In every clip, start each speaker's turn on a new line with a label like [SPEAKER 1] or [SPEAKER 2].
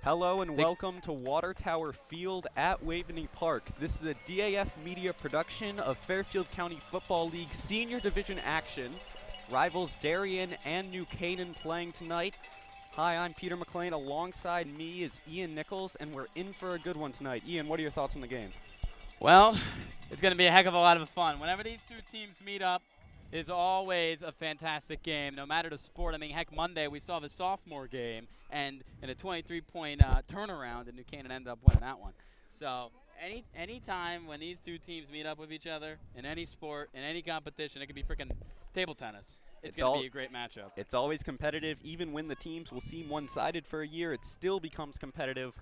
[SPEAKER 1] Hello and welcome to Water Tower Field at Waveney Park. This is a DAF Media production of Fairfield County Football League Senior Division action. Rivals Darien and New Canaan playing tonight. Hi, I'm Peter McLean. Alongside me is Ian Nichols, and we're in for a good one tonight. Ian, what are your thoughts on the game?
[SPEAKER 2] Well, it's going to be a heck of a lot of fun. Whenever these two teams meet up, it's always a fantastic game, no matter the sport. I mean, heck, Monday we saw the sophomore game, and in a 23-point turnaround, and New Canaan ended up winning that one. So any time when these two teams meet up with each other in any sport, in any competition, it could be freaking table tennis. It's going to be a great matchup.
[SPEAKER 1] It's always competitive. Even when the teams will seem one-sided for a year, it still becomes competitive.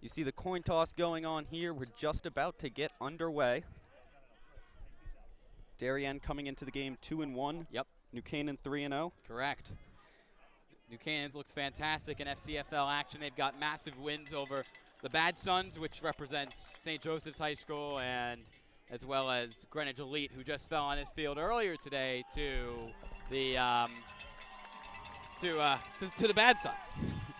[SPEAKER 1] You see the coin toss going on here. We're just about to get underway. Darien coming into the game 2-1.
[SPEAKER 2] Yep.
[SPEAKER 1] New Canaan 3-0.
[SPEAKER 2] Correct. New Canaan looks fantastic in FCFL action. They've got massive wins over the Bad Sons, which represents St. Joseph's High School, and as well as Greenwich Elite, who just fell on his field earlier today to the to the Bad Sons.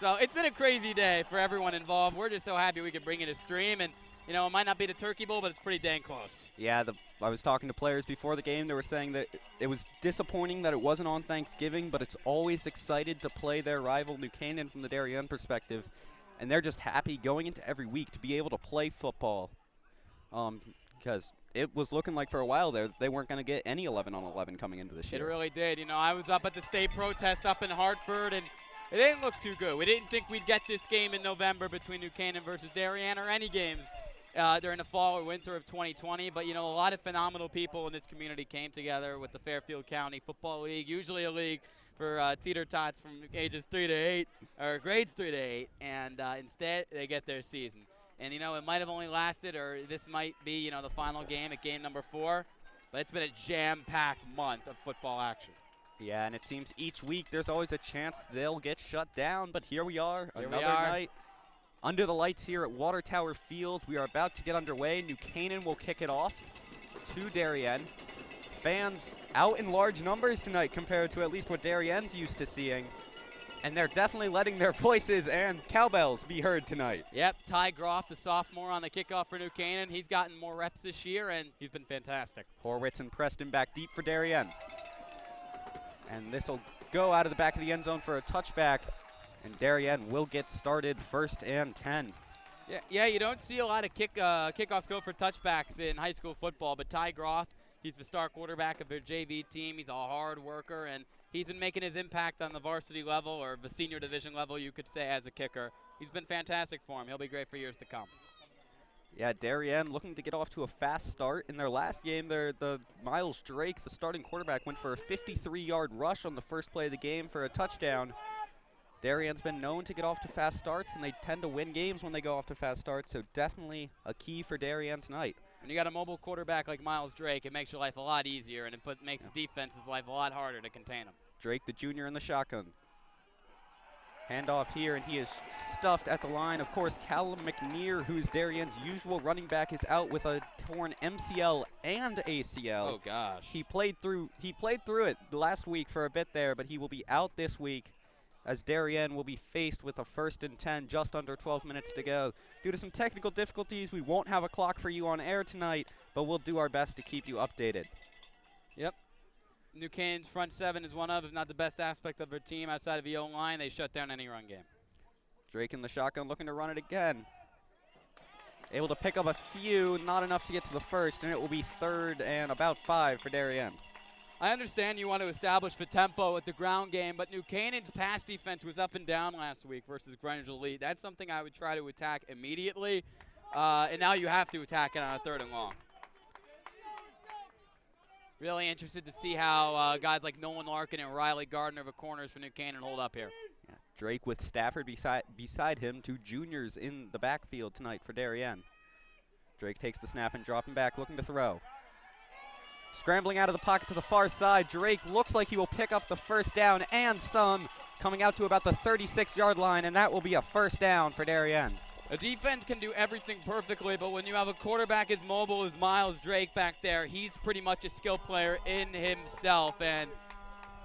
[SPEAKER 2] So it's been a crazy day for everyone involved. We're just so happy we could bring it a stream, and you know, it might not be the Turkey Bowl, but it's pretty dang close.
[SPEAKER 1] Yeah, I was talking to players before the game. They were saying that it was disappointing that it wasn't on Thanksgiving, but it's always excited to play their rival New Canaan from the Darien perspective. And they're just happy going into every week to be able to play football. Because it was looking like for a while there they weren't going to get any 11-on-11 coming into this year.
[SPEAKER 2] It really did. You know, I was up at the state protest up in Hartford, and it didn't look too good. We didn't think we'd get this game in November between New Canaan versus Darien, or any games during the fall or winter of 2020. But, you know, a lot of phenomenal people in this community came together with the Fairfield County Football League, usually a league for teeter-tots from ages 3 to 8, or grades 3 to 8, and instead they get their season. And, you know, it might have only lasted, or this might be, you know, the final game at game number 4, but it's been a jam-packed month of football action.
[SPEAKER 1] Yeah, and it seems each week there's always a chance they'll get shut down, but here we are, another night under the lights here at Water Tower Field. We are about to get underway. New Canaan will kick it off to Darien. Fans out in large numbers tonight compared to at least what Darien's used to seeing. And they're definitely letting their voices and cowbells be heard tonight.
[SPEAKER 2] Yep, Ty Groff, the sophomore on the kickoff for New Canaan. He's gotten more reps this year, and he's been fantastic.
[SPEAKER 1] Horwitz and Preston back deep for Darien. And this will go out of the back of the end zone for a touchback. And Darien will get started 1st and 10.
[SPEAKER 2] Yeah, you don't see a lot of kickoffs go for touchbacks in high school football, but Ty Groff, he's the star quarterback of their JV team. He's a hard worker, and he's been making his impact on the varsity level, or the senior division level, you could say, as a kicker. He's been fantastic for him. He'll be great for years to come.
[SPEAKER 1] Yeah, Darien looking to get off to a fast start. In their last game, the Miles Drake, the starting quarterback, went for a 53-yard rush on the first play of the game for a touchdown. Darien's been known to get off to fast starts, and they tend to win games when they go off to fast starts, so definitely a key for Darien tonight.
[SPEAKER 2] When you got a mobile quarterback like Miles Drake, it makes your life a lot easier, and it makes the defense's life a lot harder to contain him.
[SPEAKER 1] Drake, the junior, in the shotgun. Handoff here, and he is stuffed at the line. Of course, Callum McNear, who's Darien's usual running back, is out with a torn MCL and ACL.
[SPEAKER 2] Oh gosh.
[SPEAKER 1] He played through it last week for a bit there, but he will be out this week, as Darien will be faced with a 1st and 10, just under 12 minutes to go. Due to some technical difficulties, we won't have a clock for you on air tonight, but we'll do our best to keep you updated.
[SPEAKER 2] Yep. New Canaan's front 7 is one of, if not the best aspect of their team outside of the O-line. They shut down any run game.
[SPEAKER 1] Drake in the shotgun looking to run it again. Able to pick up a few, not enough to get to the 1st, and it will be 3rd and about 5 for Darien.
[SPEAKER 2] I understand you want to establish the tempo at the ground game, but New Canaan's pass defense was up and down last week versus Greenwich Elite. That's something I would try to attack immediately, and now you have to attack it on a 3rd and long. Really interested to see how guys like Nolan Larkin and Riley Gardner, the corners for New Canaan, hold up here.
[SPEAKER 1] Yeah, Drake with Stafford beside him, 2 juniors in the backfield tonight for Darien. Drake takes the snap and dropping back, looking to throw. Scrambling out of the pocket to the far side, Drake looks like he will pick up the 1st down and some, coming out to about the 36-yard line, and that will be a 1st down for Darien.
[SPEAKER 2] A defense can do everything perfectly, but when you have a quarterback as mobile as Miles Drake back there, he's pretty much a skill player in himself. And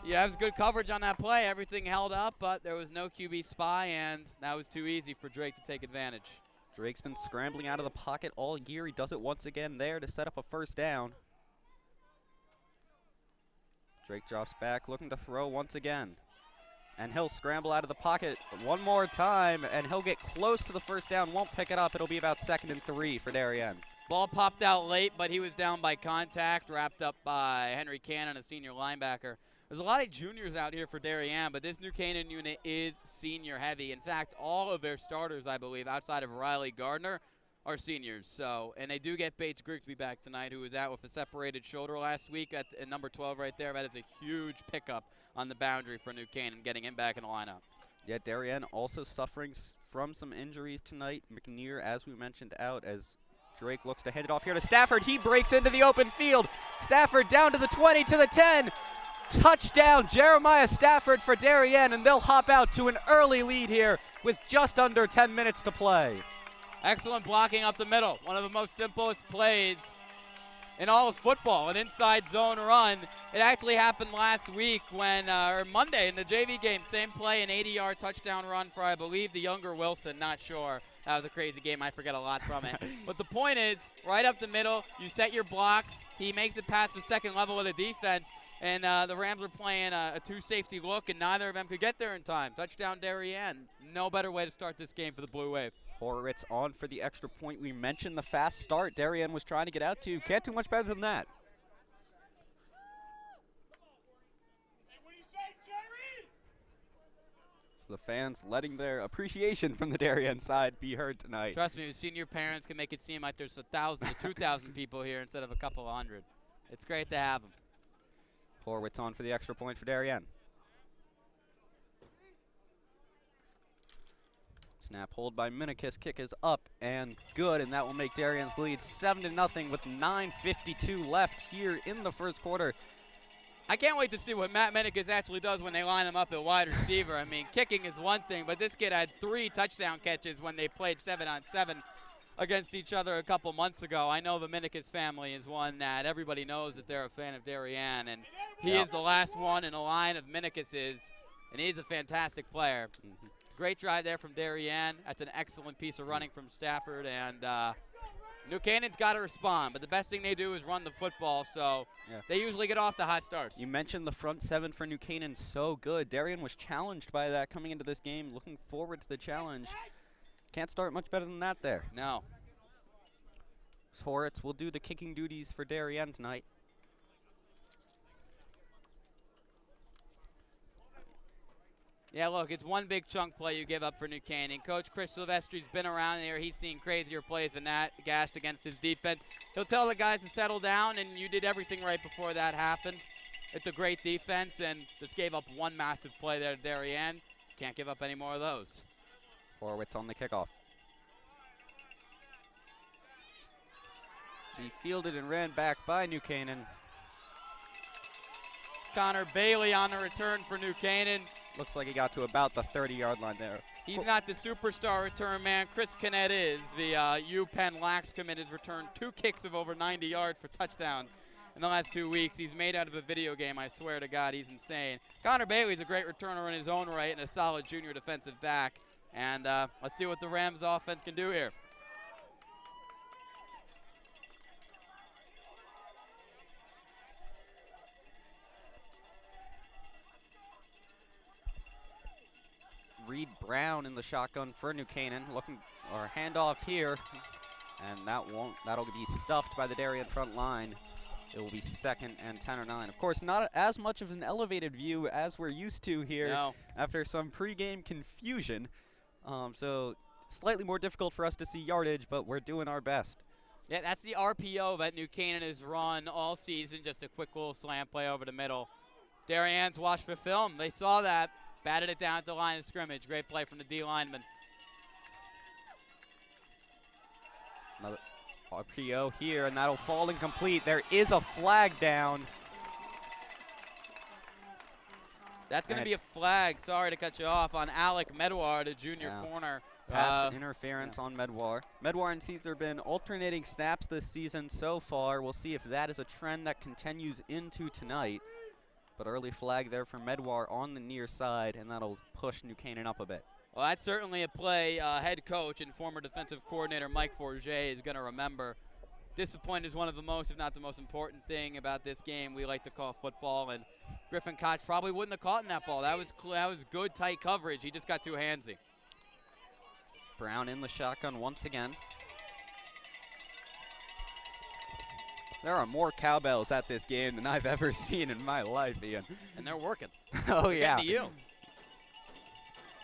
[SPEAKER 2] Yeah, it was good coverage on that play. Everything held up, but there was no QB spy, and that was too easy for Drake to take advantage.
[SPEAKER 1] Drake's been scrambling out of the pocket all year. He does it once again there to set up a first down. Drake drops back, looking to throw once again. And he'll scramble out of the pocket one more time, and he'll get close to the first down. Won't pick it up. It'll be about 2nd and 3 for Darien.
[SPEAKER 2] Ball popped out late, but he was down by contact, wrapped up by Henry Cannon, a senior linebacker. There's a lot of juniors out here for Darien, but this New Canaan unit is senior heavy. In fact, all of their starters, I believe, outside of Riley Gardner, are seniors. So, and they do get Bates Grigsby back tonight, who was out with a separated shoulder last week at number 12 right there. That is a huge pickup on the boundary for New Canaan, getting him back in the lineup.
[SPEAKER 1] Yeah, Darien also suffering from some injuries tonight. McNear, as we mentioned, out as Drake looks to hand it off here to Stafford. He breaks into the open field. Stafford down to the 20, to the 10. Touchdown, Jeremiah Stafford for Darien, and they'll hop out to an early lead here with just under 10 minutes to play.
[SPEAKER 2] Excellent blocking up the middle. One of the most simplest plays in all of football, an inside zone run. It actually happened last week when, or Monday in the JV game, same play, an 80-yard touchdown run for, I believe, the younger Wilson, not sure. That was a crazy game. I forget a lot from it. But the point is, right up the middle, you set your blocks. He makes it past the second level of the defense. And the Rams were playing a two-safety look, and neither of them could get there in time. Touchdown, Darien. No better way to start this game for the Blue Wave.
[SPEAKER 1] Horowitz on for the extra point. We mentioned the fast start Darien was trying to get out to. Can't do much better than that. So the fans letting their appreciation from the Darien side be heard tonight.
[SPEAKER 2] Trust me, senior parents can make it seem like there's 1,000 to 2,000 people here instead of a couple of hundred. It's great to have them.
[SPEAKER 1] Horowitz on for the extra point for Darien. Snap hold by Minikis. Kick is up and good, and that will make Darien's lead 7-0 with 9:52 left here in the first quarter.
[SPEAKER 2] I can't wait to see what Matt Minikis actually does when they line him up at wide receiver. I mean, kicking is one thing, but this kid had 3 touchdown catches when they played 7-on-7 against each other a couple months ago. I know the Minikis family is one that everybody knows that they're a fan of Darien, and he is the last one in a line of Minikis's, and he's a fantastic player. Great drive there from Darien. That's an excellent piece of running from Stafford, and New Canaan's got to respond, but the best thing they do is run the football, so they usually get off to hot starts.
[SPEAKER 1] You mentioned the front seven for New Canaan so good. Darien was challenged by that coming into this game. Looking forward to the challenge. Can't start much better than that there.
[SPEAKER 2] No.
[SPEAKER 1] Horowitz will do the kicking duties for Darien tonight.
[SPEAKER 2] Yeah, look, it's one big chunk play you give up for New Canaan. Coach Chris Silvestri's been around there. He's seen crazier plays than that, gashed against his defense. He'll tell the guys to settle down, and you did everything right before that happened. It's a great defense, and just gave up one massive play there to Darien. Can't give up any more of those.
[SPEAKER 1] Horowitz on the kickoff. He fielded and ran back by New Canaan.
[SPEAKER 2] Connor Bailey on the return for New Canaan.
[SPEAKER 1] Looks like he got to about the 30-yard line there.
[SPEAKER 2] He's not the superstar return man. Chris Kinnett is. The UPenn Lax commit has returned 2 kicks of over 90 yards for touchdowns in the last 2 weeks. He's made out of a video game. I swear to God, he's insane. Connor Bailey's a great returner in his own right and a solid junior defensive back. And let's see what the Rams offense can do here.
[SPEAKER 1] Reed Brown in the shotgun for New Canaan, looking or handoff here, and that'll be stuffed by the Darien front line. It will be 2nd and 10 or 9. Of course, not as much of an elevated view as we're used to here after some pregame confusion. So slightly more difficult for us to see yardage, but we're doing our best.
[SPEAKER 2] Yeah, that's the RPO that New Canaan has run all season, just a quick little slant play over the middle. Darien's watched the film. They saw that. Batted it down at the line of scrimmage. Great play from the D lineman.
[SPEAKER 1] Another RPO here, and that'll fall incomplete. There is a flag down.
[SPEAKER 2] That's going to be a flag, sorry to cut you off, on Alec Medwar, the junior corner.
[SPEAKER 1] Pass interference on Medwar. Medwar and Caesar have been alternating snaps this season so far. We'll see if that is a trend that continues into tonight. But early flag there for Medwar on the near side, and that'll push New Canaan up a bit.
[SPEAKER 2] Well, that's certainly a play head coach and former defensive coordinator Mike Forget is going to remember. Discipline is one of the most, if not the most important thing about this game we like to call football, and Griffin Koch probably wouldn't have caught in that ball. That was good, tight coverage. He just got too handsy.
[SPEAKER 1] Brown in the shotgun once again. There are more cowbells at this game than I've ever seen in my life, Ian.
[SPEAKER 2] And they're working.
[SPEAKER 1] Oh, yeah.
[SPEAKER 2] Getting to you.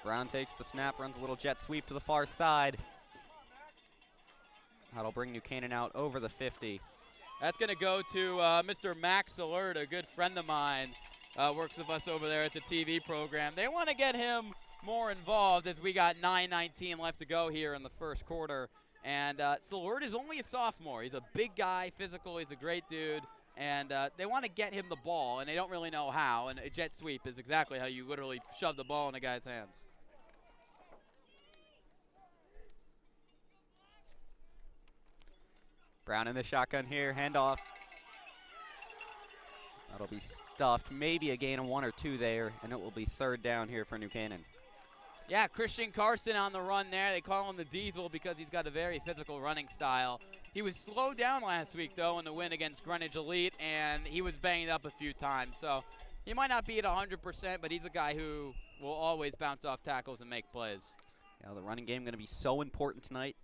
[SPEAKER 1] Brown takes the snap, runs a little jet sweep to the far side. That'll bring New Canaan out over the 50.
[SPEAKER 2] That's going to go to Mr. Max Alert, a good friend of mine, works with us over there at the TV program. They want to get him more involved as we got 9:19 left to go here in the first quarter. And Alert is only a sophomore. He's a big guy, physical. He's a great dude. And they want to get him the ball, and they don't really know how. And a jet sweep is exactly how you literally shove the ball in a guy's hands.
[SPEAKER 1] Brown in the shotgun here, handoff. That'll be stuffed, maybe a gain of 1 or 2 there, and it will be third down here for New Canaan.
[SPEAKER 2] Yeah, Christian Carson on the run there. They call him the Diesel because he's got a very physical running style. He was slowed down last week, though, in the win against Greenwich Elite, and he was banged up a few times. So he might not be at 100%, but he's a guy who will always bounce off tackles and make plays.
[SPEAKER 1] Yeah, the running game going to be so important tonight.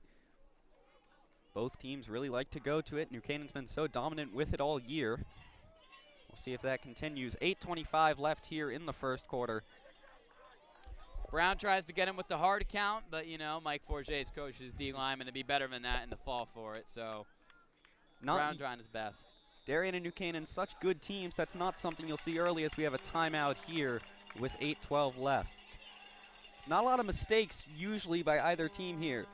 [SPEAKER 1] Both teams really like to go to it. New Canaan's been so dominant with it all year. We'll see if that continues. 8:25 left here in the first quarter.
[SPEAKER 2] Brown tries to get him with the hard count, but, you know, Mike Forget's coach is D lineman to be better than that in the fall for it. So Brown trying his best.
[SPEAKER 1] Darien and New Canaan, such good teams. That's not something you'll see early as we have a timeout here with 8:12 left. Not a lot of mistakes usually by either team here.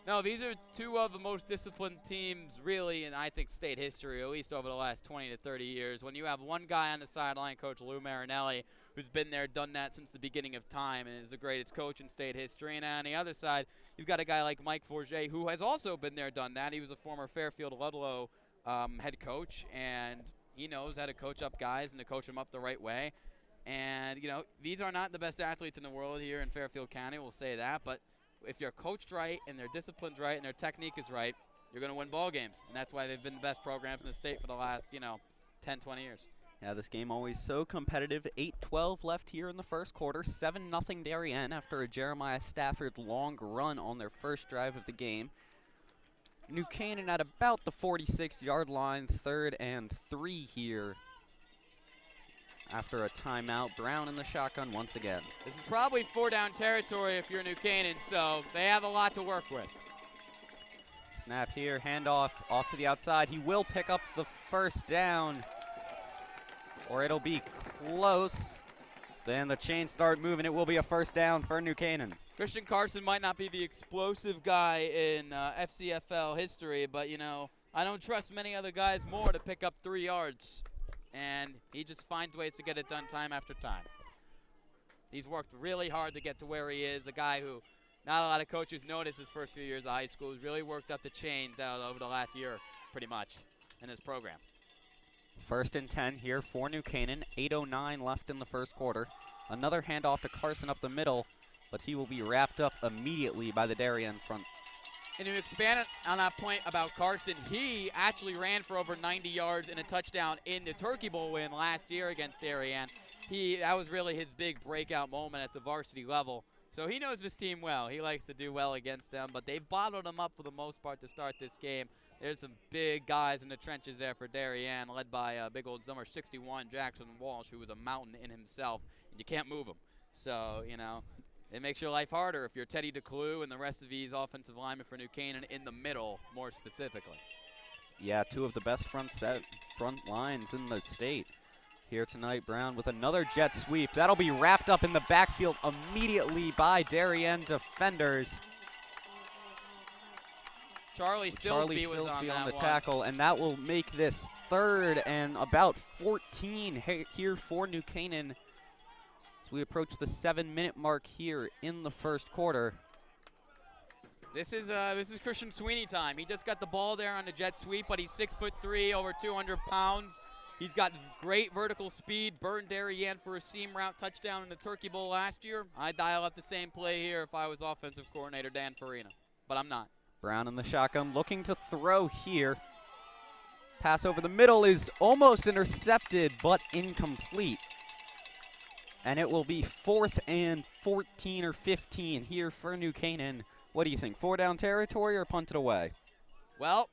[SPEAKER 2] No, these are two of the most disciplined teams really in, I think, state history, at least over the last 20 to 30 years. When you have one guy on the sideline, Coach Lou Marinelli, who's been there, done that since the beginning of time and is the greatest coach in state history. And on the other side, you've got a guy like Mike Forget, who has also been there, done that. He was a former Fairfield Ludlow head coach, and he knows how to coach up guys and to coach them up the right way. And, you know, these are not the best athletes in the world here in Fairfield County, we'll say that, but if you're coached right and their discipline's right and their technique is right, you're going to win ball games. And that's why they've been the best programs in the state for the last, 10, 20 years.
[SPEAKER 1] Yeah, this game always so competitive. 8:12 left here in the first quarter. 7-0 Darien after a Jeremiah Stafford long run on their first drive of the game. New Canaan at about the 46-yard line, 3rd and 3 here. After a timeout, Brown in the shotgun once again.
[SPEAKER 2] This is probably 4-down territory if you're New Canaan, so they have a lot to work with.
[SPEAKER 1] Snap here, handoff off to the outside. He will pick up the first down, or it'll be close. Then the chains start moving. It will be a first down for New Canaan.
[SPEAKER 2] Christian Carson might not be the explosive guy in FCFL history, but, I don't trust many other guys more to pick up 3 yards. And he just finds ways to get it done time after time. He's worked really hard to get to where he is, a guy who not a lot of coaches noticed his first few years of high school. He's really worked up the chains over the last year, pretty much, in his program.
[SPEAKER 1] 1st and 10 here for New Canaan. 8:09 left in the first quarter. Another handoff to Carson up the middle, but he will be wrapped up immediately by the Darien front.
[SPEAKER 2] And to expand on that point about Carson, he actually ran for over 90 yards and a touchdown in the Turkey Bowl win last year against Darien. That was really his big breakout moment at the varsity level. So he knows this team well. He likes to do well against them, but they've bottled him up for the most part to start this game. There's some big guys in the trenches there for Darien, led by big old number 61, Jackson Walsh, who was a mountain in himself, and you can't move him. So, it makes your life harder if you're Teddy DeClue and the rest of these offensive linemen for New Canaan in the middle, more specifically.
[SPEAKER 1] Yeah, 2 of the best front lines in the state. Here tonight, Brown with another jet sweep. That'll be wrapped up in the backfield immediately by Darien defenders.
[SPEAKER 2] Charlie Silsby was on
[SPEAKER 1] the
[SPEAKER 2] one.
[SPEAKER 1] tackle, and that will make this 3rd and about 14 here for New Canaan. We approach the 7-minute mark here in the first quarter.
[SPEAKER 2] This is Christian Sweeney time. He just got the ball there on the jet sweep, but he's 6'3", over 200 pounds. He's got great vertical speed, burned Darien for a seam route touchdown in the Turkey Bowl last year. I'd dial up the same play here if I was offensive coordinator Dan Farina, but I'm not.
[SPEAKER 1] Brown in the shotgun, looking to throw here. Pass over the middle is almost intercepted, but incomplete. And it will be 4th and 14 or 15 here for New Canaan. What do you think, 4-down territory or punt it away?
[SPEAKER 2] Well,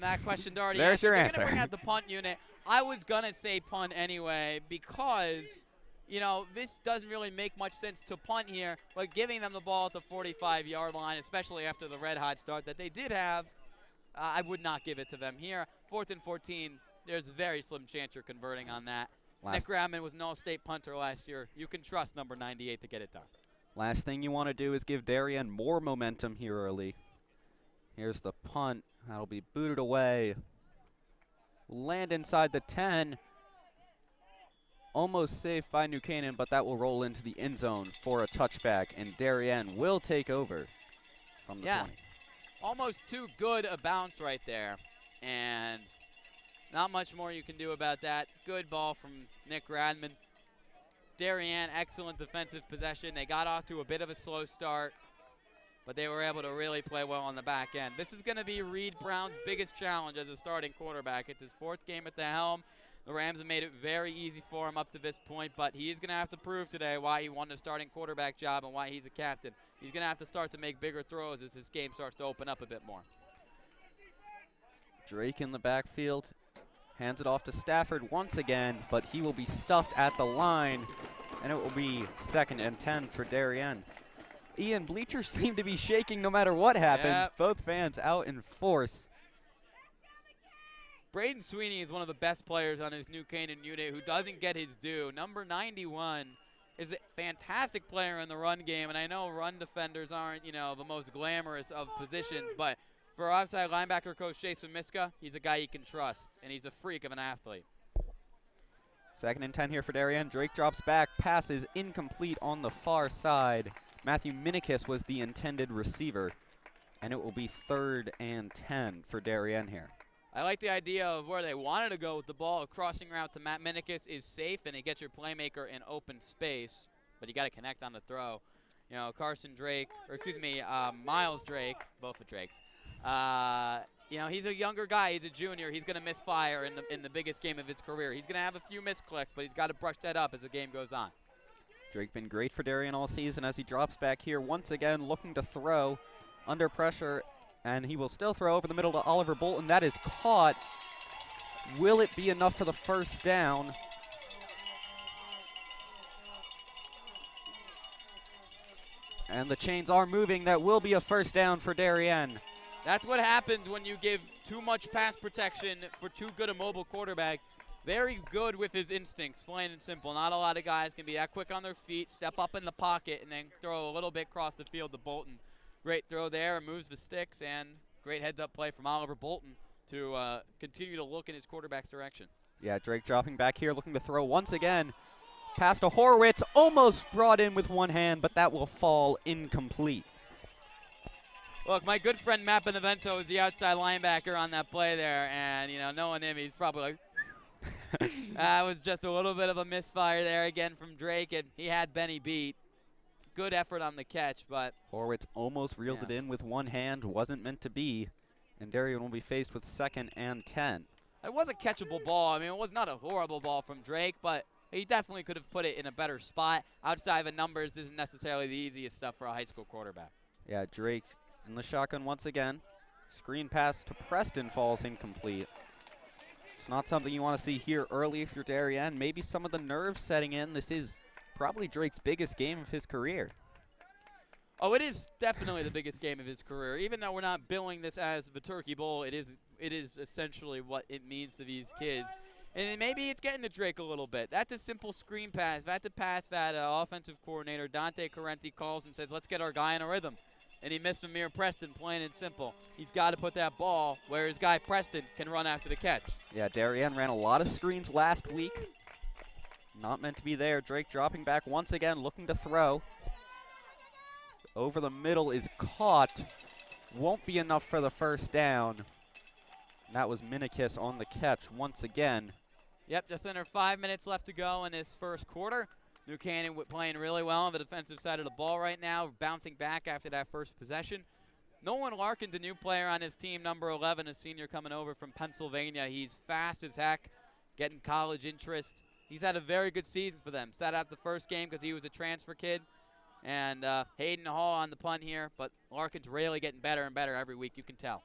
[SPEAKER 2] that question already
[SPEAKER 1] There's
[SPEAKER 2] answered.
[SPEAKER 1] your
[SPEAKER 2] They're
[SPEAKER 1] answer.
[SPEAKER 2] going to bring out the punt unit. I was going to say punt anyway because, you know, this doesn't really make much sense to punt here, but giving them the ball at the 45-yard line, especially after the red-hot start that they did have, I would not give it to them here. 4th and 14, there's a very slim chance you're converting on that. Nick Grabman was no state punter last year. You can trust number 98 to get it done.
[SPEAKER 1] Last thing you want to do is give Darien more momentum here early. Here's the punt. That'll be booted away. Land inside the 10. Almost safe by New Canaan, but that will roll into the end zone for a touchback, and Darien will take over from the 20.
[SPEAKER 2] Almost too good a bounce right there, and not much more you can do about that. Good ball from Nick Radman. Darien, excellent defensive possession. They got off to a bit of a slow start, but they were able to really play well on the back end. This is going to be Reed Brown's biggest challenge as a starting quarterback. It's his 4th game at the helm. The Rams have made it very easy for him up to this point, but he is going to have to prove today why he won the starting quarterback job and why he's a captain. He's going to have to start to make bigger throws as this game starts to open up a bit more.
[SPEAKER 1] Drake in the backfield. Hands it off to Stafford once again, but he will be stuffed at the line, and it will be 2nd and 10 for Darien. Ian, bleachers seem to be shaking no matter what happens.
[SPEAKER 2] Yep.
[SPEAKER 1] Both fans out in force.
[SPEAKER 2] Braden Sweeney is one of the best players on his New Canaan unit who doesn't get his due. Number 91 is a fantastic player in the run game, and I know run defenders aren't, you know, the most glamorous of positions, but for outside linebacker coach Jason Miska, he's a guy you can trust, and he's a freak of an athlete.
[SPEAKER 1] 2nd and 10 here for Darien. Drake drops back, passes incomplete on the far side. Matthew Minikis was the intended receiver, and it will be 3rd and 10 for Darien here.
[SPEAKER 2] I like the idea of where they wanted to go with the ball. A crossing route to Matt Minikis is safe, and it gets your playmaker in open space, but you got to connect on the throw. You know, Miles Drake, both of Drakes. You know, he's a younger guy. He's a junior. He's going to misfire in the biggest game of his career. He's going to have a few misclicks, but he's got to brush that up as the game goes on.
[SPEAKER 1] Drake been great for Darien all season as he drops back here once again, looking to throw under pressure, and he will still throw over the middle to Oliver Bolton. That is caught. Will it be enough for the 1st down? And the chains are moving. That will be a 1st down for Darien.
[SPEAKER 2] That's what happens when you give too much pass protection for too good a mobile quarterback. Very good with his instincts, plain and simple. Not a lot of guys can be that quick on their feet, step up in the pocket, and then throw a little bit across the field to Bolton. Great throw there, moves the sticks, and great heads-up play from Oliver Bolton to continue to look in his quarterback's direction.
[SPEAKER 1] Yeah, Drake dropping back here, looking to throw once again. Pass to Horwitz, almost brought in with one hand, but that will fall incomplete.
[SPEAKER 2] Look, my good friend Matt Benevento is the outside linebacker on that play there, and, you know, knowing him, he's probably like, that was just a little bit of a misfire there again from Drake, and he had Benny beat. Good effort on the catch, but
[SPEAKER 1] Horwitz almost reeled it in with one hand, wasn't meant to be, and Darien will be faced with 2nd and 10.
[SPEAKER 2] It was a catchable ball. I mean, it was not a horrible ball from Drake, but he definitely could have put it in a better spot. Outside of the numbers isn't necessarily the easiest stuff for a high school quarterback.
[SPEAKER 1] Yeah, Drake in the shotgun once again. Screen pass to Preston falls incomplete. It's not something you want to see here early if you're Darien. Maybe some of the nerves setting in. This is probably Drake's biggest game of his career.
[SPEAKER 2] Oh, it is definitely the biggest game of his career. Even though we're not billing this as the Turkey Bowl, it is essentially what it means to these kids. And maybe it's getting to Drake a little bit. That's a simple screen pass. That's a pass that offensive coordinator Dante Correnti calls and says, let's get our guy in a rhythm. And he missed Amir Preston, plain and simple. He's got to put that ball where his guy Preston can run after the catch.
[SPEAKER 1] Yeah, Darien ran a lot of screens last week. Not meant to be there. Drake dropping back once again, looking to throw. Over the middle is caught. Won't be enough for the 1st down. And that was Minikis on the catch once again.
[SPEAKER 2] Yep, just under 5 minutes left to go in this first quarter. New Canaan playing really well on the defensive side of the ball right now, bouncing back after that first possession. Nolan Larkin's a new player on his team, number 11, a senior coming over from Pennsylvania. He's fast as heck, getting college interest. He's had a very good season for them. Sat out the first game because he was a transfer kid. And Hayden Hall on the punt here, but Larkin's really getting better and better every week, you can tell.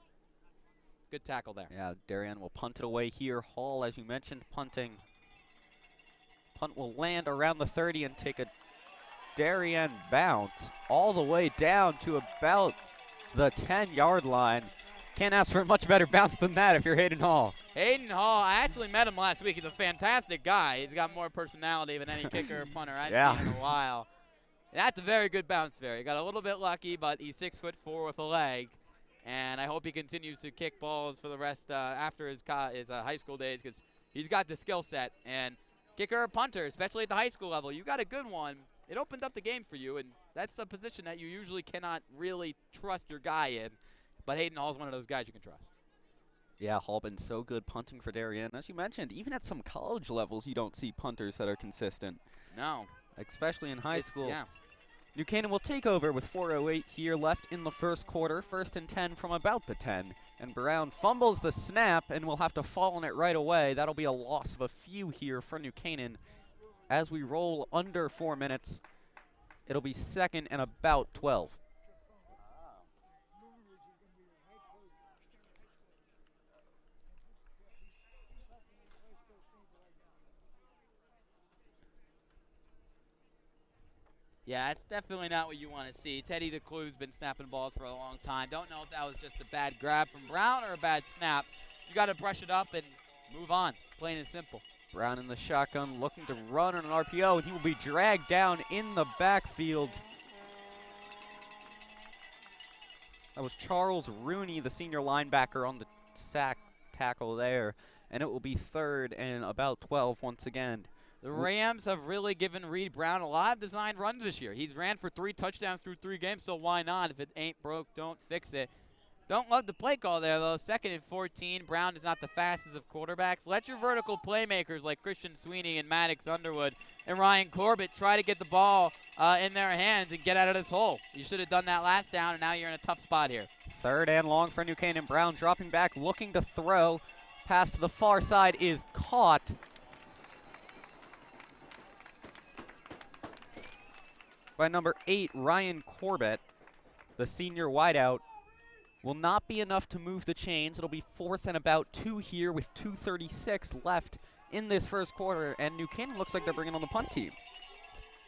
[SPEAKER 2] Good tackle there.
[SPEAKER 1] Yeah, Darien will punt it away here. Hall, as you mentioned, punting. Punt will land around the 30 and take a Darien bounce all the way down to about the 10-yard line. Can't ask for a much better bounce than that if you're Hayden Hall.
[SPEAKER 2] Hayden Hall, I actually met him last week. He's a fantastic guy. He's got more personality than any kicker or punter I've seen in a while. That's a very good bounce there. He got a little bit lucky, but he's 6'4" with a leg. And I hope he continues to kick balls for the rest after his high school days, because he's got the skill set. And kicker or punter, especially at the high school level, you got a good one. It opened up the game for you, and that's a position that you usually cannot really trust your guy in. But Hayden Hall's one of those guys you can trust.
[SPEAKER 1] Yeah, Hall been so good punting for Darien. As you mentioned, even at some college levels, you don't see punters that are consistent.
[SPEAKER 2] No.
[SPEAKER 1] Especially in high school.
[SPEAKER 2] Yeah.
[SPEAKER 1] New Canaan will take over with 4:08 here left in the first quarter. 1st and 10 from about the 10. And Brown fumbles the snap and will have to fall on it right away. That'll be a loss of a few here for New Canaan. As we roll under 4 minutes, it'll be 2nd and about 12.
[SPEAKER 2] Yeah, it's definitely not what you want to see. Teddy DeClue's been snapping balls for a long time. Don't know if that was just a bad grab from Brown or a bad snap. You got to brush it up and move on, plain and simple.
[SPEAKER 1] Brown in the shotgun looking to run on an RPO, and he will be dragged down in the backfield. That was Charles Rooney, the senior linebacker, on the sack tackle there. And it will be 3rd and about 12 once again.
[SPEAKER 2] The Rams have really given Reed Brown a lot of designed runs this year. He's ran for 3 touchdowns through 3 games, so why not? If it ain't broke, don't fix it. Don't love the play call there, though. 2nd and 14. Brown is not the fastest of quarterbacks. Let your vertical playmakers like Christian Sweeney and Maddox Underwood and Ryan Corbett try to get the ball in their hands and get out of this hole. You should have done that last down, and now you're in a tough spot here.
[SPEAKER 1] 3rd and long for New Canaan. Brown dropping back, looking to throw. Pass to the far side is caught. By number 8, Ryan Corbett, the senior wideout. Will not be enough to move the chains. It'll be 4th and about 2 here with 2:36 left in this first quarter, and New Canaan looks like they're bringing on the punt team.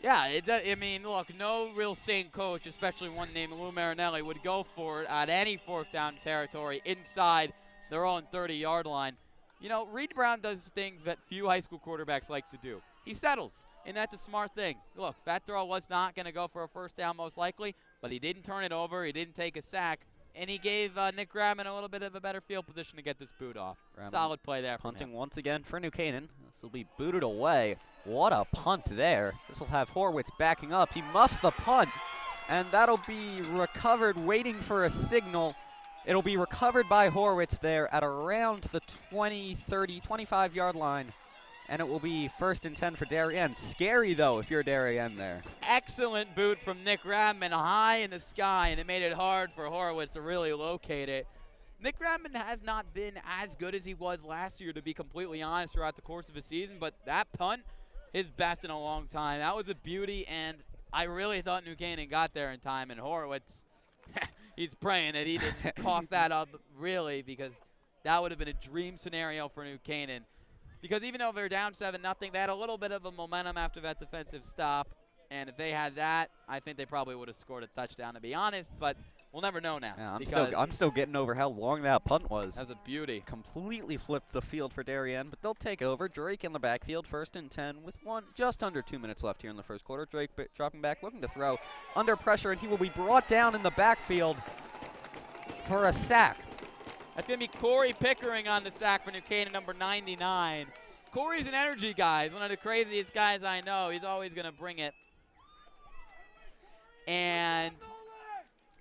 [SPEAKER 2] Yeah, I mean, look, no real sane coach, especially one named Lou Marinelli, would go for it at any 4th down territory inside their own 30-yard line. You know, Reed Brown does things that few high school quarterbacks like to do. He settles. And that's a smart thing. Look, that throw was not going to go for a 1st down most likely, but he didn't turn it over. He didn't take a sack, and he gave Nick Grabman a little bit of a better field position to get this boot off.
[SPEAKER 1] Grabman
[SPEAKER 2] solid play there from
[SPEAKER 1] punting
[SPEAKER 2] him.
[SPEAKER 1] once again for New Canaan. This will be booted away. What a punt there. This will have Horwitz backing up. He muffs the punt, and that'll be recovered waiting for a signal. It'll be recovered by Horwitz there at around the 20, 30, 25-yard line. And it will be 1st and 10 for Darien. Scary, though, if you're Darien there.
[SPEAKER 2] Excellent boot from Nick Grabman high in the sky, and it made it hard for Horowitz to really locate it. Nick Grabman has not been as good as he was last year, to be completely honest, throughout the course of the season. But that punt, his best in a long time. That was a beauty, and I really thought New Canaan got there in time. And Horowitz, he's praying that he didn't cough that up, really, because that would have been a dream scenario for New Canaan. Because even though they're down 7-0, they had a little bit of a momentum after that defensive stop. And if they had that, I think they probably would have scored a touchdown, to be honest. But we'll never know now.
[SPEAKER 1] Yeah, I'm still getting over how long that punt was.
[SPEAKER 2] That's a beauty.
[SPEAKER 1] Completely flipped the field for Darien, but they'll take over. Drake in the backfield, 1st and 10 with just under 2 minutes left here in the first quarter. Drake dropping back, looking to throw under pressure, and he will be brought down in the backfield for a sack.
[SPEAKER 2] That's going to be Corey Pickering on the sack for New Canaan, number 99. Corey's an energy guy. He's one of the craziest guys I know. He's always going to bring it. And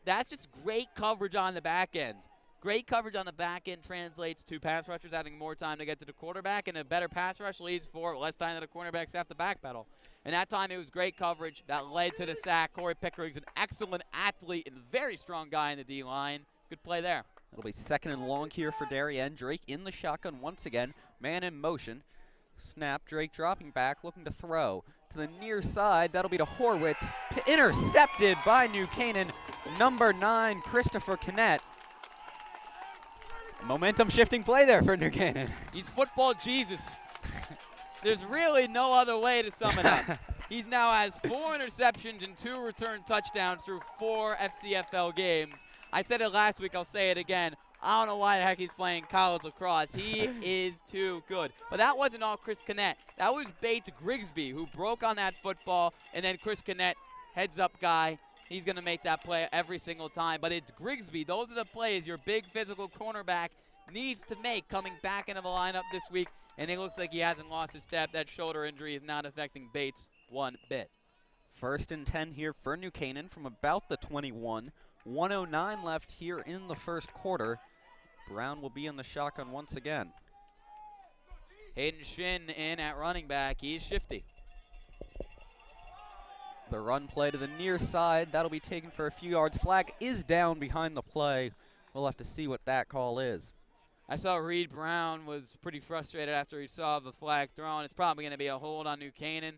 [SPEAKER 2] that's just great coverage on the back end. Great coverage on the back end translates to pass rushers having more time to get to the quarterback, and a better pass rush leads for less time that the cornerbacks have to backpedal. And that time it was great coverage that led to the sack. Corey Pickering's an excellent athlete and very strong guy in the D-line. Good play there.
[SPEAKER 1] It'll be 2nd and long here for Darien. Drake in the shotgun once again. Man in motion. Snap, Drake dropping back, looking to throw. To the near side, that'll be to Horwitz. Intercepted by New Canaan. Number 9, Christopher Kinnett. Momentum shifting play there for New Canaan.
[SPEAKER 2] He's football Jesus. There's really no other way to sum it up. He's now has 4 interceptions and 2 return touchdowns through 4 FCFL games. I said it last week, I'll say it again. I don't know why the heck he's playing college lacrosse. He is too good. But that wasn't all Chris Kinnett. That was Bates Grigsby who broke on that football, and then Chris Kinnett, heads up guy. He's going to make that play every single time. But it's Grigsby. Those are the plays your big physical cornerback needs to make coming back into the lineup this week. And it looks like he hasn't lost his step. That shoulder injury is not affecting Bates one bit.
[SPEAKER 1] 1st and 10 here for New Canaan from about the 21. 1:09 left here in the first quarter. Brown will be in the shotgun once again.
[SPEAKER 2] Hayden Shin in at running back. He's shifty.
[SPEAKER 1] The run play to the near side. That'll be taken for a few yards. Flag is down behind the play. We'll have to see what that call is.
[SPEAKER 2] I saw Reed Brown was pretty frustrated after he saw the flag thrown. It's probably going to be a hold on New Canaan,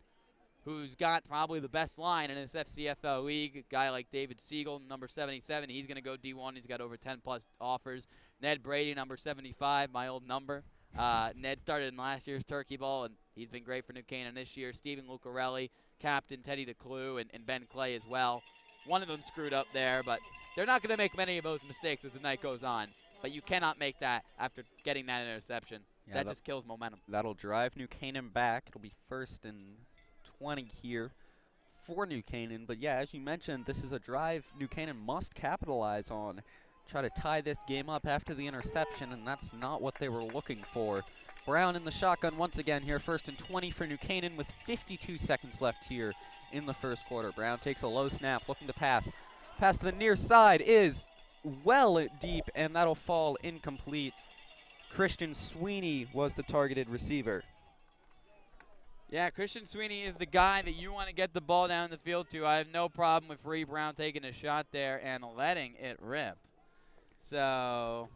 [SPEAKER 2] who's got probably the best line in this FCFL league. A guy like David Siegel, number 77, he's going to go D1. He's got over 10-plus offers. Ned Brady, number 75, my old number. Ned started in last year's Turkey Bowl, and he's been great for New Canaan this year. Stephen Lucarelli, captain Teddy DeClue, and Ben Clay as well. One of them screwed up there, but they're not going to make many of those mistakes as the night goes on. But you cannot make that after getting that interception. Yeah, that just kills momentum.
[SPEAKER 1] That'll drive New Canaan back. It'll be 1st and 20 here for New Canaan. But yeah, as you mentioned, this is a drive New Canaan must capitalize on. Try to tie this game up after the interception, and that's not what they were looking for. Brown in the shotgun once again here. 1st and 20 for New Canaan with 52 seconds left here in the first quarter. Brown takes a low snap, looking to pass. Pass to the near side is well deep, and that'll fall incomplete. Christian Sweeney was the targeted receiver.
[SPEAKER 2] Yeah, Christian Sweeney is the guy that you want to get the ball down the field to. I have no problem with Reed Brown taking a shot there and letting it rip. So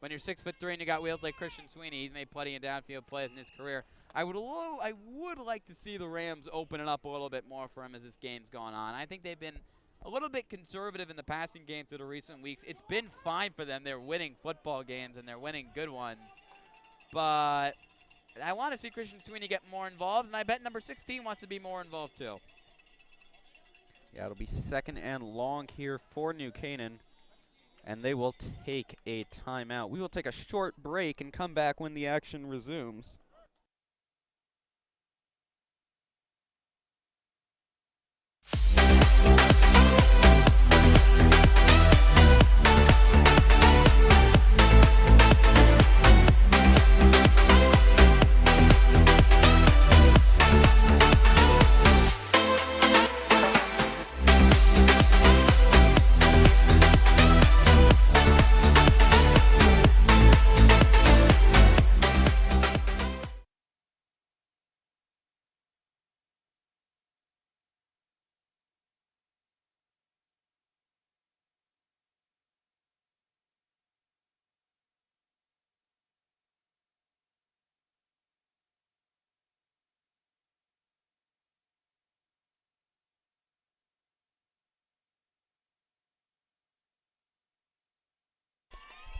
[SPEAKER 2] when you're 6'3" and you got wheels like Christian Sweeney, he's made plenty of downfield plays in his career. I would like to see the Rams open it up a little bit more for him as this game's gone on. I think they've been a little bit conservative in the passing game through the recent weeks. It's been fine for them. They're winning football games, and they're winning good ones. But I want to see Christian Sweeney get more involved, and I bet number 16 wants to be more involved too.
[SPEAKER 1] Yeah, it'll be 2nd and long here for New Canaan, and they will take a timeout. We will take a short break and come back when the action resumes.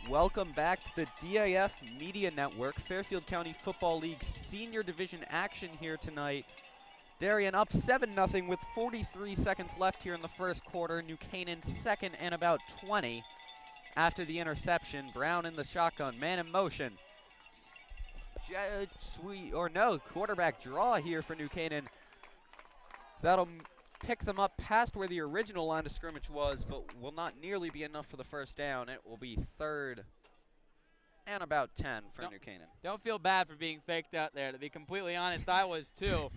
[SPEAKER 1] Welcome back to the DAF Media Network. Fairfield County Football League Senior Division action here tonight. Darien up 7-0 with 43 seconds left here in the first quarter. New Canaan 2nd and about 20 after the interception. Brown in the shotgun, man in motion. Quarterback draw here for New Canaan. That'll pick them up past where the original line of scrimmage was, but will not nearly be enough for the first down. It will be 3rd and about 10 for New Canaan.
[SPEAKER 2] Don't feel bad for being faked out there. To be completely honest, I was too.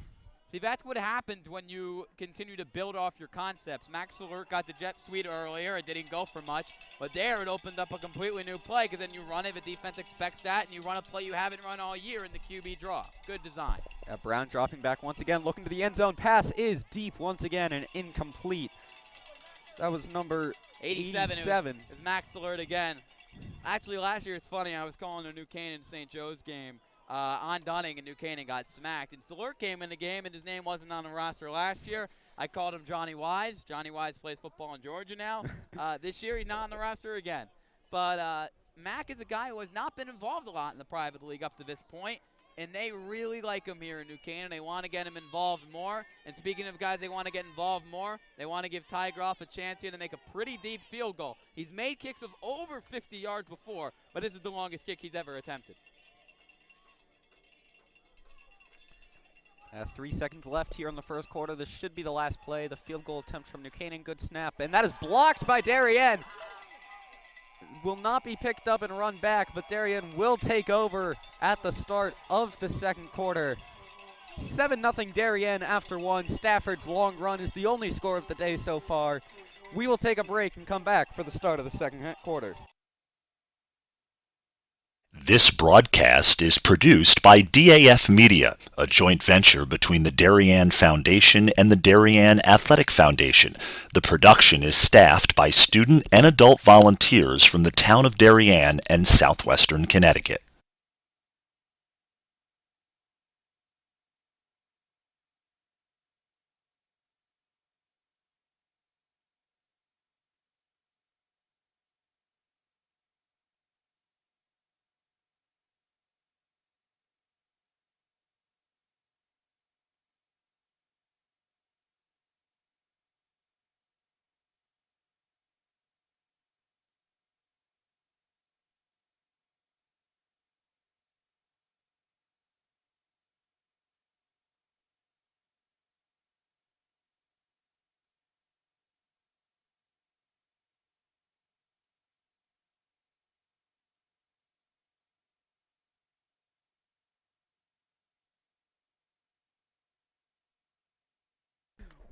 [SPEAKER 2] See, that's what happens when you continue to build off your concepts. Max Alert got the jet sweep earlier. It didn't go for much. But there it opened up a completely new play because then you run it, the defense expects that, and you run a play you haven't run all year in the QB draw. Good design.
[SPEAKER 1] Brown dropping back once again, looking to the end zone. Pass is deep once again and incomplete. That was number 87.
[SPEAKER 2] It was Max Alert again. Actually, last year, it's funny, I was calling a New Canaan-St. Joe's game. On Dunning, and New Canaan got smacked. And Stallert came in the game, and his name wasn't on the roster last year. I called him Johnny Wise. Johnny Wise plays football in Georgia now. This year, he's not on the roster again. But Mac is a guy who has not been involved a lot in the private league up to this point, and they really like him here in New Canaan. They want to get him involved more. And speaking of guys they want to get involved more, they want to give Ty Groff a chance here to make a pretty deep field goal. He's made kicks of over 50 yards before, but this is the longest kick he's ever attempted.
[SPEAKER 1] 3 seconds left here in the first quarter. This should be the last play. The field goal attempt from New Canaan. Good snap. And that is blocked by Darien. Will not be picked up and run back, but Darien will take over at the start of the second quarter. 7-0 Darien after one. Stafford's long run is the only score of the day so far. We will take a break and come back for the start of the second quarter.
[SPEAKER 3] This broadcast is produced by DAF Media, a joint venture between the Darien Foundation and the Darien Athletic Foundation. The production is staffed by student and adult volunteers from the town of Darien and southwestern Connecticut.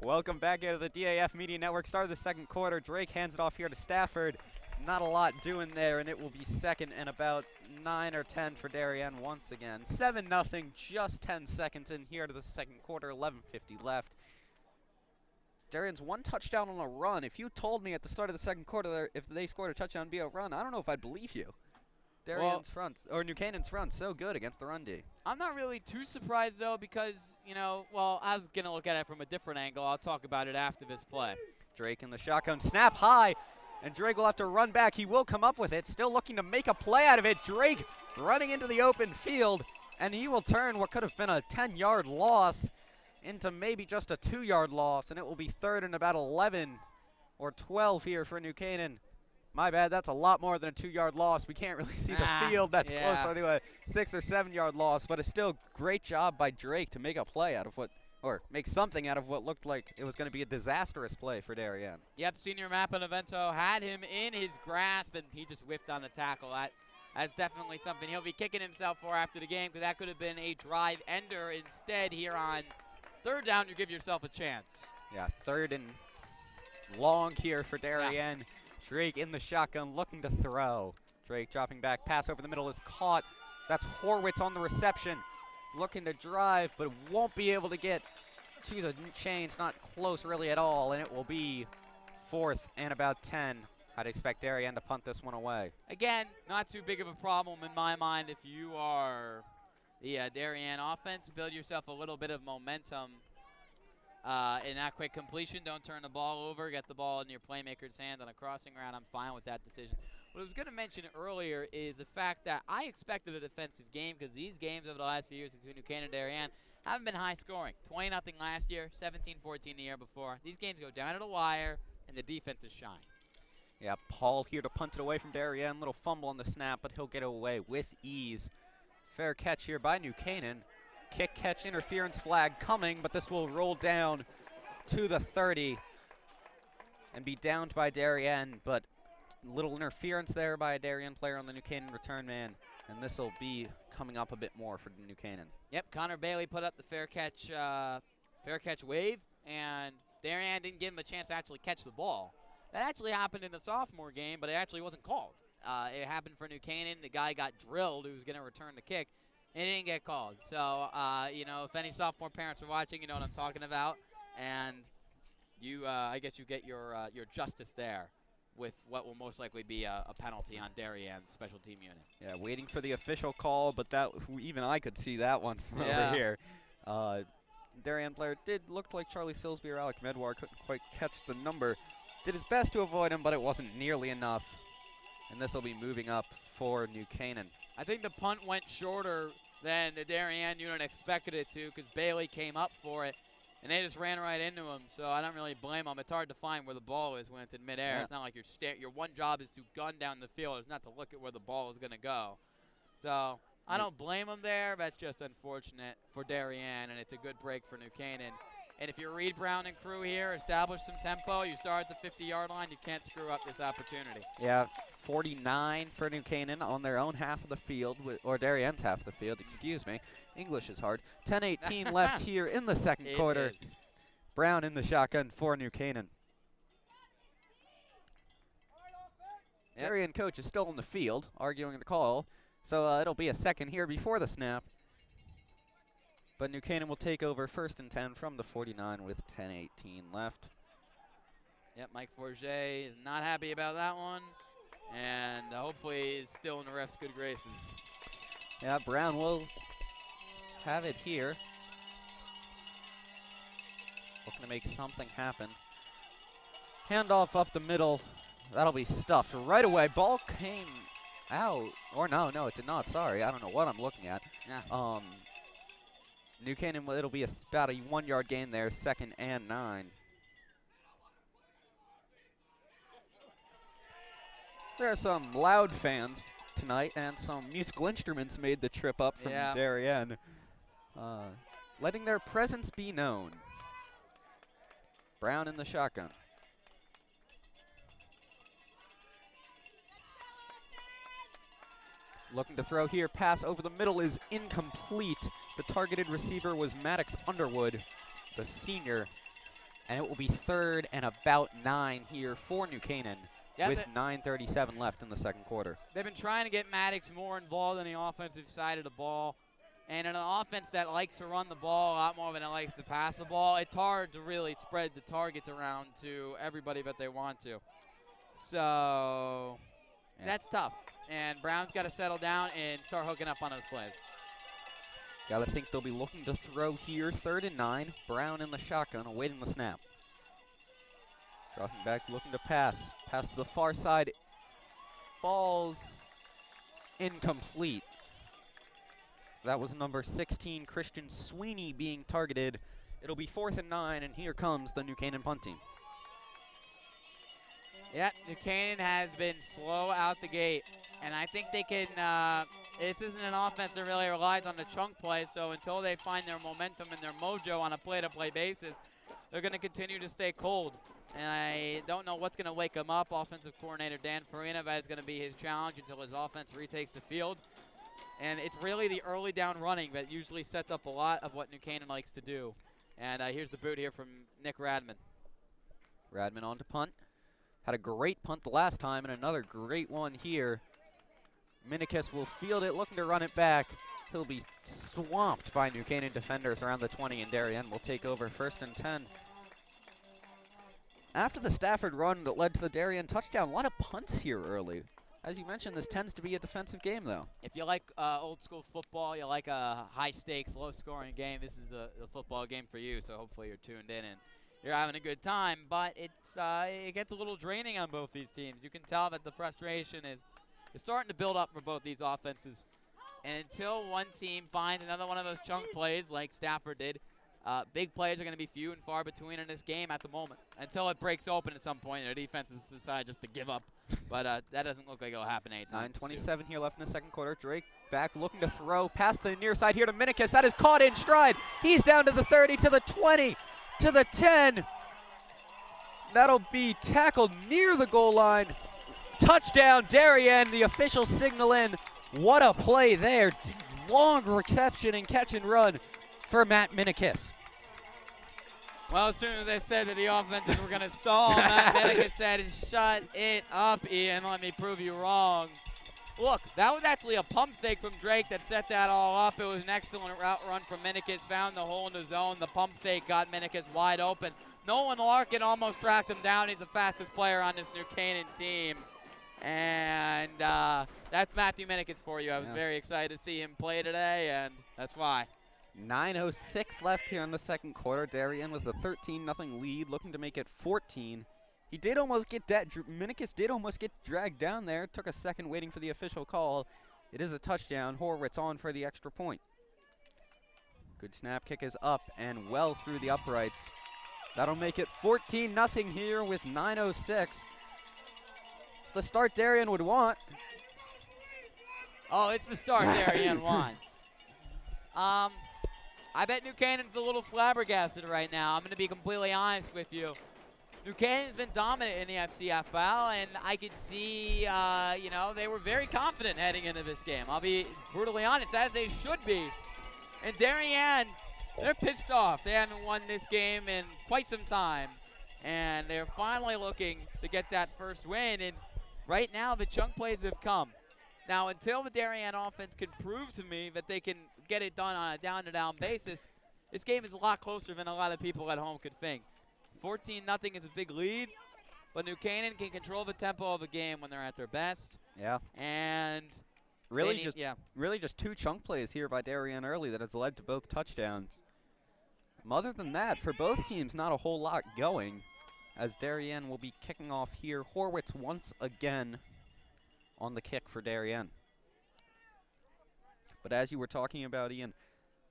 [SPEAKER 1] Welcome back into the DAF Media Network. Start of the second quarter. Drake hands it off here to Stafford. Not a lot doing there, and it will be second and about 9 or 10 for Darien once again. 7-0, just 10 seconds in here to the second quarter, 11:50 left. Darien's one touchdown on a run. If you told me at the start of the second quarter if they scored a touchdown via run, I don't know if I'd believe you. Darien's front, or New Canaan's front, so good against the run D.
[SPEAKER 2] I'm not really too surprised, though, because, you know, well, I was going to look at it from a different angle. I'll talk about it after this play.
[SPEAKER 1] Drake in the shotgun, snap high, and Drake will have to run back. He will come up with it, still looking to make a play out of it. Drake running into the open field, and he will turn what could have been a 10-yard loss into maybe just a 2-yard loss, and it will be third and about 11 or 12 here for New Canaan. My bad, that's a lot more than a 2-yard loss. We can't really see the field. That's closer to a 6 or 7-yard loss, but it's still great job by Drake to make a play out of what, or make something out of what looked like it was going to be a disastrous play for Darien.
[SPEAKER 2] Yep, senior Matt Benevento had him in his grasp, and he just whiffed on the tackle. That's definitely something he'll be kicking himself for after the game, because that could have been a drive ender. Instead, here on third down, you give yourself a chance.
[SPEAKER 1] Yeah, third and long here for Darien. Yeah. Drake in the shotgun looking to throw. Drake dropping back, pass over the middle is caught. That's Horwitz on the reception. Looking to drive, but won't be able to get to the chains. Not close really at all, and it will be fourth and about 10. I'd expect Darien to punt this one away.
[SPEAKER 2] Again, not too big of a problem in my mind if you are the Darien offense. Build yourself a little bit of momentum. In that quick completion, don't turn the ball over. Get the ball in your playmaker's hand on a crossing route. I'm fine with that decision. What I was going to mention earlier is the fact that I expected a defensive game because these games over the last few years between New Canaan and Darien haven't been high scoring. 20-0 last year, 17-14 the year before. These games go down to the wire, and the defenses shine.
[SPEAKER 1] Yeah, Paul here to punt it away from Darien. Little fumble on the snap, but he'll get it away with ease. Fair catch here by New Canaan. Kick, catch, interference flag coming, but this will roll down to the 30 and be downed by Darien, but little interference there by a Darien player on the New Canaan return man, and this will be coming up a bit more for New Canaan.
[SPEAKER 2] Yep, Connor Bailey put up the fair catch fair catch wave, and Darien didn't give him a chance to actually catch the ball. That actually happened in the sophomore game, but it actually wasn't called. It happened for New Canaan. The guy got drilled who was going to return the kick, and it didn't get called. So, if any sophomore parents are watching, you know what I'm talking about. And I guess you get your justice there with what will most likely be a penalty on Darien's special team unit.
[SPEAKER 1] Yeah, waiting for the official call, but even I could see that one from over here. Darien player did look like Charlie Silsby or Alec Medwar, couldn't quite catch the number. Did his best to avoid him, but it wasn't nearly enough. And this will be moving up for New Canaan.
[SPEAKER 2] I think the punt went shorter than the Darien unit expected it to because Bailey came up for it, and they just ran right into him. So I don't really blame them. It's hard to find where the ball is when it's in midair. Yeah. It's not like your one job is to gun down the field. It's not to look at where the ball is going to go. So I don't blame them there. That's just unfortunate for Darien, and it's a good break for New Canaan. And if you read Brown and crew here, establish some tempo, you start at the 50-yard line, you can't screw up this opportunity.
[SPEAKER 1] Yeah, 49 for New Canaan on their own half of the field, or Darien's half of the field, excuse me. English is hard. 10:18 left here in the second quarter.
[SPEAKER 2] Is.
[SPEAKER 1] Brown in the shotgun for New Canaan. Yep. Darien coach is still on the field, arguing the call. So it'll be a second here before the snap. But New Canaan will take over 1st and 10 from the 49 with 10:18 left.
[SPEAKER 2] Yep, Mike Forget is not happy about that one. And hopefully is still in the ref's good graces.
[SPEAKER 1] Yeah, Brown will have it here. Looking to make something happen. Handoff up the middle. That'll be stuffed right away. Ball came out. Or no, it did not. Sorry, I don't know what I'm looking at.
[SPEAKER 2] Yeah.
[SPEAKER 1] New Canaan, it'll be about a 1-yard gain there, 2nd and 9. There are some loud fans tonight, and some musical instruments made the trip up from Darien, letting their presence be known. Brown in the shotgun. Looking to throw here, pass over the middle is incomplete. The targeted receiver was Maddox Underwood, the senior, and it will be 3rd and about 9 here for New Canaan with 9:37 left in the second quarter.
[SPEAKER 2] They've been trying to get Maddox more involved on the offensive side of the ball, and in an offense that likes to run the ball a lot more than it likes to pass the ball, it's hard to really spread the targets around to everybody that they want to. So that's tough. And Brown's got to settle down and start hooking up on those plays.
[SPEAKER 1] Gotta think they'll be looking to throw here. 3rd and 9. Brown in the shotgun, awaiting the snap. Dropping back, looking to pass. Pass to the far side. Falls incomplete. That was number 16, Christian Sweeney, being targeted. It'll be 4th and 9, and here comes the New Canaan punt team.
[SPEAKER 2] Yeah, New Canaan has been slow out the gate, and I think they can, this isn't an offense that really relies on the chunk play, so until they find their momentum and their mojo on a play-to-play basis, they're going to continue to stay cold. And I don't know what's going to wake them up. Offensive coordinator Dan Farina, that is going to be his challenge until his offense retakes the field. And it's really the early down running that usually sets up a lot of what New Canaan likes to do. And here's the boot here from Nick Radman.
[SPEAKER 1] Radman on to punt. Had a great punt the last time and another great one here. Minikis will field it, looking to run it back. He'll be swamped by New Canaan defenders around the 20, and Darien will take over 1st and 10. After the Stafford run that led to the Darien touchdown, a lot of punts here early. As you mentioned, this tends to be a defensive game, though.
[SPEAKER 2] If you like old school football, you like a high-stakes, low-scoring game, this is the football game for you, so hopefully you're tuned in and you're having a good time. But it gets a little draining on both these teams. You can tell that the frustration is starting to build up for both these offenses. And until one team finds another one of those chunk plays like Stafford did, big plays are going to be few and far between in this game at the moment. Until it breaks open at some point and the defenses decide just to give up. But that doesn't look like it will happen anytime
[SPEAKER 1] 9:27 here left in the second quarter. Drake back looking to throw past the near side here to Minikis. That is caught in stride. He's down to the 30, to the 20, to the 10. That'll be tackled near the goal line. Touchdown, Darien, the official signal in. What a play there. Long reception and catch and run for Matt Minikis.
[SPEAKER 2] Well, as soon as they said that the offenses were going to stall, Matt Medica said, shut it up, Ian. Let me prove you wrong. Look, that was actually a pump fake from Drake that set that all up. It was an excellent route run from Minikis, found the hole in the zone. The pump fake got Minikis wide open. Nolan Larkin almost tracked him down. He's the fastest player on this New Canaan team. And that's Matthew Minikis for you. I was very excited to see him play today, and that's why.
[SPEAKER 1] 9:06 left here in the second quarter. Darien with a 13-0 lead, looking to make it 14. He did almost get Minikis did almost get dragged down there. Took a second waiting for the official call. It is a touchdown. Horwitz on for the extra point. Good snap, kick is up and well through the uprights. That'll make it 14-0 here with 9:06. It's the start Darien would want.
[SPEAKER 2] Oh, it's the start Darien wants. I bet New Canaan's a little flabbergasted right now. I'm going to be completely honest with you. New Canaan's been dominant in the FCFL, and I could see, they were very confident heading into this game. I'll be brutally honest, as they should be. And Darien, they're pissed off. They haven't won this game in quite some time, and they're finally looking to get that first win. And right now, the chunk plays have come. Now, until the Darien offense can prove to me that they can get it done on a down-to-down basis, this game is a lot closer than a lot of people at home could think. 14-0 is a big lead, but New Canaan can control the tempo of a game when they're at their best.
[SPEAKER 1] Yeah.
[SPEAKER 2] And
[SPEAKER 1] really just two chunk plays here by Darien early that has led to both touchdowns. Other than that, for both teams, not a whole lot going, as Darien will be kicking off here. Horwitz once again on the kick for Darien. But as you were talking about, Ian,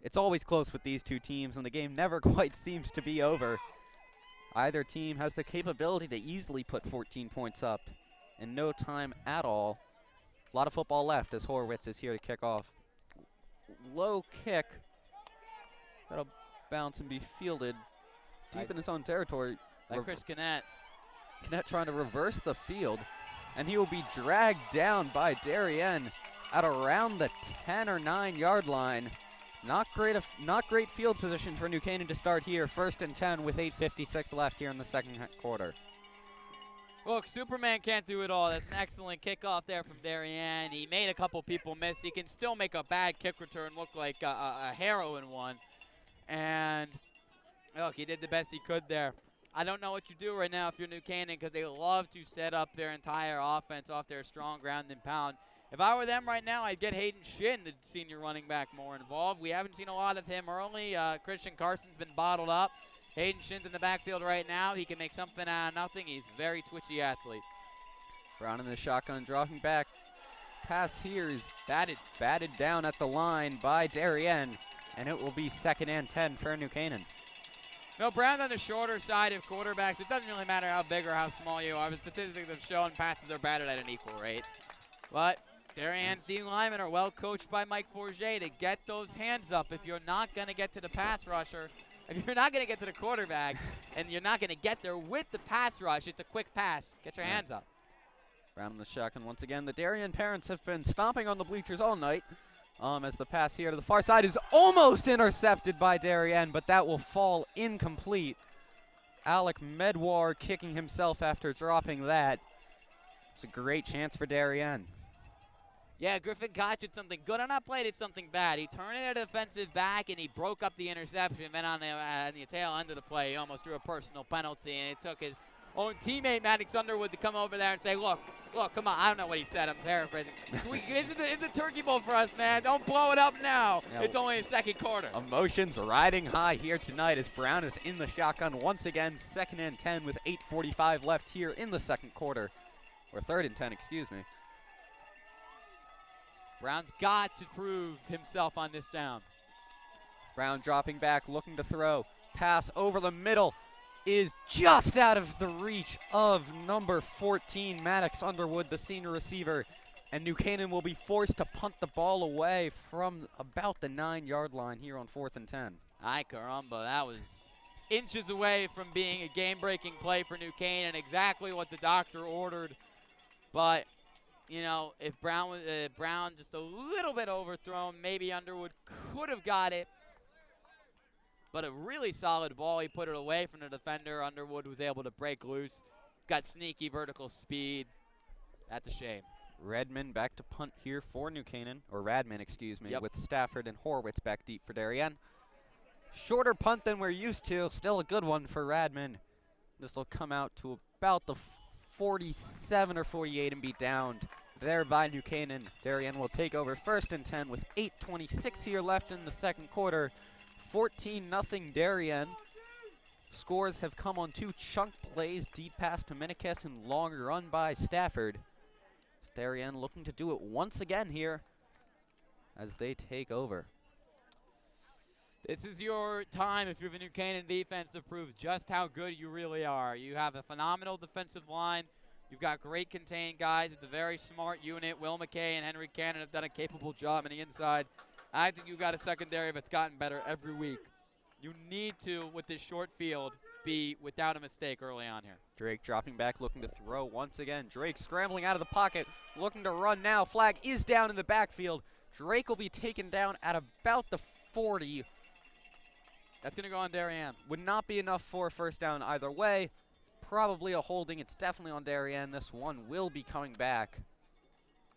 [SPEAKER 1] it's always close with these two teams, and the game never quite seems to be over. Either team has the capability to easily put 14 points up in no time at all. A lot of football left as Horwitz is here to kick off. Low kick. That'll bounce and be fielded deep in his own territory.
[SPEAKER 2] By Chris Connect.
[SPEAKER 1] Connect trying to reverse the field, and he will be dragged down by Darien at around the 10 or 9 yard line. Not great field position for New Canaan to start here. 1st and 10 with 8:56 left here in the second quarter.
[SPEAKER 2] Look, Superman can't do it all. That's an excellent kickoff there from Darien. He made a couple people miss. He can still make a bad kick return look like a heroin one. And look, he did the best he could there. I don't know what you do right now if you're New Canaan, because they love to set up their entire offense off their strong ground and pound. If I were them right now, I'd get Hayden Shin, the senior running back, more involved. We haven't seen a lot of him early. Christian Carson's been bottled up. Hayden Shin's in the backfield right now. He can make something out of nothing. He's a very twitchy athlete.
[SPEAKER 1] Brown in the shotgun, dropping back. Pass here is batted down at the line by Darien, and it will be 2nd and 10 for New Canaan.
[SPEAKER 2] No, Brown's on the shorter side of quarterbacks. It doesn't really matter how big or how small you are. The statistics have shown passes are batted at an equal rate. But Darien's D linemen are well coached by Mike Forget to get those hands up. If you're not going to get to the pass rusher, if you're not going to get to the quarterback, and you're not going to get there with the pass rush, it's a quick pass. Get your hands up.
[SPEAKER 1] Brown in the shotgun once again. The Darien parents have been stomping on the bleachers all night. As the pass here to the far side is almost intercepted by Darien, but that will fall incomplete. Alec Medwar kicking himself after dropping that. It's a great chance for Darien.
[SPEAKER 2] Yeah, Griffin Koch did something good on that play, did something bad. He turned it a defensive back, and he broke up the interception. Then on the tail end of the play, he almost drew a personal penalty, and it took his own teammate, Maddox Underwood, to come over there and say, look, come on. I don't know what he said. I'm paraphrasing. It's a turkey bowl for us, man. Don't blow it up now. Yeah, it's only the second quarter.
[SPEAKER 1] Emotions riding high here tonight as Brown is in the shotgun once again. 2nd and 10 with 8:45 left here in the second quarter. Or 3rd and 10, excuse me.
[SPEAKER 2] Brown's got to prove himself on this down.
[SPEAKER 1] Brown dropping back, looking to throw. Pass over the middle is just out of the reach of number 14, Maddox Underwood, the senior receiver. And New Canaan will be forced to punt the ball away from about the 9 yard line here on 4th and 10.
[SPEAKER 2] Ay caramba, that was inches away from being a game-breaking play for New Canaan, exactly what the doctor ordered. But you know, if Brown was Brown just a little bit overthrown, maybe Underwood could have got it. but a really solid ball. He put it away from the defender. Underwood was able to break loose. He's got sneaky vertical speed. That's a shame.
[SPEAKER 1] Redmond back to punt here for New Canaan, or Radman, excuse me,
[SPEAKER 2] Yep.
[SPEAKER 1] with Stafford and Horwitz back deep for Darien. Shorter punt than we're used to. Still a good one for Radman. This will come out to about the 47 or 48 and be downed there by New Canaan. Darien will take over 1st and 10 with 8:26 here left in the second quarter. 14-0 Darien. Scores have come on 2 chunk plays, deep pass to Minikis and long run by Stafford. Darien looking to do it once again here as they take over.
[SPEAKER 2] This is your time, if you're the New Canaan defense, to prove just how good you really are. You have a phenomenal defensive line. You've got great contained guys. It's a very smart unit. Will McKay and Henry Cannon have done a capable job on the inside. I think you've got a secondary that's gotten better every week. You need to, with this short field, be without a mistake early on here.
[SPEAKER 1] Drake dropping back, looking to throw once again. Drake scrambling out of the pocket, looking to run now. Flag is down in the backfield. Drake will be taken down at about the 40.
[SPEAKER 2] That's going to go on Darien.
[SPEAKER 1] Would not be enough for a first down either way. Probably a holding. It's definitely on Darien. This one will be coming back.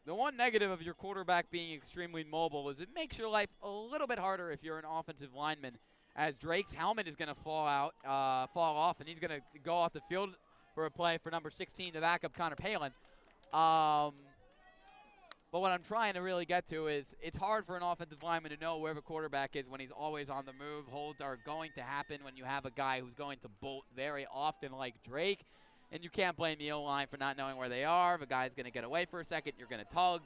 [SPEAKER 2] The one negative of your quarterback being extremely mobile is it makes your life a little bit harder if you're an offensive lineman, as Drake's helmet is going to fall off, and he's going to go off the field for a play for number 16 to back up Connor Palin. But what I'm trying to really get to is it's hard for an offensive lineman to know where the quarterback is when he's always on the move. Holds are going to happen when you have a guy who's going to bolt very often like Drake. And you can't blame the O-line for not knowing where they are. The guy's going to get away for a second. You're going to tug.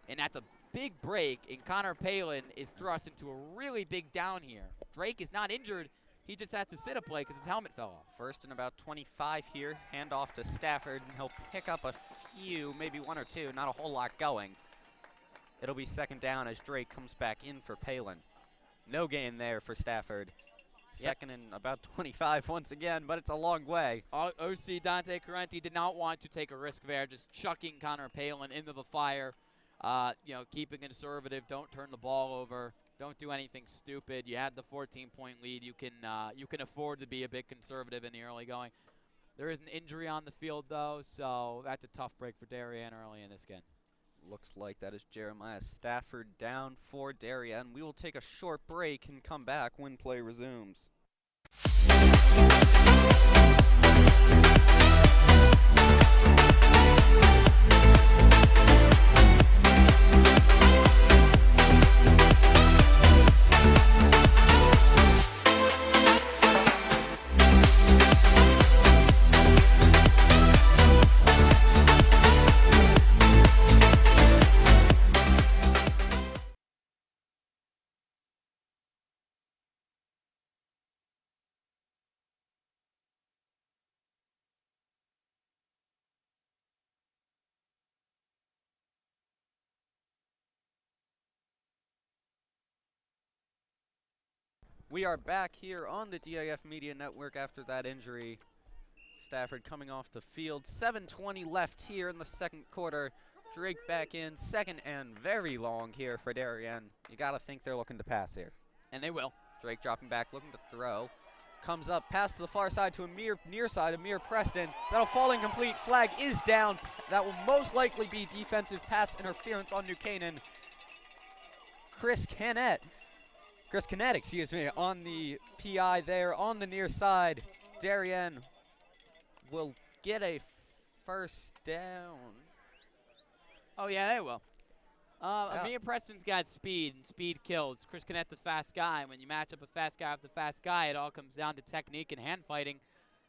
[SPEAKER 2] And at the big break, and Connor Palin is thrust into a really big down here. Drake is not injured. He just has to sit a play because his helmet fell off.
[SPEAKER 1] First and about 25 here. Hand off to Stafford, and he'll pick up a few, maybe 1 or 2. Not a whole lot going. It'll be second down as Drake comes back in for Palin. No gain there for Stafford. Second and about 25 once again, but it's a long way.
[SPEAKER 2] OC Dante Correnti did not want to take a risk there, just chucking Connor Palin into the fire. Keep it conservative. Don't turn the ball over. Don't do anything stupid. You had the 14-point lead. You can afford to be a bit conservative in the early going. There is an injury on the field, though, so that's a tough break for Darien early in this game.
[SPEAKER 1] Looks like that is Jeremiah Stafford down for Darien. We will take a short break and come back when play resumes. We are back here on the DAF Media Network after that injury. Stafford coming off the field. 7:20 left here in the second quarter. Drake back in. Second and very long here for Darien. You got to think they're looking to pass here.
[SPEAKER 2] And they will.
[SPEAKER 1] Drake dropping back, looking to throw. Comes up, pass to the far side to near side, Amir Preston. That'll fall incomplete. Flag is down. That will most likely be defensive pass interference on New Canaan. Chris Canet, on the PI there on the near side. Darien will get a first down.
[SPEAKER 2] Oh, yeah, they will. Amir Preston's got speed, and speed kills. Chris Canet's a fast guy. When you match up a fast guy with a fast guy, it all comes down to technique and hand fighting.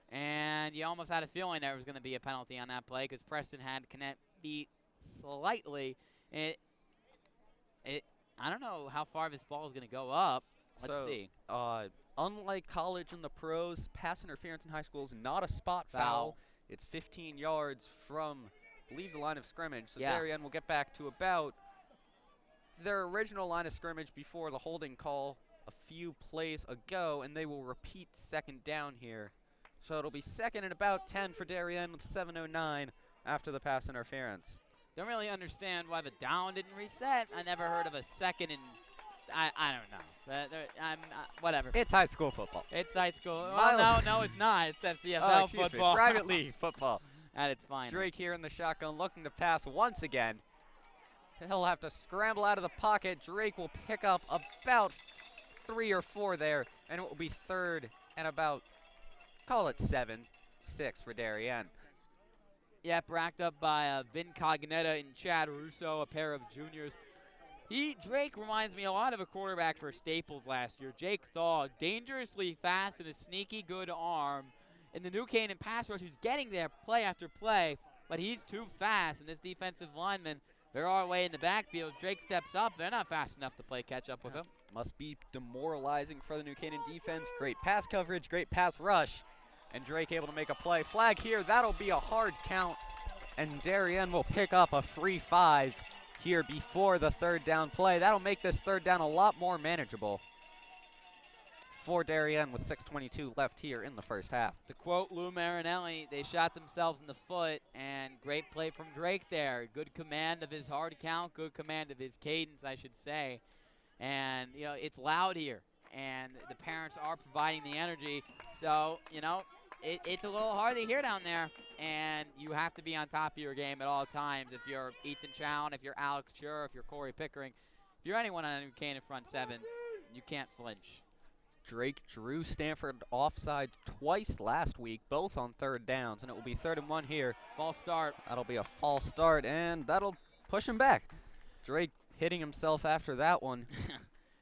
[SPEAKER 2] And you almost had a feeling there was going to be a penalty on that play because Preston had Canet beat slightly. I don't know how far this ball is going to go up. Let's see.
[SPEAKER 1] Unlike college and the pros, pass interference in high school is not a spot foul. It's 15 yards from, I believe, the line of scrimmage. So Darien will get back to about their original line of scrimmage before the holding call a few plays ago, and they will repeat second down here. So it'll be second and about 10 for Darien with 7:09 after the pass interference.
[SPEAKER 2] Don't really understand why the down didn't reset. I never heard of a second and I don't know. Whatever.
[SPEAKER 1] It's high school football.
[SPEAKER 2] It's high school. Well, no, it's not. It's FCFL football.
[SPEAKER 1] Private league football.
[SPEAKER 2] At its finest.
[SPEAKER 1] Drake here in the shotgun looking to pass once again. He'll have to scramble out of the pocket. Drake will pick up about 3 or 4 there, and it will be third and about, call it 7-6 for Darien.
[SPEAKER 2] Yep, racked up by Vin Cognetta and Chad Russo, a pair of juniors. Drake reminds me a lot of a quarterback for Staples last year. Jake Thaw, dangerously fast with a sneaky good arm. In the New Canaan pass rush, who's getting there play after play, but he's too fast, and this defensive lineman, they're all the way in the backfield. Drake steps up. They're not fast enough to play catch up with him.
[SPEAKER 1] Must be demoralizing for the New Canaan defense. Great pass coverage, great pass rush, and Drake able to make a play. Flag here, that'll be a hard count, and Darien will pick up a free 5 here before the third down play. That'll make this third down a lot more manageable for Darien with 6:22 left here in the first half.
[SPEAKER 2] To quote Lou Marinelli, they shot themselves in the foot, and great play from Drake there. Good command of his hard count, good command of his cadence, I should say. And, you know, it's loud here, and the parents are providing the energy. So, you know, it's a little hard to hear down there, and you have to be on top of your game at all times. If you're Ethan Chown, if you're Alex Schur, if you're Corey Pickering, if you're anyone on a New Canaan front 7, you can't flinch.
[SPEAKER 1] Drake drew Stanford offside twice last week, both on third downs, and it will be 3rd and 1 here.
[SPEAKER 2] False start.
[SPEAKER 1] That'll be a false start, and that'll push him back. Drake hitting himself after that one.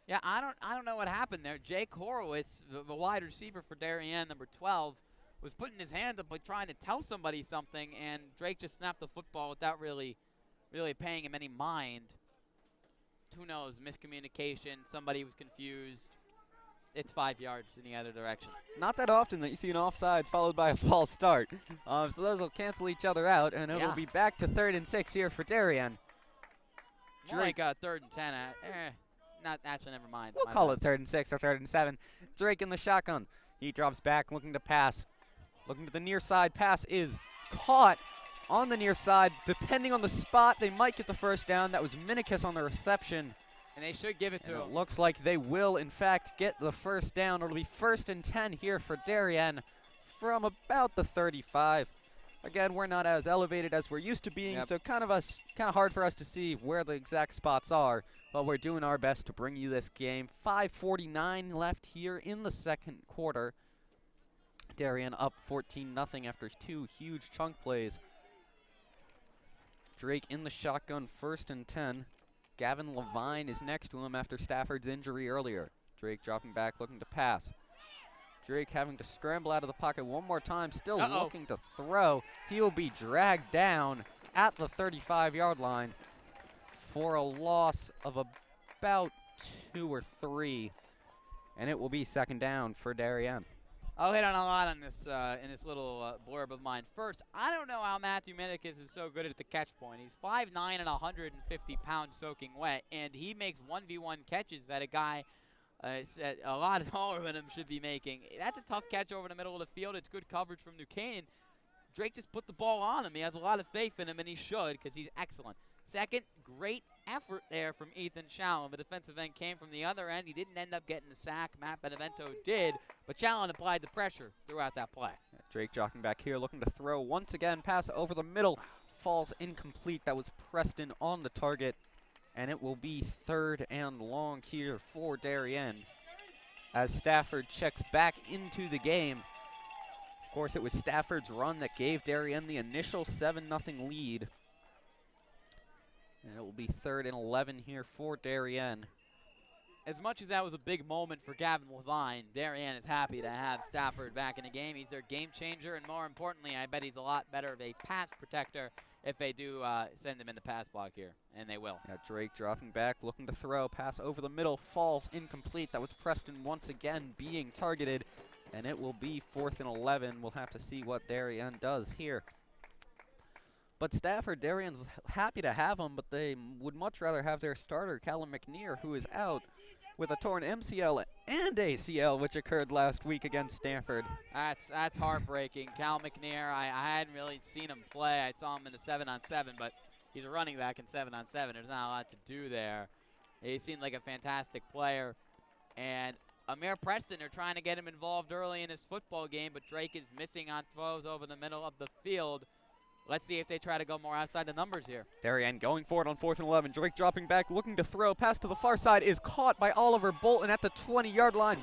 [SPEAKER 2] Yeah, I don't know what happened there. Jake Horowitz, the wide receiver for Darien, number 12, was putting his hand up like trying to tell somebody something, and Drake just snapped the football without really paying him any mind. Who knows? Miscommunication. Somebody was confused. It's 5 yards in the other direction.
[SPEAKER 1] Not that often that you see an offsides followed by a false start. So those will cancel each other out, and it will be back to 3rd and 6 here for Darien.
[SPEAKER 2] More like 3rd and 10. Not actually, never mind.
[SPEAKER 1] We'll call it 3rd and 6 or 3rd and 7. Drake in the shotgun. He drops back, looking to pass. Looking to the near side. Pass is caught on the near side. Depending on the spot, they might get the first down. That was Minikis on the reception.
[SPEAKER 2] And they should give it to him.
[SPEAKER 1] It looks like they will, in fact, get the first down. It'll be 1st and 10 here for Darien from about the 35. Again, we're not as elevated as we're used to being, so kind of hard for us to see where the exact spots are. But we're doing our best to bring you this game. 5:49 left here in the second quarter. Darien up 14-0 after 2 huge chunk plays. Drake in the shotgun, 1st and 10. Gavin Levine is next to him after Stafford's injury earlier. Drake dropping back, looking to pass. Drake having to scramble out of the pocket one more time, still looking to throw. He will be dragged down at the 35-yard line for a loss of about 2 or 3. And it will be 2nd down for Darien.
[SPEAKER 2] I'll hit on a lot on this in this little blurb of mine. First, I don't know how Matthew Minikis is so good at the catch point. He's 5'9" and 150 pounds soaking wet, and he makes 1v1 catches that a guy a lot taller than him should be making. That's a tough catch over the middle of the field. It's good coverage from New Canaan. Drake just put the ball on him. He has a lot of faith in him, and he should because he's excellent. Second, great effort there from Ethan Challen. The defensive end came from the other end. He didn't end up getting the sack. Matt Benevento did, but Challen applied the pressure throughout that play.
[SPEAKER 1] Drake jogging back here, looking to throw once again. Pass over the middle, falls incomplete. That was Preston on the target, and it will be 3rd and long here for Darien as Stafford checks back into the game. Of course, it was Stafford's run that gave Darien the initial 7-0 lead. And it will be 3rd and 11 here for Darien.
[SPEAKER 2] As much as that was a big moment for Gavin Levine, Darien is happy to have Stafford back in the game. He's their game changer, and more importantly, I bet he's a lot better of a pass protector if they do send him in the pass block here, and they will.
[SPEAKER 1] Yeah, Drake dropping back, looking to throw. Pass over the middle, falls incomplete. That was Preston once again being targeted, and it will be 4th and 11. We'll have to see what Darien does here. But Stafford, Darien's happy to have him, but they would much rather have their starter, Callum McNear, who is out with a torn MCL and ACL, which occurred last week against Stanford.
[SPEAKER 2] That's heartbreaking. Cal McNear, I hadn't really seen him play. I saw him in the 7-on-7, but he's a running back in 7-on-7. There's not a lot to do there. He seemed like a fantastic player. And Amir Preston, they're trying to get him involved early in his football game, but Drake is missing on throws over the middle of the field. Let's see if they try to go more outside the numbers here.
[SPEAKER 1] Darien going for it on 4th and 11. Drake dropping back, looking to throw. Pass to the far side is caught by Oliver Bolton at the 20-yard line.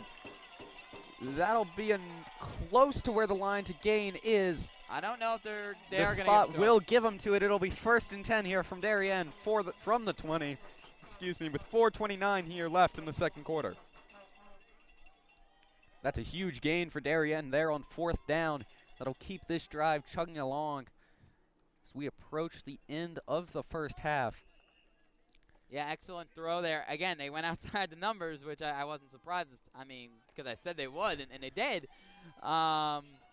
[SPEAKER 1] That'll be close to where the line to gain is.
[SPEAKER 2] I don't know if they're
[SPEAKER 1] the
[SPEAKER 2] going to
[SPEAKER 1] spot will give him to it. It'll be 1st and 10 here from Darien from the 20. Excuse me, with 4:29 here left in the second quarter. That's a huge gain for Darien there on 4th down. That'll keep this drive chugging along as we approach the end of the first half.
[SPEAKER 2] Yeah, excellent throw there. Again, they went outside the numbers, which I wasn't surprised. I mean, because I said they would, and they did.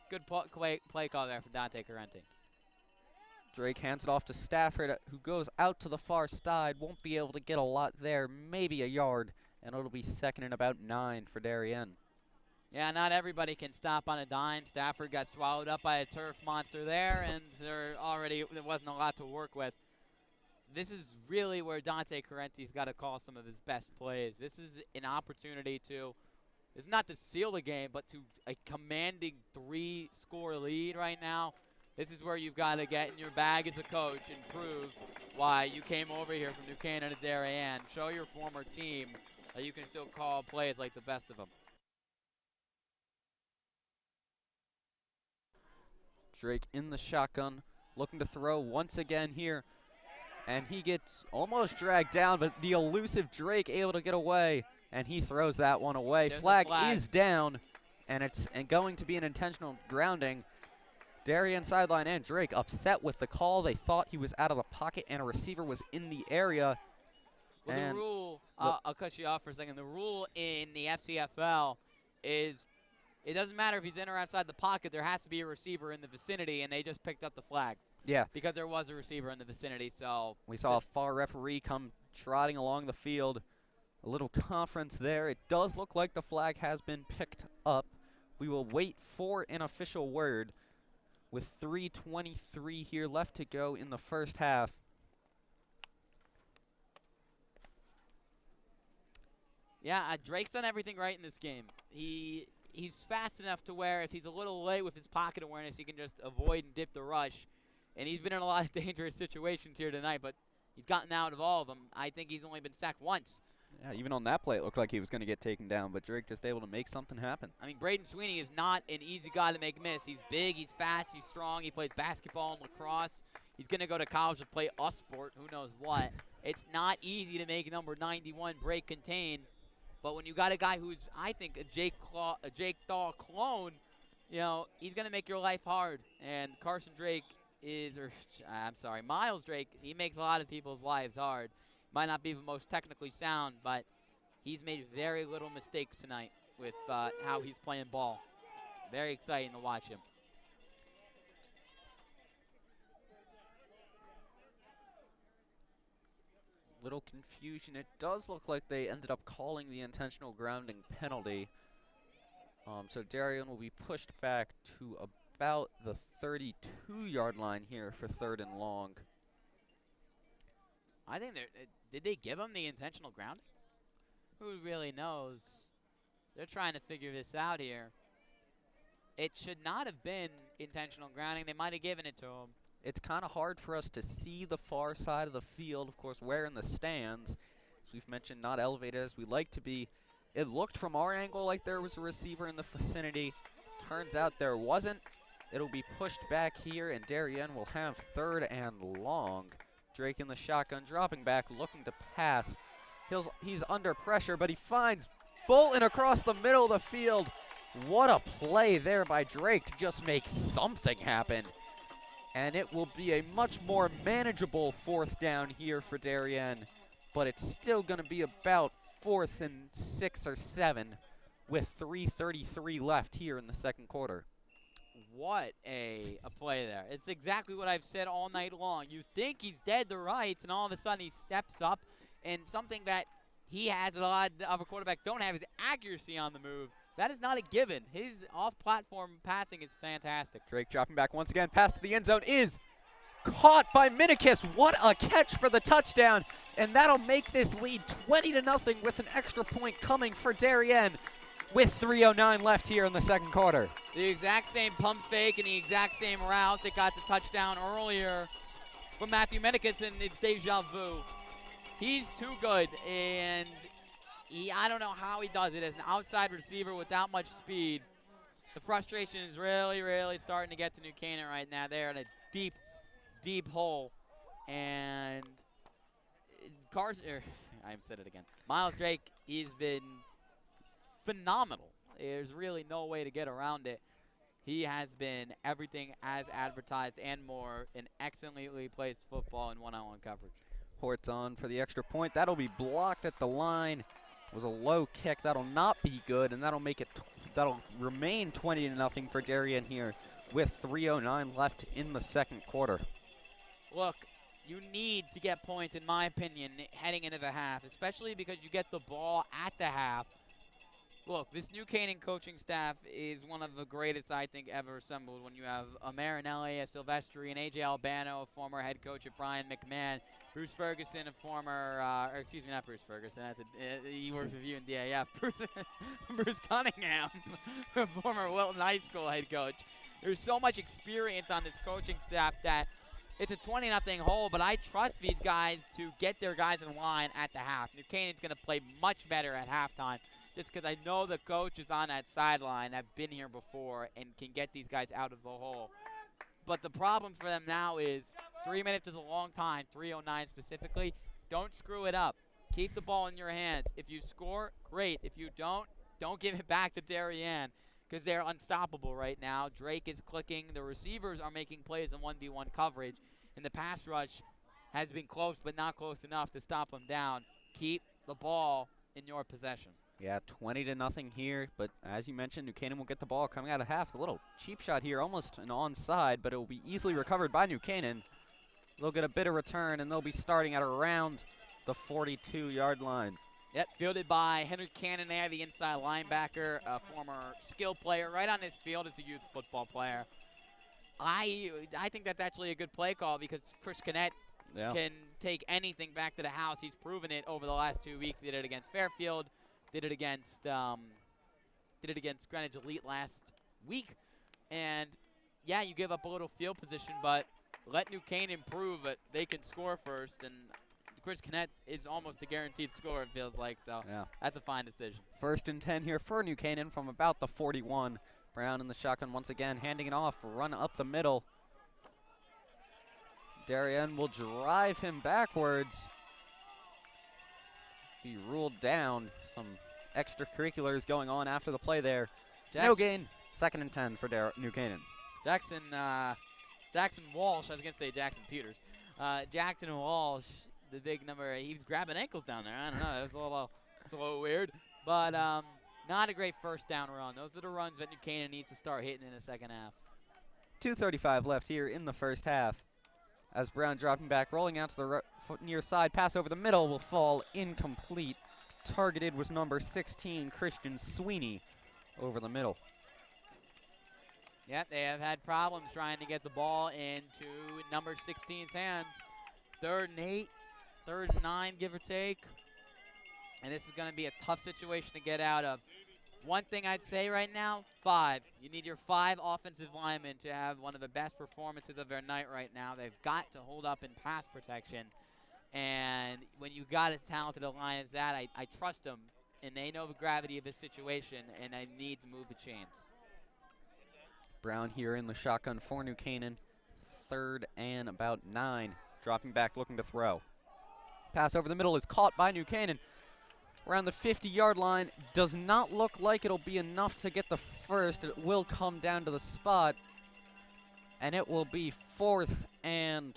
[SPEAKER 2] Good play call there from Dante Carenti.
[SPEAKER 1] Drake hands it off to Stafford, who goes out to the far side. Won't be able to get a lot there, maybe a yard, and it'll be 2nd and about 9 for Darien.
[SPEAKER 2] Yeah, not everybody can stop on a dime. Stafford got swallowed up by a turf monster there, and there wasn't a lot to work with. This is really where Dante Carenti's got to call some of his best plays. This is an opportunity it's not to seal the game, but to a commanding 3-score lead right now. This is where you've got to get in your bag as a coach and prove why you came over here from New Canaan to Darien. Show your former team that you can still call plays like the best of them.
[SPEAKER 1] Drake in the shotgun, looking to throw once again here. And he gets almost dragged down, but the elusive Drake able to get away, and he throws that one away. Flag is down, and it's going to be an intentional grounding. Darien sideline and Drake upset with the call. They thought he was out of the pocket, and a receiver was in the area.
[SPEAKER 2] Well, the rule, I'll cut you off for a second. The rule in the FCFL is it doesn't matter if he's in or outside the pocket. There has to be a receiver in the vicinity, and they just picked up the flag.
[SPEAKER 1] Yeah.
[SPEAKER 2] Because there was a receiver in the vicinity, so.
[SPEAKER 1] We saw a far referee come trotting along the field. A little conference there. It does look like the flag has been picked up. We will wait for an official word with 3:23 here left to go in the first half.
[SPEAKER 2] Yeah, Drake's done everything right in this game. He's fast enough to where if he's a little late with his pocket awareness, he can just avoid and dip the rush. And he's been in a lot of dangerous situations here tonight, but he's gotten out of all of them. I think he's only been sacked once.
[SPEAKER 1] Yeah, even on that play, it looked like he was going to get taken down, but Drake just able to make something happen.
[SPEAKER 2] I mean, Braden Sweeney is not an easy guy to make miss. He's big, he's fast, he's strong. He plays basketball and lacrosse. He's going to go to college to play a sport, who knows what. It's not easy to make number 91 break contain, but when you got a guy who's, I think, a Jake Thaw clone, you know, he's going to make your life hard. And Miles Drake, he makes a lot of people's lives hard. Might not be the most technically sound, but he's made very little mistakes tonight with how he's playing ball. Very exciting to watch him.
[SPEAKER 1] Little confusion. It does look like they ended up calling the intentional grounding penalty. So Darien will be pushed back to about the 32-yard line here for 3rd and long.
[SPEAKER 2] I think did they give him the intentional grounding? Who really knows? They're trying to figure this out here. It should not have been intentional grounding. They might have given it to him.
[SPEAKER 1] It's kind of hard for us to see the far side of the field. Of course, we're in the stands. As we've mentioned, not elevated as we like to be. It looked from our angle like there was a receiver in the vicinity. Turns out there wasn't. It'll be pushed back here, and Darien will have 3rd and long. Drake in the shotgun, dropping back, looking to pass. He's under pressure, but he finds Bolton across the middle of the field. What a play there by Drake to just make something happen. And it will be a much more manageable 4th down here for Darien, but it's still going to be about 4th and 6 or 7 with 3:33 left here in the second quarter.
[SPEAKER 2] What a play there. It's exactly what I've said all night long. You think he's dead to rights, and all of a sudden he steps up, and something that he has a lot of a quarterback don't have is accuracy on the move. That is not a given. His off-platform passing is fantastic.
[SPEAKER 1] Drake dropping back once again. Pass to the end zone is Caught by Minikis. What a catch for the touchdown. And that'll make this lead 20-0 with an extra point coming for Darien with 3:09 left here in the second quarter.
[SPEAKER 2] The exact same pump fake and the exact same route that got the touchdown earlier from Matthew Minikis, and it's deja vu. He's too good, and I don't know how he does it as an outside receiver without much speed. The frustration is really, really starting to get to New Canaan right now. They're in a deep, deep hole, and I said it again. Miles Drake, he's been phenomenal. There's really no way to get around it. He has been everything as advertised and more, an excellently placed football in one-on-one coverage.
[SPEAKER 1] Hortz on for the extra point. That'll be blocked at the line. It was a low kick. That'll not be good, and that'll remain 20-0 for Darien here with 3:09 left in the second quarter.
[SPEAKER 2] Look, you need to get points, in my opinion, heading into the half, especially because you get the ball at the half. Look, this New Canaan coaching staff is one of the greatest, I think, ever assembled when you have a Marinelli, a Silvestri, an A.J. Albano, a former head coach of Brian McMahon, Bruce Ferguson, a former, excuse me, not Bruce Ferguson, he works with you in DAF, Bruce Cunningham, a former Wilton High School head coach. There's so much experience on this coaching staff that it's a 20-0 hole, but I trust these guys to get their guys in line at the half. New Canaan's going to play much better at halftime just because I know the coach is on that sideline. I've been here before and can get these guys out of the hole. But the problem for them now is 3 minutes is a long time, 3:09 specifically. Don't screw it up. Keep the ball in your hands. If you score, great. If you don't give it back to Darien because they're unstoppable right now. Drake is clicking. The receivers are making plays in 1v1 coverage. And the pass rush has been close, but not close enough to stop them down. Keep the ball in your possession.
[SPEAKER 1] Yeah, 20-0 here, but as you mentioned, New Canaan will get the ball coming out of half. A little cheap shot here, almost an onside, but it will be easily recovered by New Canaan. They'll get a bit of return, and they'll be starting at around the 42-yard line.
[SPEAKER 2] Yep, fielded by Henry Cannonier, the inside linebacker, a former skill player. Right on his field as a youth football player. I think that's actually a good play call because Chris Connect can take anything back to the house. He's proven it over the last 2 weeks. He did it against Fairfield, did it against Greenwich Elite last week. And yeah, you give up a little field position, but let New Canaan prove that they can score first. And Chris Connect is almost a guaranteed score, it feels like. So that's a fine decision. 1st and 10 here for New Canaan from about the 41. Brown in the shotgun once again, handing it off, run up the middle. Darien will drive him backwards. Be ruled down. Some extracurriculars going on after the play there. No gain. 2nd and 10 for New Canaan. Jackson Walsh, I was going to say Jackson Peters. Jackson Walsh, the big number, he was grabbing ankles down there. I don't know, it was a little weird. But not a great first down run. Those are the runs that New Canaan needs to start hitting in the second half.
[SPEAKER 1] 2:35 left here in the first half. As Brown dropping back, rolling out to the near side. Pass over the middle will fall incomplete. Targeted was number 16, Christian Sweeney, over the middle.
[SPEAKER 2] Yep, they have had problems trying to get the ball into number 16's hands. 3rd and 8, 3rd and 9, give or take. And this is going to be a tough situation to get out of. One thing I'd say right now, 5. You need your 5 offensive linemen to have one of the best performances of their night right now. They've got to hold up in pass protection. And when you got as talented a line as that, I trust them. And they know the gravity of this situation, and I need to move the chains.
[SPEAKER 1] Brown here in the shotgun for New Canaan. 3rd and about 9. Dropping back, looking to throw. Pass over the middle is caught by New Canaan. Around the 50-yard line. Does not look like it'll be enough to get the first. It will come down to the spot. And it will be 4th and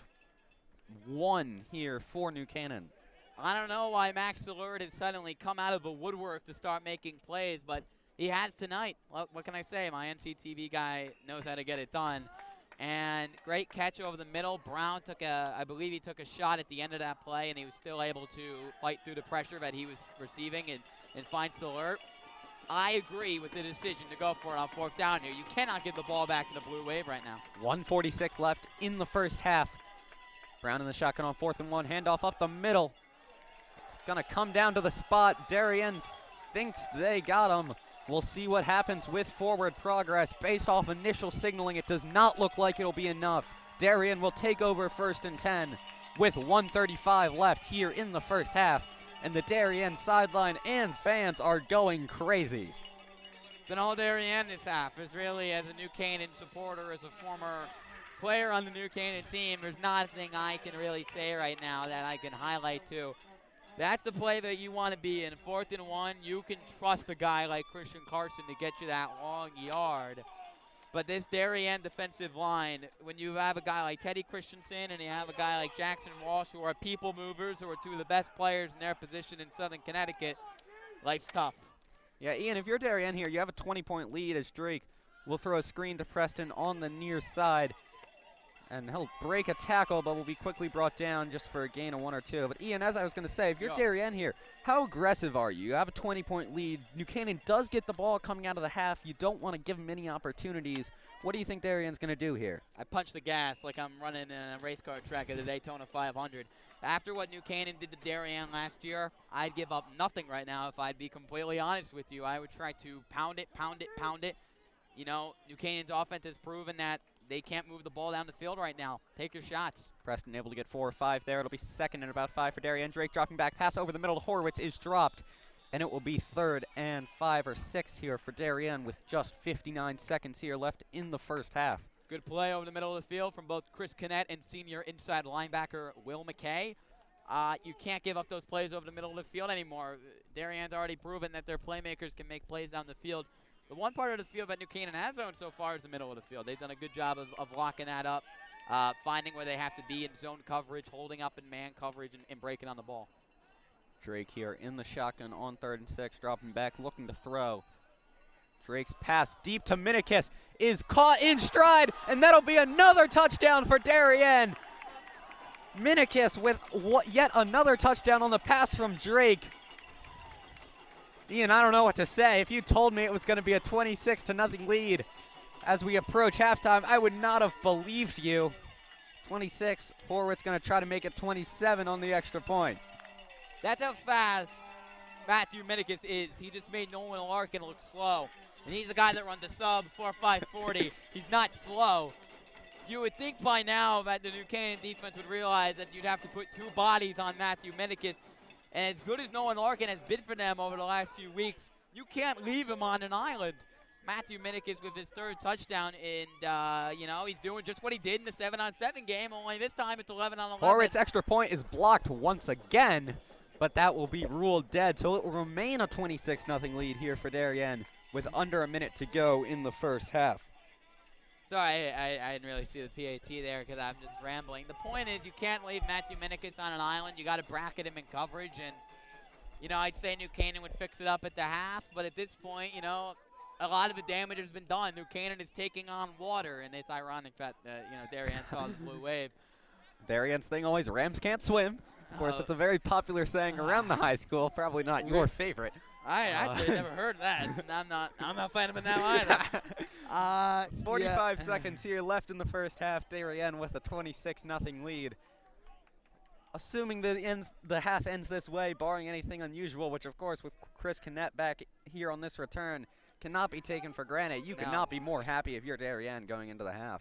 [SPEAKER 1] 1 here for New Canaan.
[SPEAKER 2] I don't know why Max Alert has suddenly come out of the woodwork to start making plays, but he has tonight. Well, what can I say? My NCTV guy knows how to get it done. And great catch over the middle. Brown I believe he took a shot at the end of that play, and he was still able to fight through the pressure that he was receiving and find Alert. I agree with the decision to go for it on 4th down here. You cannot give the ball back to the Blue Wave right now.
[SPEAKER 1] 1:46 left in the first half. Brown in the shotgun on 4th and 1. Handoff up the middle. It's going to come down to the spot. Darien thinks they got him. We'll see what happens with forward progress. Based off initial signaling, it does not look like it'll be enough. Darien will take over 1st and 10 with 1:35 left here in the first half. And the Darien sideline and fans are going crazy.
[SPEAKER 2] It's been all Darien this half. It's really, as a New Canaan supporter, as a former player on the New Canaan team, there's nothing I can really say right now that I can highlight to. That's the play that you want to be in. 4th and 1, you can trust a guy like Christian Carson to get you that long yard. But this Darien defensive line, when you have a guy like Teddy Christensen and you have a guy like Jackson Walsh, who are people movers, who are two of the best players in their position in Southern Connecticut, life's tough.
[SPEAKER 1] Yeah, Ian, if you're Darien here, you have a 20-point lead as Drake will throw a screen to Preston on the near side. And he'll break a tackle, but will be quickly brought down just for a gain of 1 or 2. But Ian, as I was going to say, if you're Darien here, how aggressive are you? You have a 20-point lead. New Canaan does get the ball coming out of the half. You don't want to give them any opportunities. What do you think Darien's going to do here?
[SPEAKER 2] I punch the gas like I'm running a race car track at the Daytona 500. After what New Canaan did to Darien last year, I'd give up nothing right now if I'd be completely honest with you. I would try to pound it, pound it, pound it. You know, New Canaan's offense has proven that they can't move the ball down the field right now. Take your shots.
[SPEAKER 1] Preston able to get 4 or 5 there. It'll be 2nd and about 5 for Darien. Drake dropping back. Pass over the middle to Horowitz is dropped. And it will be 3rd and 5 or 6 here for Darien with just 59 seconds here left in the first half.
[SPEAKER 2] Good play over the middle of the field from both Chris Connett and senior inside linebacker Will McKay. You can't give up those plays over the middle of the field anymore. Darien's already proven that their playmakers can make plays down the field. The one part of the field that New Canaan has owned so far is the middle of the field. They've done a good job of locking that up, finding where they have to be in zone coverage, holding up in man coverage, and breaking on the ball.
[SPEAKER 1] Drake here in the shotgun on 3rd and 6, dropping back, looking to throw. Drake's pass deep to Minikis is caught in stride, and that'll be another touchdown for Darien. Minikis with yet another touchdown on the pass from Drake. Ian, I don't know what to say. If you told me it was going to be a 26-0 lead as we approach halftime, I would not have believed you. 26, Horowitz going to try to make it 27 on the extra point.
[SPEAKER 2] That's how fast Matthew Minikis is. He just made Nolan Larkin look slow. And he's the guy that runs the sub 4.540. He's not slow. You would think by now that the New Canaan defense would realize that you'd have to put 2 bodies on Matthew Minikis. And as good as Nolan Larkin has been for them over the last few weeks, you can't leave him on an island. Matthew Minikis with his 3rd touchdown, and, you know, he's doing just what he did in the 7-on-7 game, only this time it's 11-on-11.
[SPEAKER 1] Horowitz extra point is blocked once again, but that will be ruled dead. So it will remain a 26-0 lead here for Darien with under a minute to go in the first half.
[SPEAKER 2] Sorry, I didn't really see the PAT there because I'm just rambling. The point is you can't leave Matthew Minikis on an island. You got to bracket him in coverage, and, you know, I'd say New Canaan would fix it up at the half, but at this point, you know, a lot of the damage has been done. New Canaan is taking on water, and it's ironic that, you know, Darien saw the blue wave.
[SPEAKER 1] Darien's thing always, Rams can't swim. Of course, that's a very popular saying around the high school. Probably not your favorite.
[SPEAKER 2] I actually never heard that. I'm not playing him now either.
[SPEAKER 1] 45 seconds here left in the first half. Darien with a 26-0 lead. Assuming the half ends this way, barring anything unusual, which of course with Chris Connett back here on this return cannot be taken for granted. You could not be more happy if you're Darien going into the half.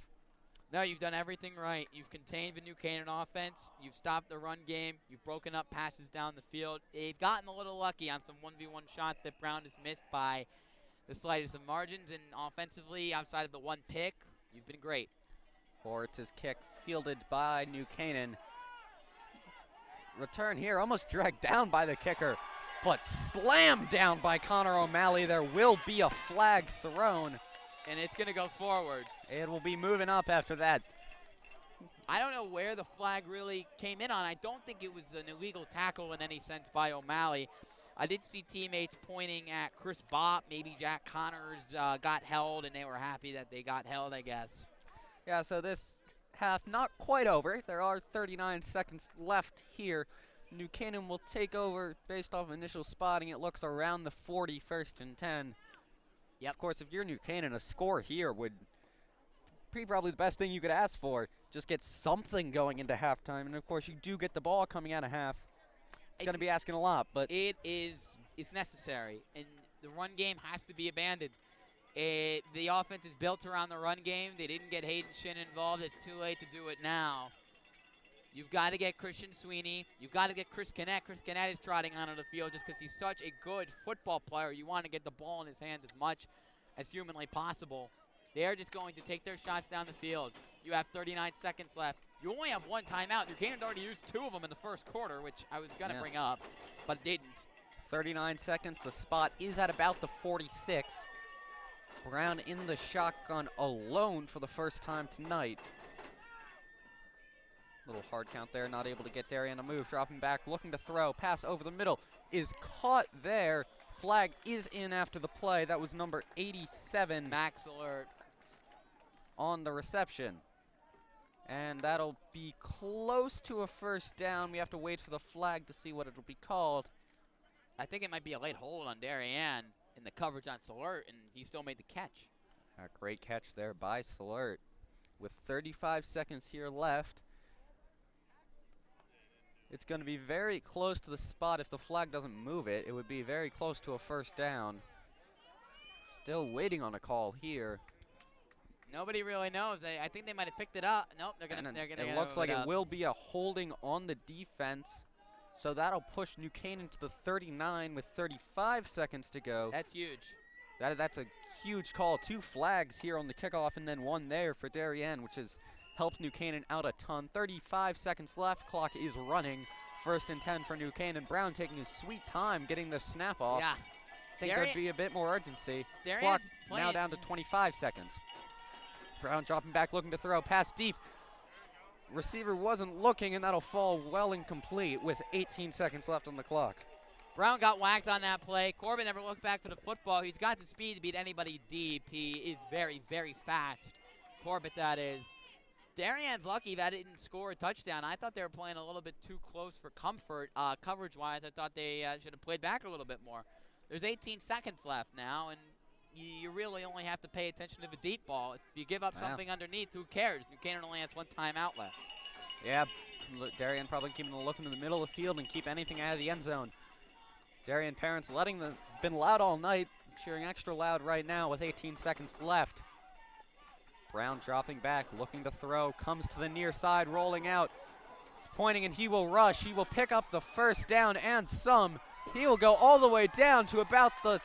[SPEAKER 2] No, you've done everything right. You've contained the New Canaan offense. You've stopped the run game. You've broken up passes down the field. They've gotten a little lucky on some 1v1 shots that Brown has missed by the slightest of margins. And offensively, outside of the 1 pick, you've been great.
[SPEAKER 1] Horace's kick fielded by New Canaan. Return here, almost dragged down by the kicker, but slammed down by Connor O'Malley. There will be a flag thrown.
[SPEAKER 2] And it's going to go forward.
[SPEAKER 1] It will be moving up after that.
[SPEAKER 2] I don't know where the flag really came in on. I don't think it was an illegal tackle in any sense by O'Malley. I did see teammates pointing at Chris Bopp. Maybe Jack Connors got held, and they were happy that they got held, I guess.
[SPEAKER 1] Yeah, so this half not quite over. There are 39 seconds left here. New Canaan will take over based off initial spotting. It looks around the 41st and 10. Yeah, of course, if you're New Canaan, a score here would probably the best thing you could ask for. Just get something going into halftime, and of course you do get the ball coming out of half. It's going to be asking a lot, but
[SPEAKER 2] it's necessary, and the run game has to be abandoned. The offense is built around the run game. They didn't get Hayden Shin involved. It's too late to do it now. You've got to get Christian Sweeney. You've got to get Chris Connett. Chris Connett is trotting onto the field just because he's such a good football player. You want to get the ball in his hands as much as humanly possible. They're just going to take their shots down the field. You have 39 seconds left. You only have one timeout. New Canaan's already used 2 of them in the first quarter, which I was going to bring up, but didn't.
[SPEAKER 1] 39 seconds. The spot is at about the 46. Brown in the shotgun alone for the first time tonight. Little hard count there, not able to get Darien to move. Dropping back, looking to throw. Pass over the middle is caught there. Flag is in after the play. That was number 87.
[SPEAKER 2] Max Alert
[SPEAKER 1] on the reception. And that'll be close to a first down. We have to wait for the flag to see what it'll be called.
[SPEAKER 2] I think it might be a late hold on Darien in the coverage on Salert, and he still made the catch.
[SPEAKER 1] A great catch there by Salert. With 35 seconds here left, it's going to be very close to the spot. If the flag doesn't move it, it would be very close to a first down. Still waiting on a call here.
[SPEAKER 2] Nobody really knows. I think they might have picked it up. Nope, they're gonna.
[SPEAKER 1] It looks like it will be a holding on the defense, so that'll push New Canaan to the 39 with 35 seconds to go.
[SPEAKER 2] That's huge.
[SPEAKER 1] That's a huge call. 2 flags here on the kickoff, and then 1 there for Darien, which has helped New Canaan out a ton. 35 seconds left. Clock is running. 1st and 10 for New Canaan. Brown taking his sweet time getting the snap off.
[SPEAKER 2] Yeah.
[SPEAKER 1] Think there'd be a bit more urgency.
[SPEAKER 2] Darien's
[SPEAKER 1] Clock now down to 25 seconds. Brown dropping back, looking to throw. Pass deep. Receiver wasn't looking, and that'll fall well incomplete with 18 seconds left on the clock.
[SPEAKER 2] Brown got whacked on that play. Corbin never looked back for the football. He's got the speed to beat anybody deep. He is very, very fast. Corbett, that is. Darien's lucky that it didn't score a touchdown. I thought they were playing a little bit too close for comfort. Coverage-wise, I thought they should have played back a little bit more. There's 18 seconds left now, and you really only have to pay attention to the deep ball. If you give up something underneath, who cares? New Canaan only has 1 timeout left.
[SPEAKER 1] Yeah, Darien probably keeping a look into the middle of the field and keep anything out of the end zone. Darien parents been loud all night, cheering extra loud right now with 18 seconds left. Brown dropping back, looking to throw, comes to the near side, rolling out, pointing, and he will rush. He will pick up the first down and some. He will go all the way down to about the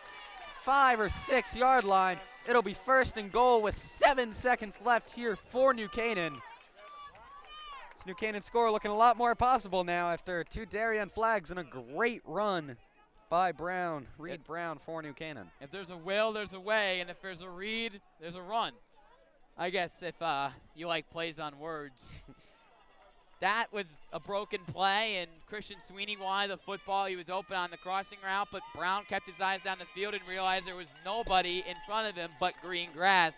[SPEAKER 1] 5 or 6 yard line. It'll be 1st and goal with 7 seconds left here for New Canaan. This New Canaan score looking a lot more possible now after 2 Darien flags and a great run by Brown, Reed Brown for New Canaan.
[SPEAKER 2] If there's a will, there's a way, and if there's a read, there's a run. I guess if you like plays on words. That was a broken play, and Christian Sweeney wanted the football. He was open on the crossing route, but Brown kept his eyes down the field and realized there was nobody in front of him but green grass.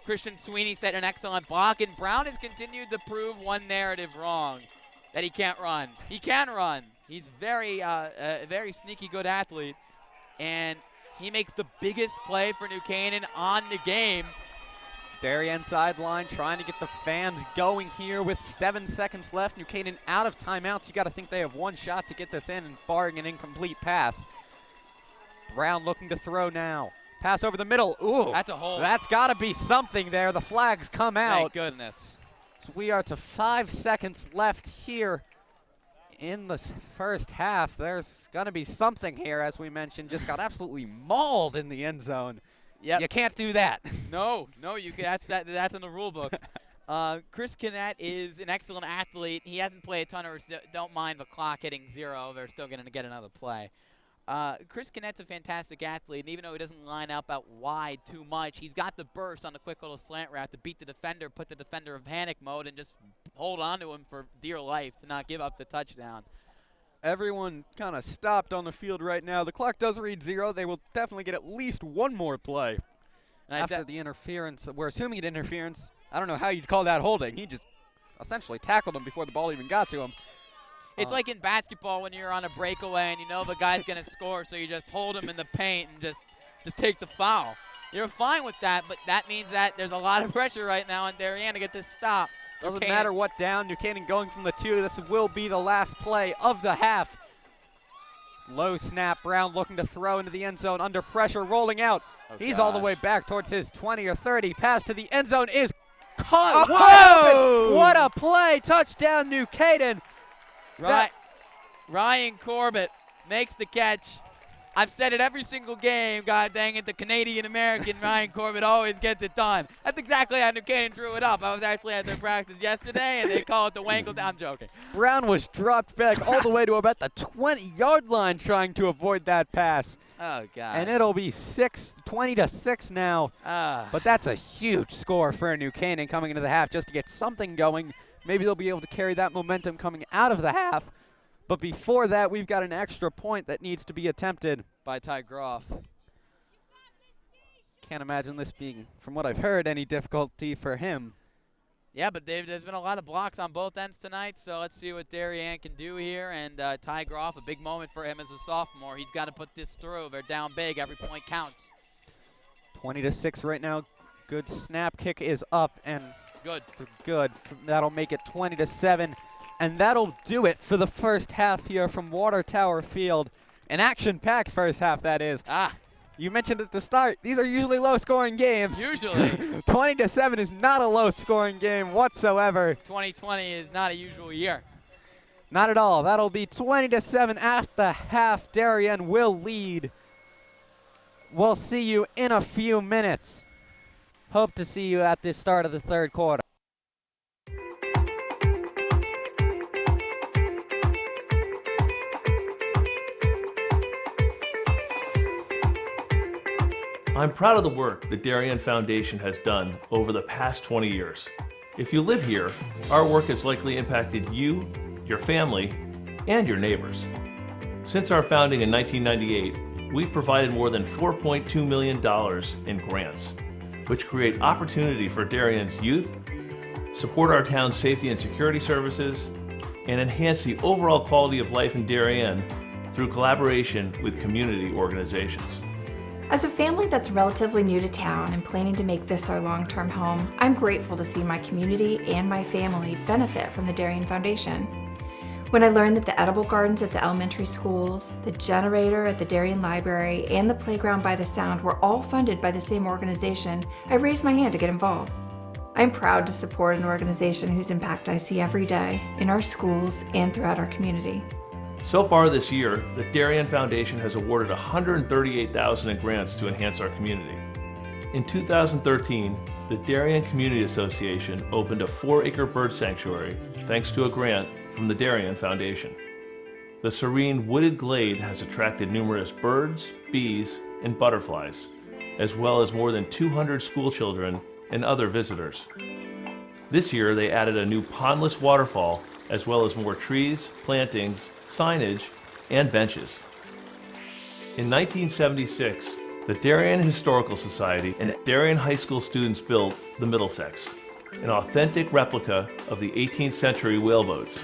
[SPEAKER 2] Christian Sweeney set an excellent block, and Brown has continued to prove one narrative wrong, that he can't run. He can run. He's a very sneaky good athlete, and he makes the biggest play for New Canaan on the game.
[SPEAKER 1] Darien sideline trying to get the fans going here with 7 seconds left. New Canaan out of timeouts. You got to think they have 1 shot to get this in, and barring an incomplete pass. Brown looking to throw now. Pass over the middle. Ooh,
[SPEAKER 2] that's a hold.
[SPEAKER 1] That's got to be something there. The flags come out.
[SPEAKER 2] Thank goodness.
[SPEAKER 1] So we are to 5 seconds left here in the first half. There's going to be something here, as we mentioned. Just got absolutely mauled in the end zone.
[SPEAKER 2] Yep.
[SPEAKER 1] You can't do that.
[SPEAKER 2] No, that's in the rule book. Chris Connett is an excellent athlete. He hasn't played a ton, or don't mind the clock hitting 0. They're still going to get another play. Chris Connett's a fantastic athlete, and even though he doesn't line up out wide too much, he's got the burst on the quick little slant route to beat the defender, put the defender in panic mode, and just hold on to him for dear life to not give up the touchdown.
[SPEAKER 1] Everyone kind of stopped on the field right now. The clock does read 0. They will definitely get at least 1 more play after the interference. We're assuming it interference. I don't know how you'd call that holding. He just essentially tackled him before the ball even got to him.
[SPEAKER 2] It's like in basketball when you're on a breakaway and you know the guy's going to score, so you just hold him in the paint and just take the foul. You're fine with that, but that means that there's a lot of pressure right now on Darien to get this stop.
[SPEAKER 1] Doesn't matter what down. New Canaan going from the 2. This will be the last play of the half. Low snap. Brown looking to throw into the end zone under pressure, rolling out.
[SPEAKER 2] Oh,
[SPEAKER 1] He's all the way back towards his 20 or 30. Pass to the end zone is caught.
[SPEAKER 2] Oh!
[SPEAKER 1] What a play. Touchdown, New Canaan.
[SPEAKER 2] Ryan Corbett makes the catch. I've said it every single game, god dang it, the Canadian-American Ryan Corbett always gets it done. That's exactly how New Canaan drew it up. I was actually at their practice yesterday, and they call it the Wankle. I'm joking.
[SPEAKER 1] Brown was dropped back all the way to about the 20-yard line trying to avoid that pass.
[SPEAKER 2] Oh, God.
[SPEAKER 1] And it'll be 20-6 now. But that's a huge score for New Canaan coming into the half just to get something going. Maybe they'll be able to carry that momentum coming out of the half. But before that, we've got an extra point that needs to be attempted
[SPEAKER 2] by Ty Groff.
[SPEAKER 1] Can't imagine this being, from what I've heard, any difficulty for him.
[SPEAKER 2] Yeah, but there's been a lot of blocks on both ends tonight, so let's see what Darien can do here. And Ty Groff, a big moment for him as a sophomore. He's got to put this through. They're down big. Every point counts.
[SPEAKER 1] 20-6 right now. Good snap. Kick is up and good. That'll make it 20-7. And that'll do it for the first half here from Water Tower Field. An action-packed first half, that is. You mentioned at the start, these are usually low-scoring games.
[SPEAKER 2] Usually.
[SPEAKER 1] 20-7 is not a low-scoring game whatsoever.
[SPEAKER 2] 2020 is not a usual year.
[SPEAKER 1] Not at all. That'll be 20-7 at the half. Darien will lead. We'll see you in a few minutes. Hope to see you at the start of the third quarter.
[SPEAKER 4] I'm proud of the work the Darien Foundation has done over the past 20 years. If you live here, our work has likely impacted you, your family, and your neighbors. Since our founding in 1998, we've provided more than $4.2 million in grants, which create opportunity for Darien's youth, support our town's safety and security services, and enhance the overall quality of life in Darien through collaboration with community organizations.
[SPEAKER 5] As a family that's relatively new to town and planning to make this our long-term home, I'm grateful to see my community and my family benefit from the Darien Foundation. When I learned that the edible gardens at the elementary schools, the generator at the Darien Library, and the playground by the Sound were all funded by the same organization, I raised my hand to get involved. I'm proud to support an organization whose impact I see every day in our schools and throughout our community.
[SPEAKER 4] So far this year, the Darien Foundation has awarded $138,000 in grants to enhance our community. In 2013, the Darien Community Association opened a 4-acre bird sanctuary thanks to a grant from the Darien Foundation. The serene wooded glade has attracted numerous birds, bees, and butterflies, as well as more than 200 school children and other visitors. This year, they added a new pondless waterfall, as well as more trees, plantings, signage, and benches. In 1976, the Darien Historical Society and Darien High School students built the Middlesex, an authentic replica of the 18th century whaleboats.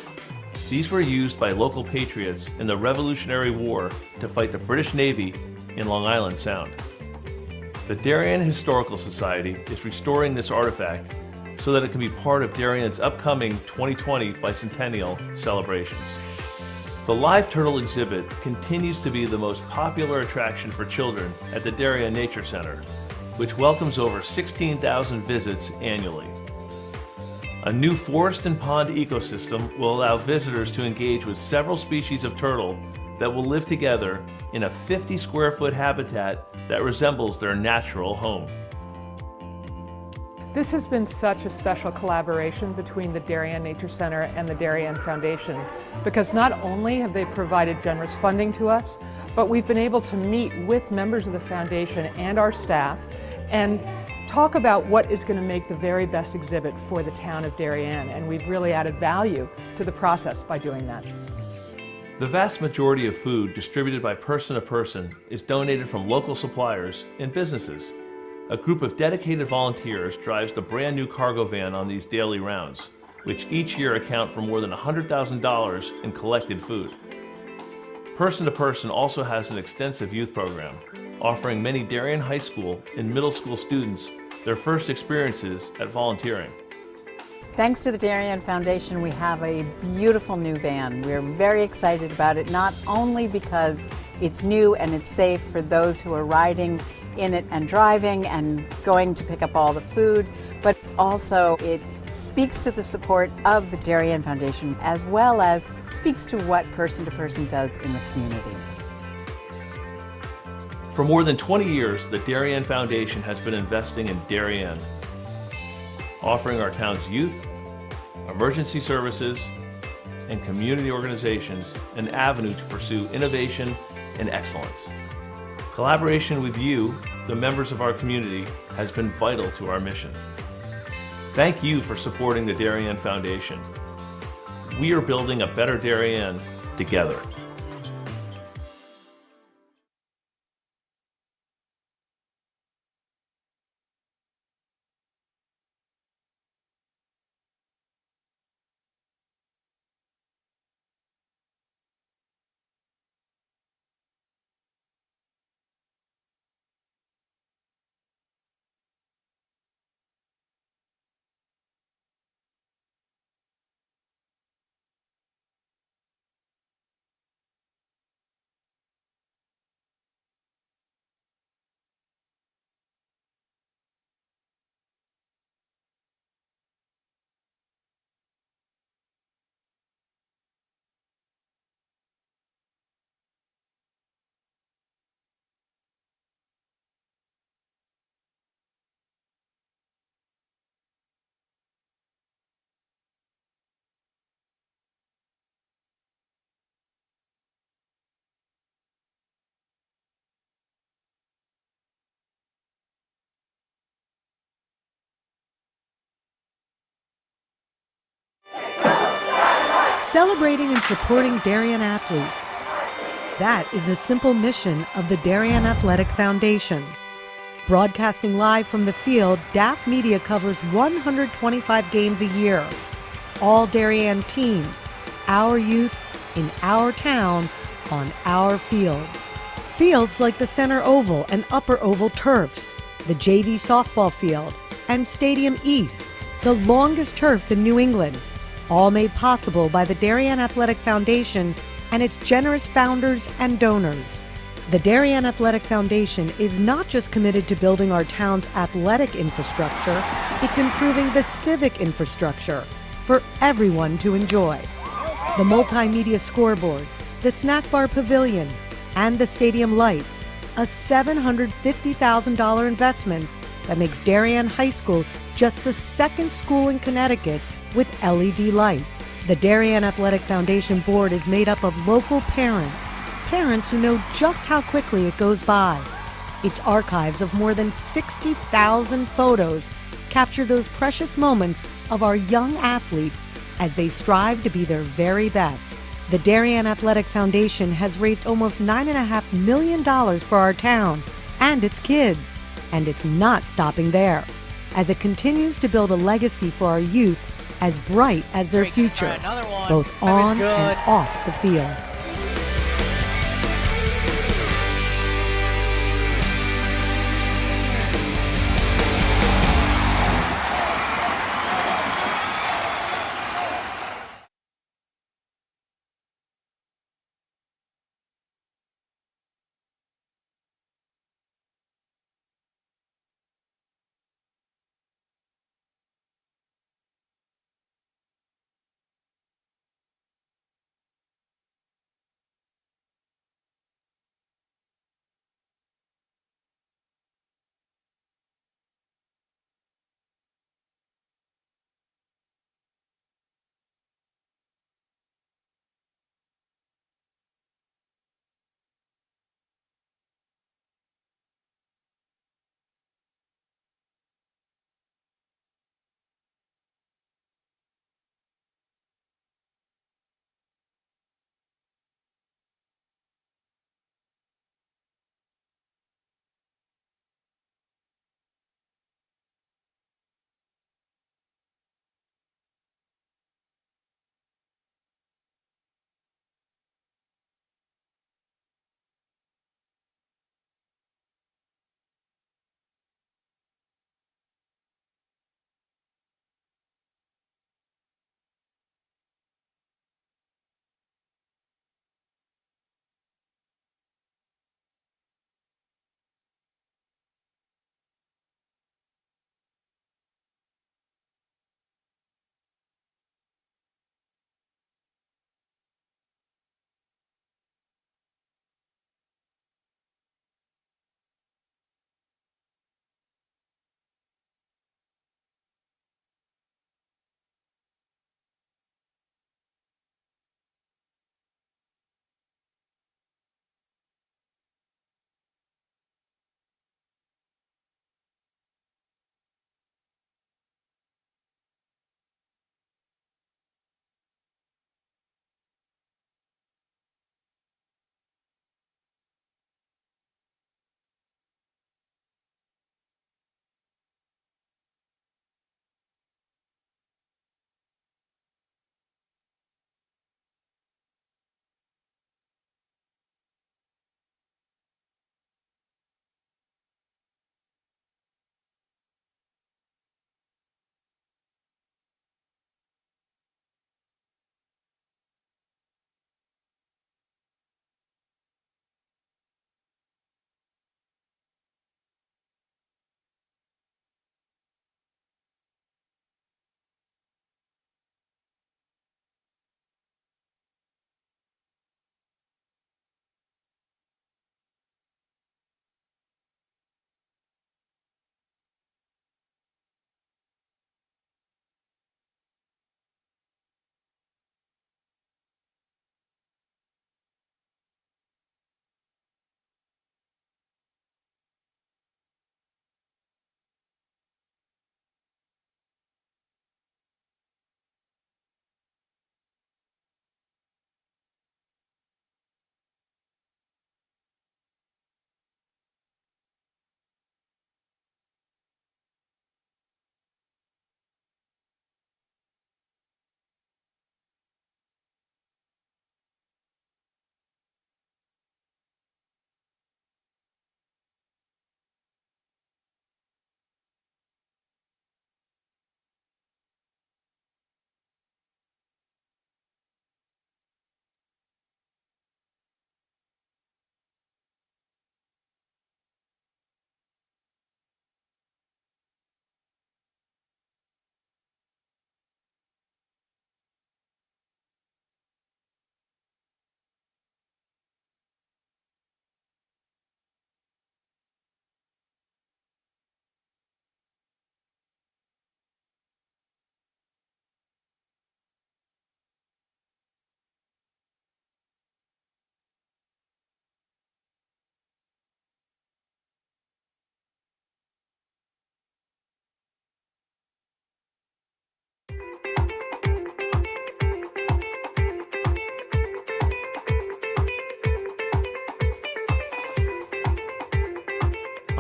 [SPEAKER 4] These were used by local patriots in the Revolutionary War to fight the British Navy in Long Island Sound. The Darien Historical Society is restoring this artifact so that it can be part of Darien's upcoming 2020 bicentennial celebrations. The live turtle exhibit continues to be the most popular attraction for children at the Darien Nature Center, which welcomes over 16,000 visits annually. A new forest and pond ecosystem will allow visitors to engage with several species of turtle that will live together in a 50-square-foot habitat that resembles their natural home.
[SPEAKER 6] This has been such a special collaboration between the Darien Nature Center and the Darien Foundation, because not only have they provided generous funding to us, but we've been able to meet with members of the foundation and our staff and talk about what is going to make the very best exhibit for the town of Darien, and we've really added value to the process by doing that.
[SPEAKER 4] The vast majority of food distributed by Person to Person is donated from local suppliers and businesses. A group of dedicated volunteers drives the brand new cargo van on these daily rounds, which each year account for more than $100,000 in collected food. Person to Person also has an extensive youth program, offering many Darien High School and middle school students their first experiences at volunteering.
[SPEAKER 7] Thanks to the Darien Foundation, we have a beautiful new van. We're very excited about it, not only because it's new and it's safe for those who are riding in it and driving and going to pick up all the food, but also it speaks to the support of the Darien Foundation, as well as speaks to what Person to Person does in the community.
[SPEAKER 4] For more than 20 years, the Darien Foundation has been investing in Darien, offering our town's youth, emergency services, and community organizations an avenue to pursue innovation and excellence. Collaboration with you, the members of our community, has been vital to our mission. Thank you for supporting the Darien Foundation. We are building a better Darien together.
[SPEAKER 8] Celebrating and supporting Darien athletes. That is a simple mission of the Darien Athletic Foundation. Broadcasting live from the field, DAF Media covers 125 games a year. All Darien teams, our youth, in our town, on our fields. Fields like the Center Oval and Upper Oval turfs, the JV softball field, and Stadium East, the longest turf in New England. All made possible by the Darien Athletic Foundation and its generous founders and donors. The Darien Athletic Foundation is not just committed to building our town's athletic infrastructure, it's improving the civic infrastructure for everyone to enjoy. The multimedia scoreboard, the snack bar pavilion, and the stadium lights, a $750,000 investment that makes Darien High School just the second school in Connecticut with LED lights. The Darien Athletic Foundation board is made up of local parents who know just how quickly it goes by. Its archives of more than 60,000 photos capture those precious moments of our young athletes as they strive to be their very best. The Darien Athletic Foundation has raised almost $9.5 million for our town and its kids, and it's not stopping there, as it continues to build a legacy for our youth as bright as their future, both on and off the field.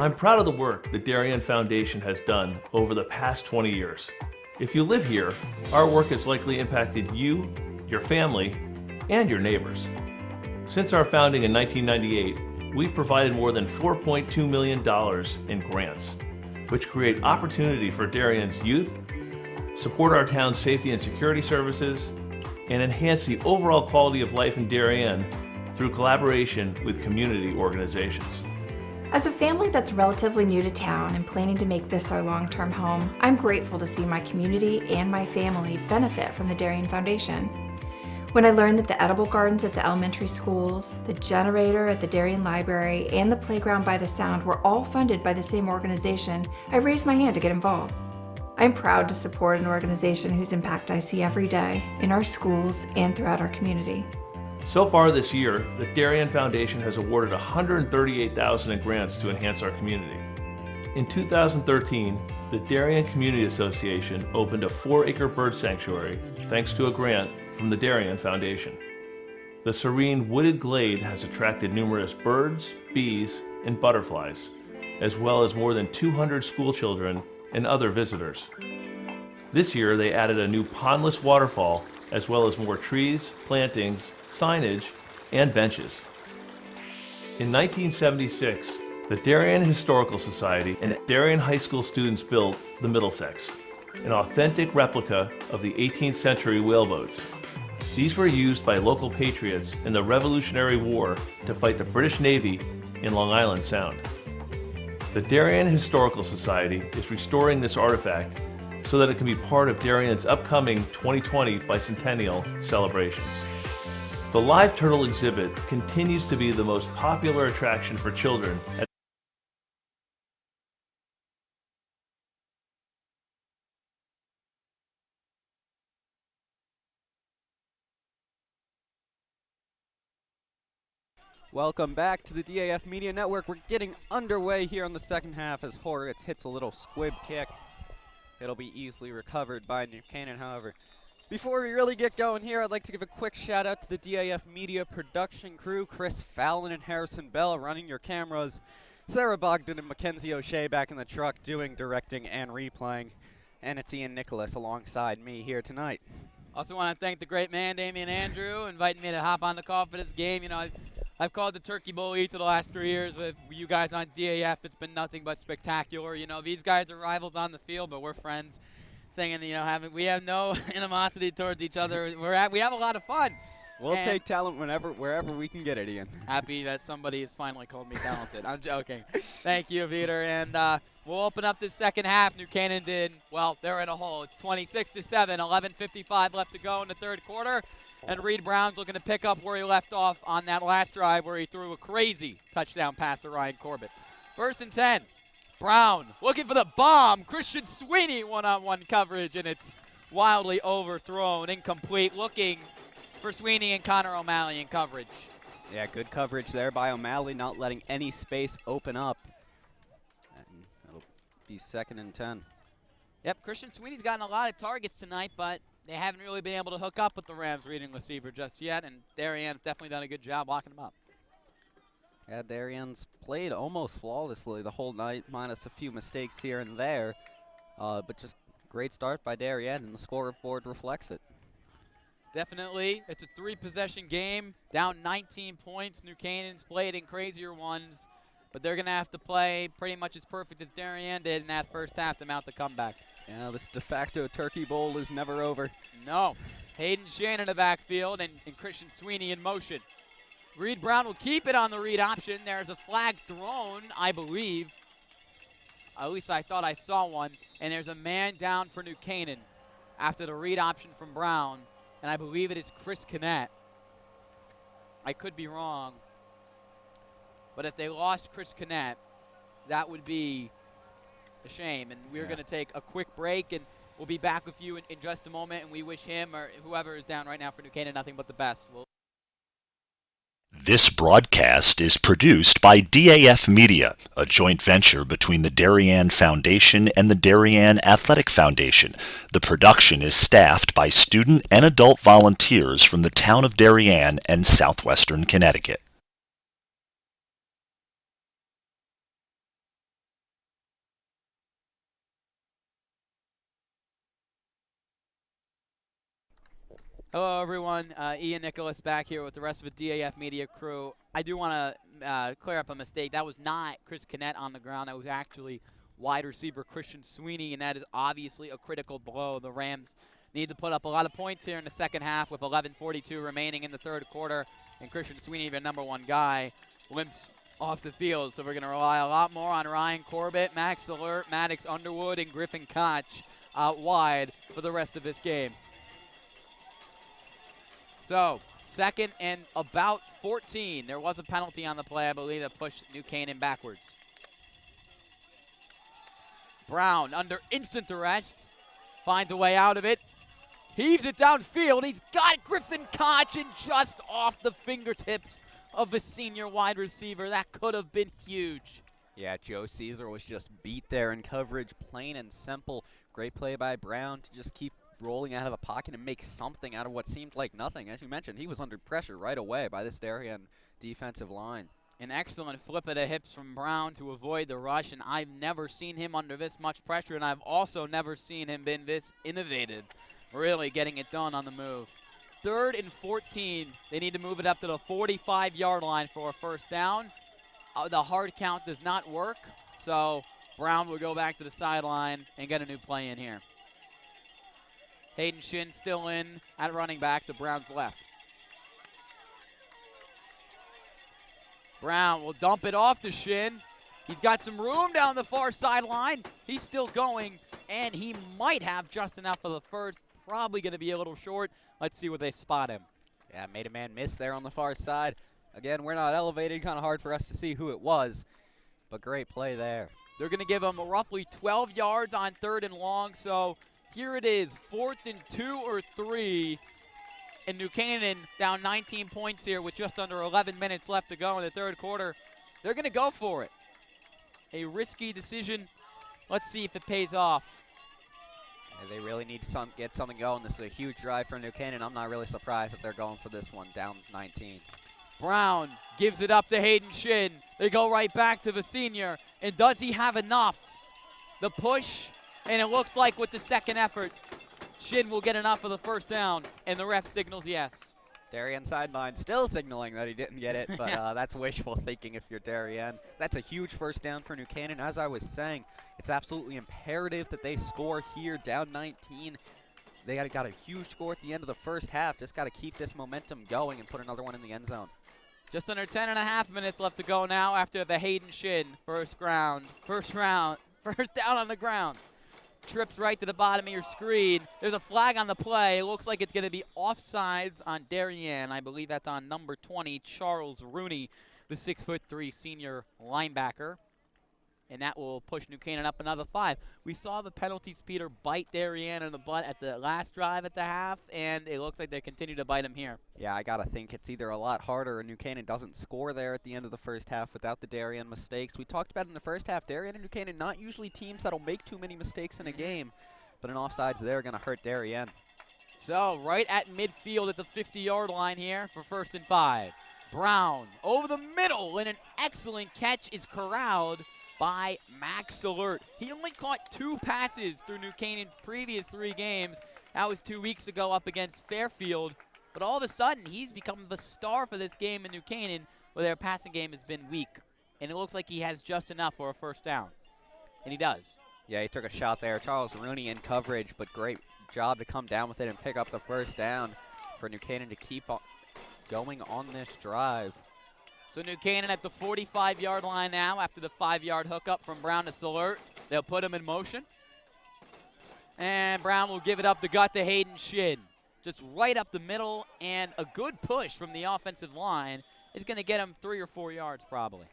[SPEAKER 4] I'm proud of the work the Darien Foundation has done over the past 20 years. If you live here, our work has likely impacted you, your family, and your neighbors. Since our founding in 1998, we've provided more than $4.2 million in grants, which create opportunity for Darien's youth, support our town's safety and security services, and enhance the overall quality of life in Darien through collaboration with community organizations.
[SPEAKER 5] As a family that's relatively new to town and planning to make this our long-term home, I'm grateful to see my community and my family benefit from the Darien Foundation. When I learned that the edible gardens at the elementary schools, the generator at the Darien Library, and the playground by the Sound were all funded by the same organization, I raised my hand to get involved. I'm proud to support an organization whose impact I see every day in our schools and throughout our community.
[SPEAKER 4] So far this year, the Darien Foundation has awarded $138,000 in grants to enhance our community. In 2013, the Darien Community Association opened a 4-acre bird sanctuary thanks to a grant from the Darien Foundation. The serene wooded glade has attracted numerous birds, bees, and butterflies, as well as more than 200 school children and other visitors. This year, they added a new pondless waterfall, as well as more trees, plantings, signage, and benches. In 1976, the Darien Historical Society and Darien High School students built the Middlesex, an authentic replica of the 18th century whaleboats. These were used by local patriots in the Revolutionary War to fight the British Navy in Long Island Sound. The Darien Historical Society is restoring this artifact so that it can be part of Darien's upcoming 2020 bicentennial celebrations. The live turtle exhibit continues to be the most popular attraction for children at
[SPEAKER 1] Welcome back to the DAF Media Network. We're getting underway here on the second half as Horowitz hits a little squib kick. It'll be easily recovered by New Canaan, however. Before we really get going here, I'd like to give a quick shout out to the DAF Media production crew, Chris Fallon and Harrison Bell running your cameras, Sarah Bogdan and Mackenzie O'Shea back in the truck doing directing and replaying, and it's Ian Nicholas alongside me here tonight.
[SPEAKER 2] Also want to thank the great man, Damian Andrew, inviting me to hop on the call for this game. You know, I've called the Turkey Bowl each of the last 3 years with you guys on DAF. It's been nothing but spectacular. You know, these guys are rivals on the field, but we're friends. Singing, you know, we have no animosity towards each other. We have a lot of fun.
[SPEAKER 1] We'll take talent wherever we can get it, Ian.
[SPEAKER 2] Happy that somebody has finally called me talented. I'm joking. Thank you, Peter. And we'll open up this second half. New Canaan did, well, they're in a hole. It's 26-7, 11:55 left to go in the third quarter. And Reed Brown's looking to pick up where he left off on that last drive where he threw a crazy touchdown pass to Ryan Corbett. 1st and 10. Brown looking for the bomb. Christian Sweeney one-on-one coverage, and it's wildly overthrown. Incomplete. Looking for Sweeney and Connor O'Malley in coverage.
[SPEAKER 1] Yeah, good coverage there by O'Malley, not letting any space open up. And it'll be 2nd and 10.
[SPEAKER 2] Yep, Christian Sweeney's gotten a lot of targets tonight, but they haven't really been able to hook up with the Rams reading receiver just yet, and Darien's definitely done a good job locking him up.
[SPEAKER 1] Yeah, Darien's played almost flawlessly the whole night, minus a few mistakes here and there. But just great start by Darien, and the scoreboard reflects it.
[SPEAKER 2] Definitely. It's a 3-possession game, down 19 points. New Canaan's played in crazier ones, but they're going to have to play pretty much as perfect as Darien did in that first half to mount the comeback.
[SPEAKER 1] Yeah, this de facto Turkey Bowl is never over.
[SPEAKER 2] No. Hayden Shannon in the backfield and Christian Sweeney in motion. Reed Brown will keep it on the read option. There's a flag thrown, I believe. At least I thought I saw one. And there's a man down for New Canaan after the read option from Brown. And I believe it is Chris Canette. I could be wrong. But if they lost Chris Canette, that would be a shame. And we're going to take a quick break, and we'll be back with you in just a moment. And we wish him or whoever is down right now for New Canaan nothing but the best.
[SPEAKER 3] This broadcast is produced by DAF Media, a joint venture between the Darien Foundation and the Darien Athletic Foundation. The production is staffed by student and adult volunteers from the town of Darien and southwestern Connecticut.
[SPEAKER 2] Hello, everyone. Ian Nicholas back here with the rest of the DAF Media crew. I do want to clear up a mistake. That was not Chris Connett on the ground. That was actually wide receiver Christian Sweeney, and that is obviously a critical blow. The Rams need to put up a lot of points here in the second half with 11:42 remaining in the third quarter, and Christian Sweeney, their number one guy, limps off the field. So we're going to rely a lot more on Ryan Corbett, Max Alert, Maddox Underwood, and Griffin Koch out wide for the rest of this game. So, 2nd and about 14. There was a penalty on the play, I believe, that pushed New Canaan backwards. Brown, under instant arrest, finds a way out of it. Heaves it downfield. He's got Griffin Koch and just off the fingertips of a senior wide receiver. That could have been huge.
[SPEAKER 1] Yeah, Joe Caesar was just beat there in coverage, plain and simple. Great play by Brown to just keep rolling out of the pocket and make something out of what seemed like nothing. As you mentioned, he was under pressure right away by this Darien defensive line.
[SPEAKER 2] An excellent flip of the hips from Brown to avoid the rush, and I've never seen him under this much pressure, and I've also never seen him been this innovative, really getting it done on the move. 3rd and 14. They need to move it up to the 45-yard line for a first down. The hard count does not work, so Brown will go back to the sideline and get a new play in here. Hayden Shin still in at running back to Brown's left. Brown will dump it off to Shin. He's got some room down the far sideline. He's still going, and he might have just enough for the first. Probably going to be a little short. Let's see where they spot him.
[SPEAKER 1] Yeah, made a man miss there on the far side. Again, we're not elevated. Kind of hard for us to see who it was, but great play there.
[SPEAKER 2] They're going to give him roughly 12 yards on 3rd and long, so here it is, 4th and 2 or 3, and New Canaan down 19 points here with just under 11 minutes left to go in the third quarter. They're going to go for it. A risky decision. Let's see if it pays off.
[SPEAKER 1] Yeah, they really need to get something going. This is a huge drive for New Canaan. I'm not really surprised if they're going for this one, down 19.
[SPEAKER 2] Brown gives it up to Hayden Shin. They go right back to the senior, and does he have enough? The push. And it looks like with the second effort, Shin will get enough for the first down, and the ref signals yes.
[SPEAKER 1] Darien sideline still signaling that he didn't get it, but that's wishful thinking if you're Darien. That's a huge first down for New Canaan. As I was saying, it's absolutely imperative that they score here, down 19. They got a huge score at the end of the first half. Just got to keep this momentum going and put another one in the end zone.
[SPEAKER 2] Just under 10.5 minutes left to go now after the Hayden Shin first down on the ground. Trips right to the bottom of your screen. There's a flag on the play. It looks like it's going to be offsides on Darien. I believe that's on number 20, Charles Rooney, the 6'3" senior linebacker. And that will push New Canaan up another 5. We saw the penalty speeder bite Darien in the butt at the last drive at the half, and it looks like they continue to bite him here.
[SPEAKER 1] Yeah, I got to think it's either a lot harder or New Canaan doesn't score there at the end of the first half without the Darien mistakes. We talked about in the first half, Darien and New Canaan not usually teams that'll make too many mistakes in a game, but an offsides there going to hurt Darien.
[SPEAKER 2] So right at midfield at the 50-yard line here for 1st and 5. Brown over the middle, and an excellent catch is corralled by Max Alert. He only caught 2 passes through New Canaan's previous 3 games. That was 2 weeks ago up against Fairfield. But all of a sudden, he's become the star for this game in New Canaan, where their passing game has been weak. And it looks like he has just enough for a first down. And he does.
[SPEAKER 1] Yeah, he took a shot there. Charles Rooney in coverage, but great job to come down with it and pick up the first down for New Canaan to keep going on this drive.
[SPEAKER 2] So New Canaan at the 45-yard line now after the 5-yard hookup from Brown to Salert. They'll put him in motion. And Brown will give it up the gut to Hayden Shin. Just right up the middle, and a good push from the offensive line is going to get him 3 or 4 yards probably.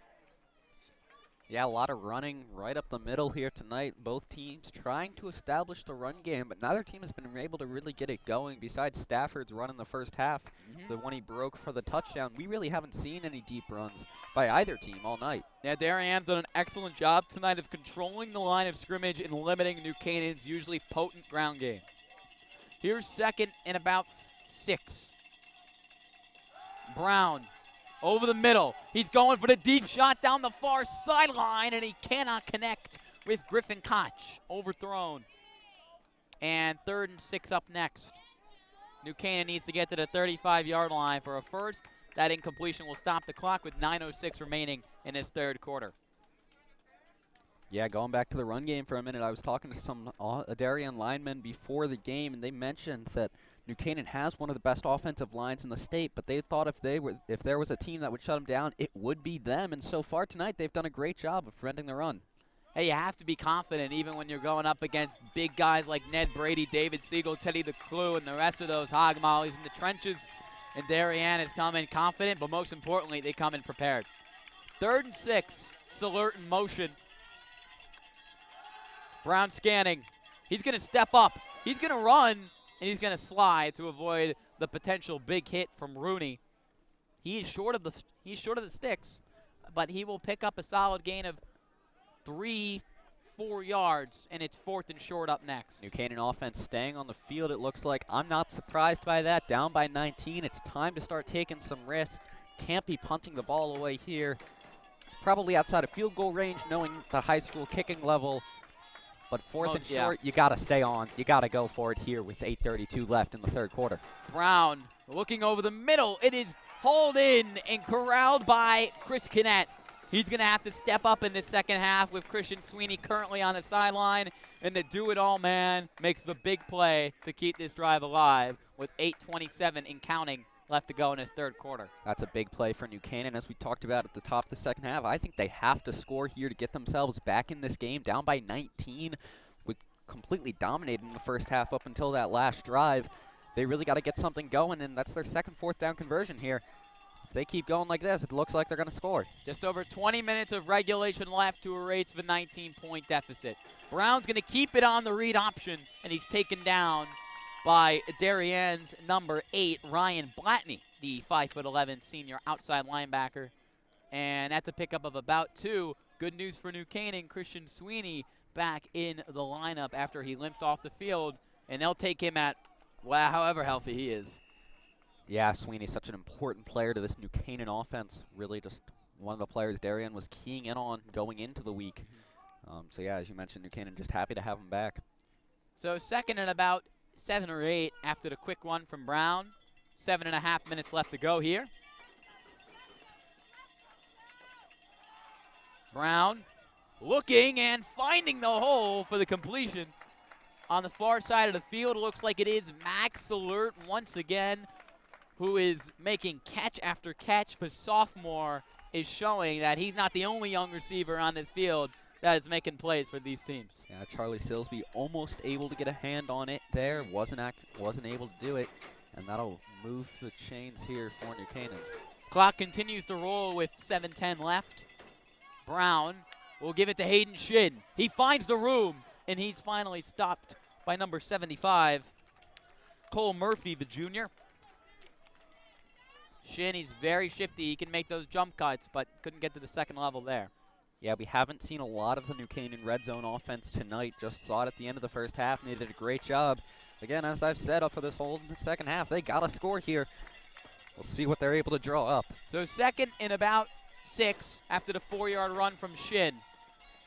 [SPEAKER 1] Yeah, a lot of running right up the middle here tonight. Both teams trying to establish the run game, but neither team has been able to really get it going. Besides Stafford's run in the first half, the one he broke for the touchdown, we really haven't seen any deep runs by either team all night.
[SPEAKER 2] Yeah, Darien's done an excellent job tonight of controlling the line of scrimmage and limiting New Canaan's usually potent ground game. Here's 2nd and about 6. Brown over the middle. He's going for the deep shot down the far sideline, and he cannot connect with Griffin Koch. Overthrown. And 3rd and 6 up next. New Canaan needs to get to the 35-yard line for a first. That incompletion will stop the clock with 9:06 remaining in this third quarter.
[SPEAKER 1] Yeah, going back to the run game for a minute, I was talking to some Darien linemen before the game, and they mentioned that New Canaan has one of the best offensive lines in the state, but they thought if there was a team that would shut them down, it would be them. And so far tonight, they've done a great job of preventing the run.
[SPEAKER 2] Hey, you have to be confident even when you're going up against big guys like Ned Brady, David Siegel, Teddy the Clue, and the rest of those hog mollies in the trenches. And Darien has come in confident, but most importantly, they come in prepared. 3rd and 6, Salert in motion. Brown scanning. He's going to step up. He's going to run, and he's going to slide to avoid the potential big hit from Rooney. He's short of the sticks, but he will pick up a solid gain of 3-4 yards, and it's 4th and short up next.
[SPEAKER 1] New Canaan offense staying on the field, it looks like. I'm not surprised by that. Down by 19. It's time to start taking some risks. Can't be punting the ball away here. Probably outside of field goal range, knowing the high school kicking level. But 4th and short, you got to stay on. You got to go for it here with 8:32 left in the third quarter.
[SPEAKER 2] Brown looking over the middle. It is hauled in and corralled by Chris Canette. He's going to have to step up in the second half with Christian Sweeney currently on the sideline. And the do-it-all man makes the big play to keep this drive alive with 8:27 and counting left to go in his third quarter.
[SPEAKER 1] That's a big play for New Canaan, as we talked about at the top of the second half. I think they have to score here to get themselves back in this game, down by 19, with completely dominating the first half up until that last drive. They really got to get something going, and that's their second 4th down conversion here. If they keep going like this, it looks like they're going to score.
[SPEAKER 2] Just over 20 minutes of regulation left to erase the 19-point deficit. Brown's going to keep it on the read option, and he's taken down by Darien's number 8, Ryan Blatney, the 5'11" senior outside linebacker. And that's a pickup of about 2. Good news for New Canaan, Christian Sweeney back in the lineup after he limped off the field. And they'll take him at, well, however healthy he is.
[SPEAKER 1] Yeah, Sweeney's such an important player to this New Canaan offense. Really just one of the players Darien was keying in on going into the week. So, yeah, as you mentioned, New Canaan just happy to have him back.
[SPEAKER 2] So 2nd and about 7 or 8 after the quick one from Brown. 7.5 minutes left to go here. Brown looking and finding the hole for the completion. On the far side of the field, it looks like it is Max Salert once again, who is making catch after catch. The sophomore is showing that he's not the only young receiver on this field that is making plays for these teams.
[SPEAKER 1] Yeah, Charlie Silsby almost able to get a hand on it there. Wasn't able to do it, and that'll move the chains here for New Canaan.
[SPEAKER 2] Clock continues to roll with 7:10 left. Brown will give it to Hayden Shin. He finds the room, and he's finally stopped by number 75, Cole Murphy, the junior. Shin, he's very shifty. He can make those jump cuts, but couldn't get to the second level there.
[SPEAKER 1] Yeah, we haven't seen a lot of the New Canaan red zone offense tonight. Just saw it at the end of the first half, and they did a great job. Again, as I've said, up for this whole second half, they got to score here. We'll see what they're able to draw up.
[SPEAKER 2] So 2nd and about 6 after the 4-yard run from Shin.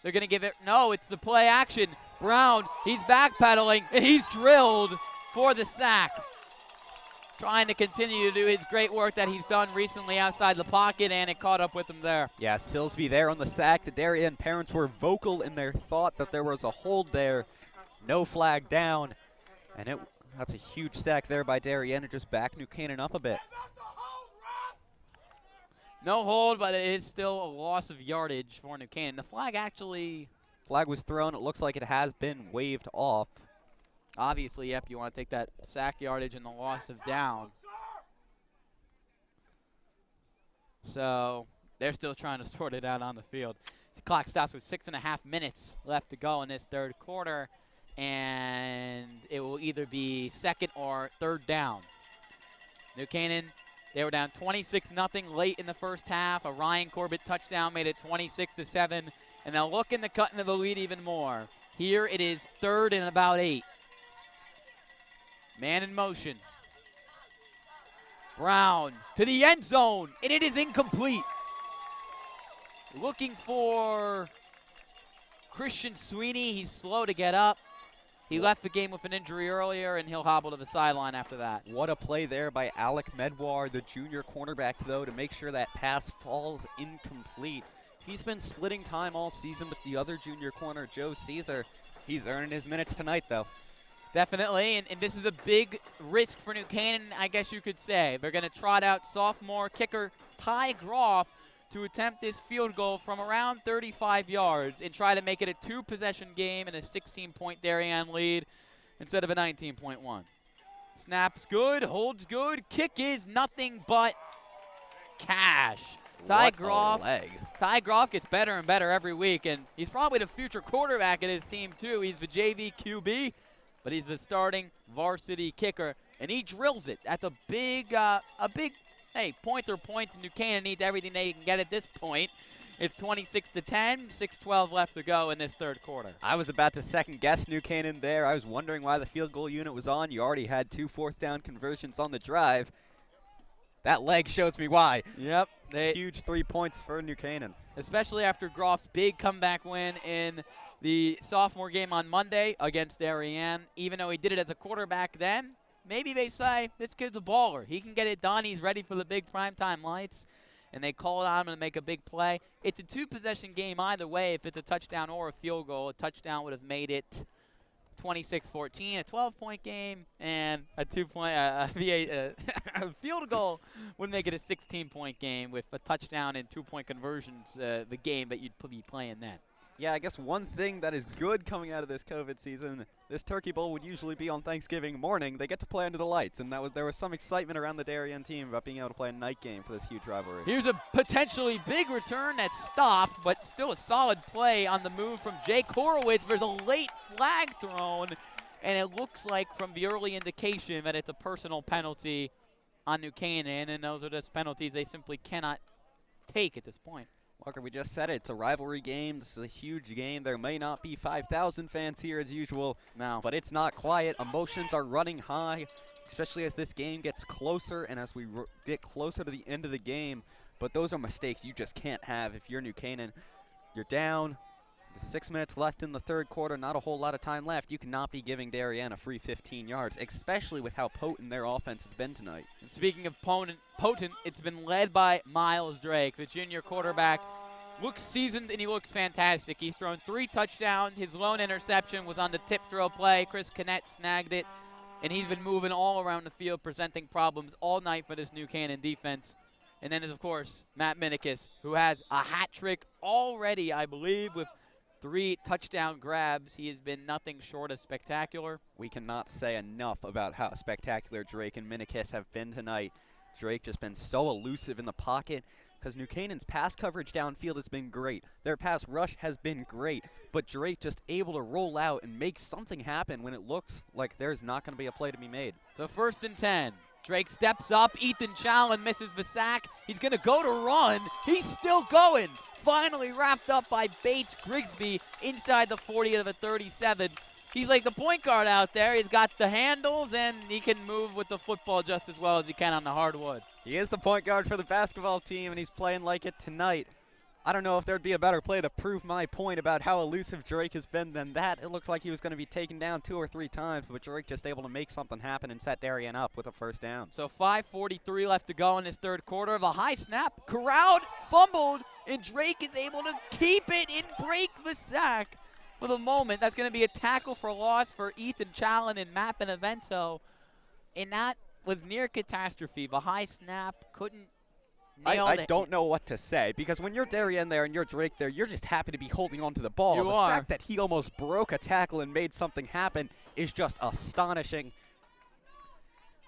[SPEAKER 2] They're going to give it, no, it's the play action. Brown, he's backpedaling, and he's drilled for the sack. Trying to continue to do his great work that he's done recently outside the pocket, and it caught up with him there.
[SPEAKER 1] Yeah, Silsby there on the sack. The Darien parents were vocal in their thought that there was a hold there. No flag down, and that's a huge sack there by Darien to just back New Canaan up a bit.
[SPEAKER 2] No hold, but it is still a loss of yardage for New Canaan. The flag
[SPEAKER 1] was thrown. It looks like it has been waved off.
[SPEAKER 2] Obviously, yep, you want to take that sack yardage and the loss of down. So they're still trying to sort it out on the field. The clock stops with 6.5 minutes left to go in this third quarter, and it will either be 2nd or 3rd down. New Canaan, they were down 26-0 late in the first half. A Ryan Corbett touchdown made it 26-7, and they'll look in the cut into the lead even more. Here it is 3rd and about 8. Man in motion. Brown to the end zone, and it is incomplete. Looking for Christian Sweeney. He's slow to get up. He left the game with an injury earlier, and he'll hobble to the sideline after that.
[SPEAKER 1] What a play there by Alec Medwar, the junior cornerback, though, to make sure that pass falls incomplete. He's been splitting time all season with the other junior corner, Joe Caesar. He's earning his minutes tonight, though.
[SPEAKER 2] Definitely, and this is a big risk for New Canaan, I guess you could say. They're going to trot out sophomore kicker Ty Groff to attempt this field goal from around 35 yards and try to make it a 2-possession game and a 16-point Darien lead instead of a 19.1. Snap's good, holds good, kick is nothing but cash. Ty Groff gets better and better every week, and he's probably the future quarterback in his team too. He's the JV QB, but he's the starting varsity kicker, and he drills it. That's a big hey, pointer points. New Canaan needs everything they can get at this point. It's 26-10, 6:12 left to go in this third quarter.
[SPEAKER 1] I was about to second-guess New Canaan there. I was wondering why the field goal unit was on. You already had 2 fourth-down conversions on the drive. That leg shows me why.
[SPEAKER 2] Yep.
[SPEAKER 1] Huge 3 points for New Canaan.
[SPEAKER 2] Especially after Groff's big comeback win in the sophomore game on Monday against Darien. Even though he did it as a quarterback then, maybe they say, this kid's a baller. He can get it done. He's ready for the big primetime lights. And they call it on him to make a big play. It's a 2-possession game either way. If it's a touchdown or a field goal, a touchdown would have made it 26-14, a 12-point game, and a field goal would make it a 16-point game with a touchdown and 2-point conversions, the game that you'd be playing then.
[SPEAKER 1] Yeah, I guess one thing that is good coming out of this COVID season, this Turkey Bowl would usually be on Thanksgiving morning. They get to play under the lights, and there was some excitement around the Darien team about being able to play a night game for this huge rivalry.
[SPEAKER 2] Here's a potentially big return that stopped, but still a solid play on the move from Jake Horowitz. There's a late flag thrown, and it looks like from the early indication that it's a personal penalty on New Canaan, and those are just penalties they simply cannot take at this point.
[SPEAKER 1] Walker, we just said it. It's a rivalry game. This is a huge game. There may not be 5,000 fans here as usual, but it's not quiet. Emotions are running high, especially as this game gets closer and as we get closer to the end of the game. But those are mistakes you just can't have if you're New Canaan. You're down. There's 6 minutes left in the third quarter, not a whole lot of time left. You cannot be giving Darien a free 15 yards, especially with how potent their offense has been tonight.
[SPEAKER 2] And speaking of potent, it's been led by Miles Drake, the junior quarterback. Looks seasoned and he looks fantastic. He's thrown 3 touchdowns. His lone interception was on the tip throw play. Chris Connett snagged it, and he's been moving all around the field, presenting problems all night for this New Canaan defense. And then, of course, Matt Minikis, who has a hat trick already, I believe, with 3 touchdown grabs. He has been nothing short of spectacular.
[SPEAKER 1] We cannot say enough about how spectacular Drake and Minikis have been tonight. Drake just been so elusive in the pocket because New Canaan's pass coverage downfield has been great. Their pass rush has been great, but Drake just able to roll out and make something happen when it looks like there's not going to be a play to be made.
[SPEAKER 2] So 1st and 10. Drake steps up. Ethan Challen misses the sack. He's going to go to run. He's still going. Finally wrapped up by Bates Grigsby inside the 40 of the 37. He's like the point guard out there. He's got the handles, and he can move with the football just as well as he can on the hardwood.
[SPEAKER 1] He is the point guard for the basketball team, and he's playing like it tonight. I don't know if there'd be a better play to prove my point about how elusive Drake has been than that. It looked like he was going to be taken down 2 or 3 times, but Drake just able to make something happen and set Darien up with a 1st down.
[SPEAKER 2] So 5:43 left to go in this third quarter. The high snap, Corralled, fumbled, and Drake is able to keep it and break the sack. For the moment, that's going to be a tackle for loss for Ethan Challen and Matt Benevento. And that was near catastrophe. The high snap couldn't nail
[SPEAKER 1] I don't know what to say, because when you're Darien there and you're Drake there, you're just happy to be holding on to the ball. The fact that he almost broke a tackle and made something happen is just astonishing.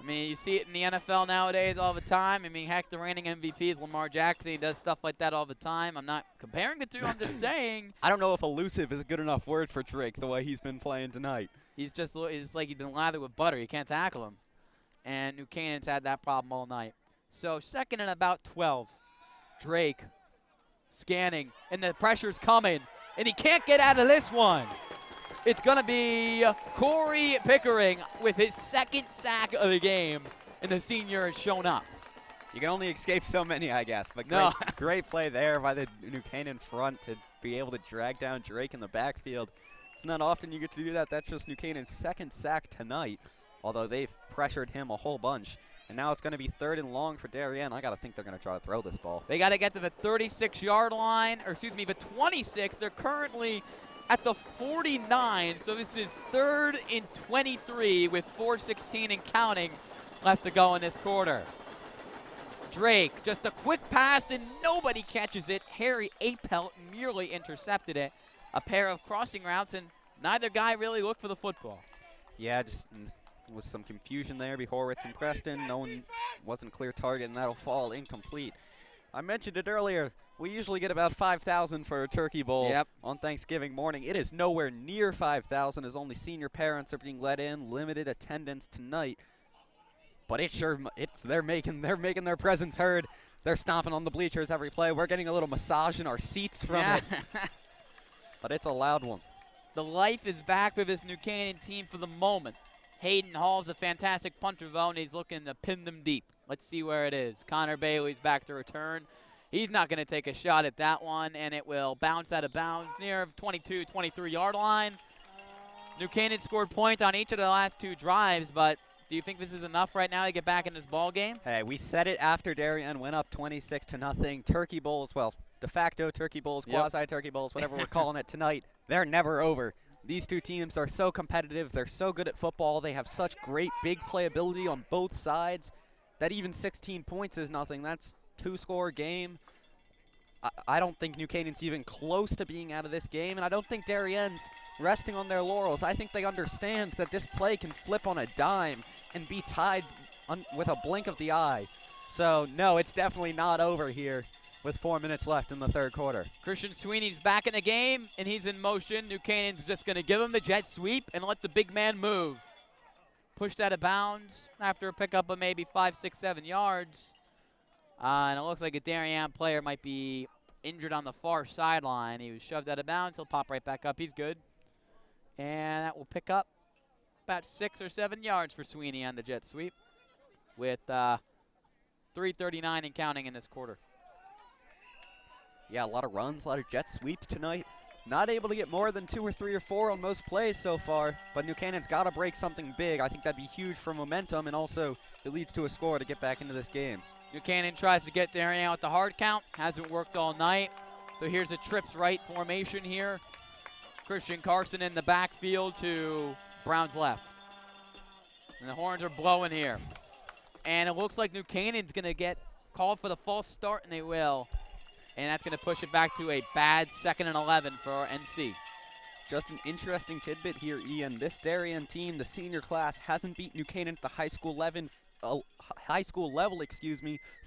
[SPEAKER 2] I mean, you see it in the NFL nowadays all the time. I mean, heck, the reigning MVP is Lamar Jackson. He does stuff like that all the time. I'm not comparing the two. I'm just saying.
[SPEAKER 1] I don't know if elusive is a good enough word for Drake the way he's been playing tonight.
[SPEAKER 2] He's like he's been lathered with butter. You can't tackle him. And New Canaan's had that problem all night. So 2nd and about 12. Drake scanning, and the pressure's coming, and he can't get out of this one. It's going to be Corey Pickering with his 2nd sack of the game, and the senior has shown up.
[SPEAKER 1] You can only escape so many, I guess. But great play there by the New Canaan front to be able to drag down Drake in the backfield. It's not often you get to do that. That's just New Canaan's second sack tonight, although they've pressured him a whole bunch. And now it's going to be 3rd and long for Darien. I got to think they're going to try to throw this ball.
[SPEAKER 2] They got to get to the 36-yard line, or excuse me, the 26. They're currently at the 49, so this is 3rd and 23 with 4:16 and counting left to go in this quarter. Drake, just a quick pass, and nobody catches it. Harry Apelt merely intercepted it. A pair of crossing routes, and neither guy really looked for the football.
[SPEAKER 1] Yeah, just was some confusion there between Horwitz and Preston. No one wasn't a clear target, and that'll fall incomplete. I mentioned it earlier. We usually get about 5,000 for a turkey bowl on Thanksgiving morning. It is nowhere near 5,000, as only senior parents are being let in. Limited attendance tonight. But they're making their presence heard. They're stomping on the bleachers every play. We're getting a little massage in our seats from it. But it's a loud one.
[SPEAKER 2] The life is back with this New Canaan team for the moment. Hayden Hall's a fantastic punter, though, and he's looking to pin them deep. Let's see where it is. Connor Bailey's back to return. He's not going to take a shot at that one, and it will bounce out of bounds near 22, 23-yard line. New Canaan scored points on each of the last 2 drives, but do you think this is enough right now to get back in this ball game?
[SPEAKER 1] Hey, we said it after Darien went up 26-0. Turkey bowls, well, de facto turkey bowls, quasi-turkey bowls, whatever we're calling it tonight, they're never over. These two teams are so competitive. They're so good at football. They have such great big playability on both sides that even 16 points is nothing. That's 2-score game. I don't think New Canaan's even close to being out of this game, and I don't think Darien's resting on their laurels. I think they understand that this play can flip on a dime and be tied with a blink of the eye. So, no, it's definitely not over here with 4 minutes left in the 3rd quarter.
[SPEAKER 2] Christian Sweeney's back in the game, and he's in motion. New Canaan's just going to give him the jet sweep and let the big man move. Pushed out of bounds after a pickup of maybe 5, 6, 7 yards. And it looks like a Darien player might be injured on the far sideline. He was shoved out of bounds. He'll pop right back up. He's good. And that will pick up about 6 or 7 yards for Sweeney on the jet sweep with 3:39 and counting in this quarter.
[SPEAKER 1] Yeah, a lot of runs, a lot of jet sweeps tonight. Not able to get more than 2 or 3 or 4 on most plays so far, but New Canaan's got to break something big. I think that'd be huge for momentum, and also it leads to a score to get back into this game.
[SPEAKER 2] New Canaan tries to get Darien out the hard count. Hasn't worked all night. So here's a trips right formation here. Christian Carson in the backfield to Brown's left. And the horns are blowing here. And it looks like New Canaan's going to get called for the false start, and they will. And that's going to push it back to a bad 2nd and 11 for NC.
[SPEAKER 1] Just an interesting tidbit here, Ian. This Darien team, the senior class, hasn't beat New Canaan at the high school level,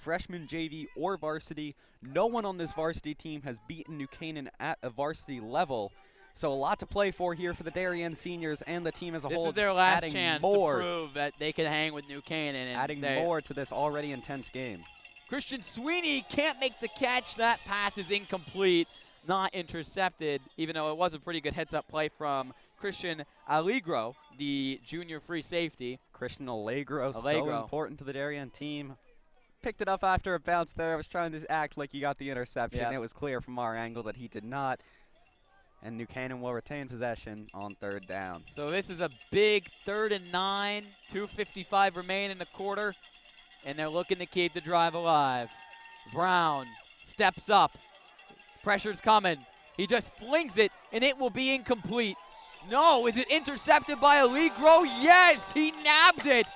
[SPEAKER 1] freshman, JV, or varsity. No one on this varsity team has beaten New Canaan at a varsity level. So a lot to play for here for the Darien seniors and the team as a whole.
[SPEAKER 2] This is their last chance to prove that they can hang with New Canaan. And
[SPEAKER 1] adding more to this already intense game.
[SPEAKER 2] Christian Sweeney can't make the catch. That pass is incomplete, not intercepted, even though it was a pretty good heads-up play from Christian Allegro, the junior free safety.
[SPEAKER 1] Christian Allegro, so important to the Darien team. Picked it up after a bounce there. I was trying to act like he got the interception. It was clear from our angle that he did not. And New Canaan will retain possession on 3rd down.
[SPEAKER 2] So this is a big 3rd and 9, 2:55 remain in the quarter. And they're looking to keep the drive alive. Brown steps up. Pressure's coming. He just flings it, and it will be incomplete. No, is it intercepted by Allegro? Yes, he nabbed it.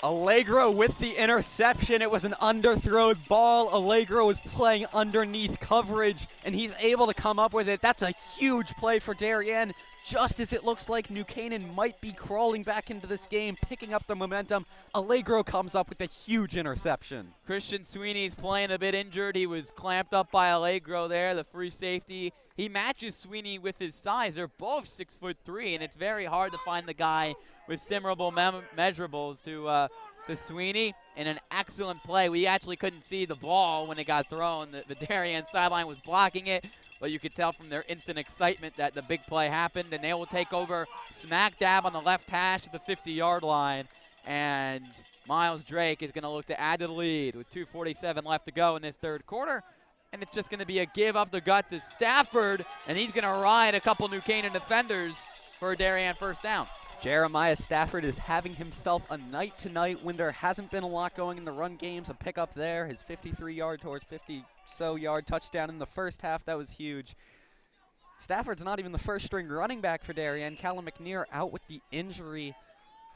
[SPEAKER 1] Allegro with the interception. It was an underthrown ball. Allegro was playing underneath coverage, and he's able to come up with it. That's a huge play for Darien. Just as it looks like New Canaan might be crawling back into this game, picking up the momentum, Allegro comes up with a huge interception.
[SPEAKER 2] Christian Sweeney's playing a bit injured. He was clamped up by Allegro there, the free safety. He matches Sweeney with his size. They're both 6'3", and it's very hard to find the guy with similar measurables to Sweeney. And an excellent play. We actually couldn't see the ball when it got thrown. The Darien sideline was blocking it, but you could tell from their instant excitement that the big play happened, and they will take over smack dab on the left hash to the 50-yard line. And Miles Drake is going to look to add to the lead with 2:47 left to go in this 3rd quarter. and it's just going to be a give up the gut to Stafford, and he's going to ride a couple New Canaan defenders for a Darien first down.
[SPEAKER 1] Jeremiah Stafford is having himself a night tonight when there hasn't been a lot going in the run games. A pickup there, his 53-yard towards 50-so-yard touchdown in the first half. That was huge. Stafford's not even the first-string running back for Darien. Callum McNear out with the injury.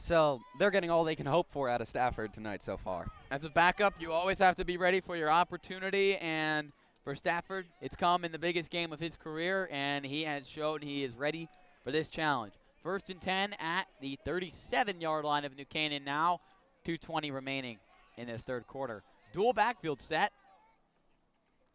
[SPEAKER 1] So they're getting all they can hope for out of Stafford tonight so far.
[SPEAKER 2] As a backup, you always have to be ready for your opportunity, and for Stafford, it's come in the biggest game of his career, and he has shown he is ready for this challenge. 1st and 10 at the 37-yard line of New Canaan now. 2:20 remaining in this third quarter. Dual backfield set.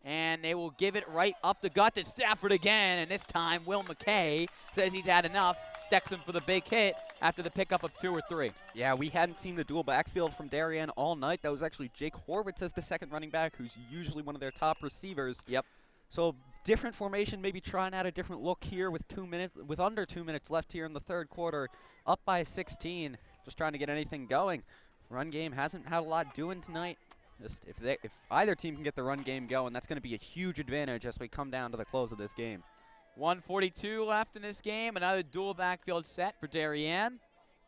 [SPEAKER 2] And they will give it right up the gut to Stafford again. And this time, Will McKay says he's had enough. Decks him for the big hit after the pickup of 2 or 3.
[SPEAKER 1] Yeah, we hadn't seen the dual backfield from Darien all night. That was actually Jake Horwitz as the second running back, who's usually one of their top receivers.
[SPEAKER 2] Yep.
[SPEAKER 1] So different formation, maybe trying out a different look here with under 2 minutes left here in the third quarter. Up by 16, just trying to get anything going. Run game hasn't had a lot doing tonight. Just if either team can get the run game going, that's going to be a huge advantage as we come down to the close of this game.
[SPEAKER 2] 1:42 left in this game. Another dual backfield set for Darien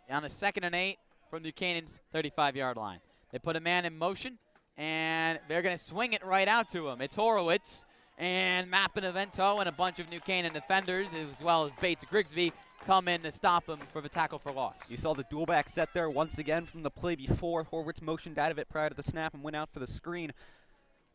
[SPEAKER 2] on a 2nd and 8 from New Canaan's 35-yard line. They put a man in motion, and they're going to swing it right out to him. It's Horowitz. And Mappin-Avento and a bunch of New Canaan defenders, as well as Bates Grigsby, come in to stop him for the tackle for loss.
[SPEAKER 1] You saw the dual back set there once again from the play before. Horwitz motioned out of it prior to the snap and went out for the screen.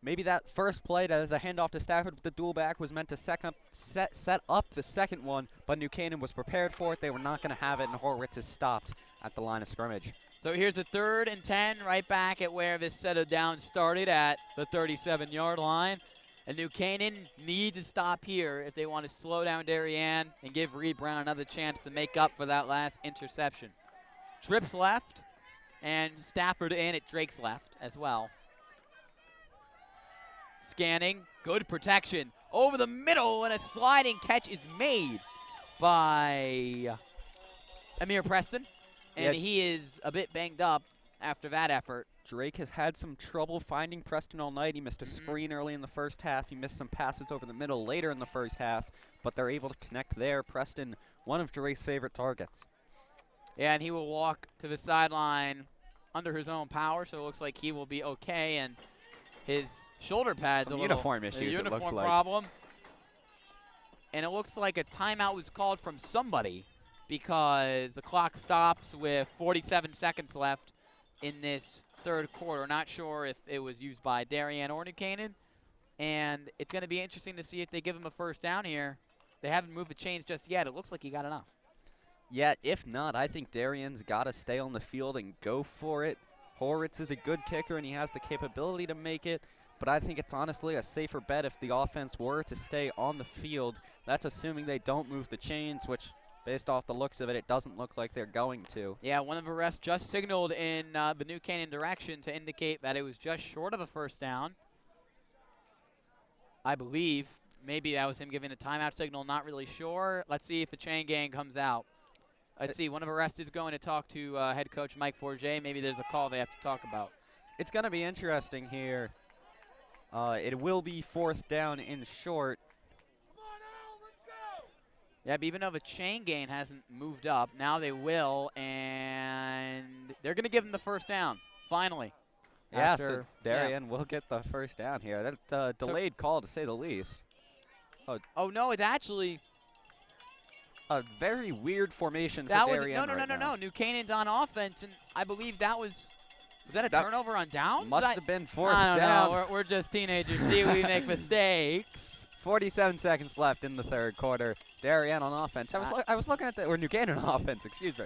[SPEAKER 1] Maybe that first play, the handoff to Stafford with the dual back, was meant to set up the second one, but New Canaan was prepared for it. They were not going to have it, and Horwitz is stopped at the line of scrimmage.
[SPEAKER 2] So here's a 3rd and 10 right back at where this set of downs started at the 37-yard line. And New Canaan need to stop here if they want to slow down Darien and give Reed Brown another chance to make up for that last interception. Trips left, and Stafford in at Drake's left as well. Scanning, good protection. Over the middle, and a sliding catch is made by Amir Preston. And he is a bit banged up after that effort.
[SPEAKER 1] Drake has had some trouble finding Preston all night. He missed a screen early in the first half. He missed some passes over the middle later in the first half, but they're able to connect there. Preston, one of Drake's favorite targets.
[SPEAKER 2] Yeah, and he will walk to the sideline under his own power, so it looks like he will be okay. And his shoulder pads
[SPEAKER 1] some
[SPEAKER 2] a little
[SPEAKER 1] uniform issues.
[SPEAKER 2] Uniform problem. And it looks like a timeout was called from somebody because the clock stops with 47 seconds left in this third quarter. Not sure if it was used by Darien or New Canaan. And it's going to be interesting to see if they give him a first down here. They haven't moved the chains just yet. It looks like he got enough.
[SPEAKER 1] Yeah, if not, I think Darien's got to stay on the field and go for it. Horwitz is a good kicker, and he has the capability to make it. But I think it's honestly a safer bet if the offense were to stay on the field. That's assuming they don't move the chains, which, based off the looks of it, it doesn't look like they're going to.
[SPEAKER 2] Yeah, one of the refs just signaled in the New Canaan direction to indicate that it was just short of a first down. I believe. Maybe that was him giving a timeout signal, not really sure. Let's see if the chain gang comes out. Let's see, one of the refs is going to talk to head coach Mike Forget. Maybe there's a call they have to talk about.
[SPEAKER 1] It's going to be interesting here. It will be 4th down in short.
[SPEAKER 2] Yeah, but even though the chain gain hasn't moved up, now they will, and they're going to give them the first down, finally.
[SPEAKER 1] Yeah, so Darien will get the first down here. That's a delayed call, to say the least.
[SPEAKER 2] Oh, no, it's actually
[SPEAKER 1] a very weird formation for
[SPEAKER 2] that
[SPEAKER 1] Darien
[SPEAKER 2] No. New Canaan's on offense, and I believe that was that a turnover on down?
[SPEAKER 1] Must have been 4th
[SPEAKER 2] down.
[SPEAKER 1] down.
[SPEAKER 2] No, we're just teenagers. See, we make mistakes.
[SPEAKER 1] 47 seconds left in the third quarter. Darien on offense. I was looking at or New Canaan on offense, excuse me.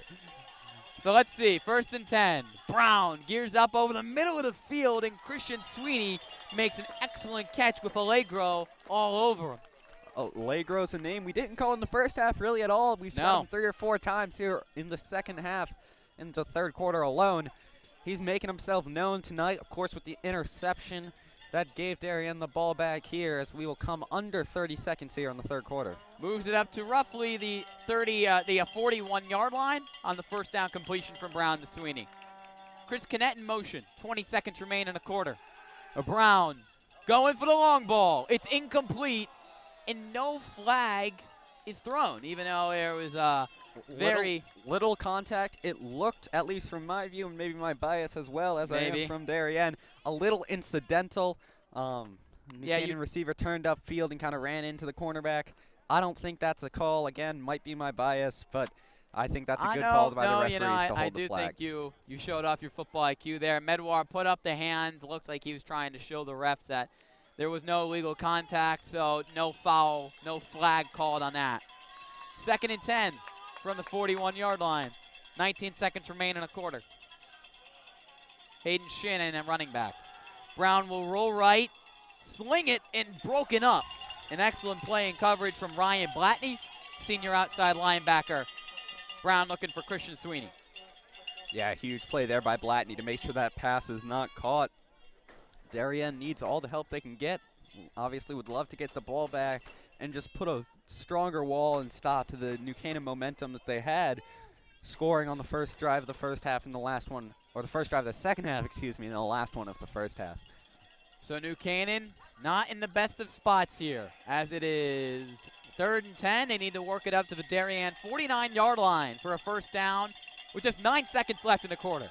[SPEAKER 2] So let's see. 1st and 10. Brown gears up over the middle of the field, and Christian Sweeney makes an excellent catch with Allegro all over him.
[SPEAKER 1] Allegro's a name we didn't call in the first half really at all. We've saw him 3 or 4 times here in the second half, in the third quarter alone. He's making himself known tonight, of course, with the interception. That gave Darien the ball back here as we will come under 30 seconds here in the third quarter.
[SPEAKER 2] Moves it up to roughly the 41-yard line on the first down completion from Brown to Sweeney. Chris Connett in motion. 20 seconds remain in a quarter. Brown going for the long ball. It's incomplete, and no flag is thrown, even though there was a very
[SPEAKER 1] little contact. It looked, at least from my view, and maybe my bias as well, as I am from Darien, a little incidental. The receiver turned upfield and kind of ran into the cornerback. I don't think that's a call. Again, might be my bias, but I think that's a good call by the referees to hold the flag.
[SPEAKER 2] I do think you showed off your football IQ there. Medwar put up the hands. Looks like he was trying to show the refs that there was no illegal contact, so no foul, no flag called on that. 2nd and 10 from the 41-yard line. 19 seconds remain in a quarter. Hayden Shannon at running back. Brown will roll right, sling it, and broken up. An excellent play and coverage from Ryan Blatney, senior outside linebacker. Brown looking for Christian Sweeney.
[SPEAKER 1] Yeah, huge play there by Blatney to make sure that pass is not caught. Darien needs all the help they can get. Obviously would love to get the ball back and just put a stronger wall and stop to the New Canaan momentum that they had, scoring on the first drive of the first half and the last one, or the first drive of the second half, excuse me, and the last one of the first half.
[SPEAKER 2] So New Canaan not in the best of spots here, as it is 3rd and 10. They need to work it up to the Darien 49-yard line for a first down with just 9 seconds left in the quarter.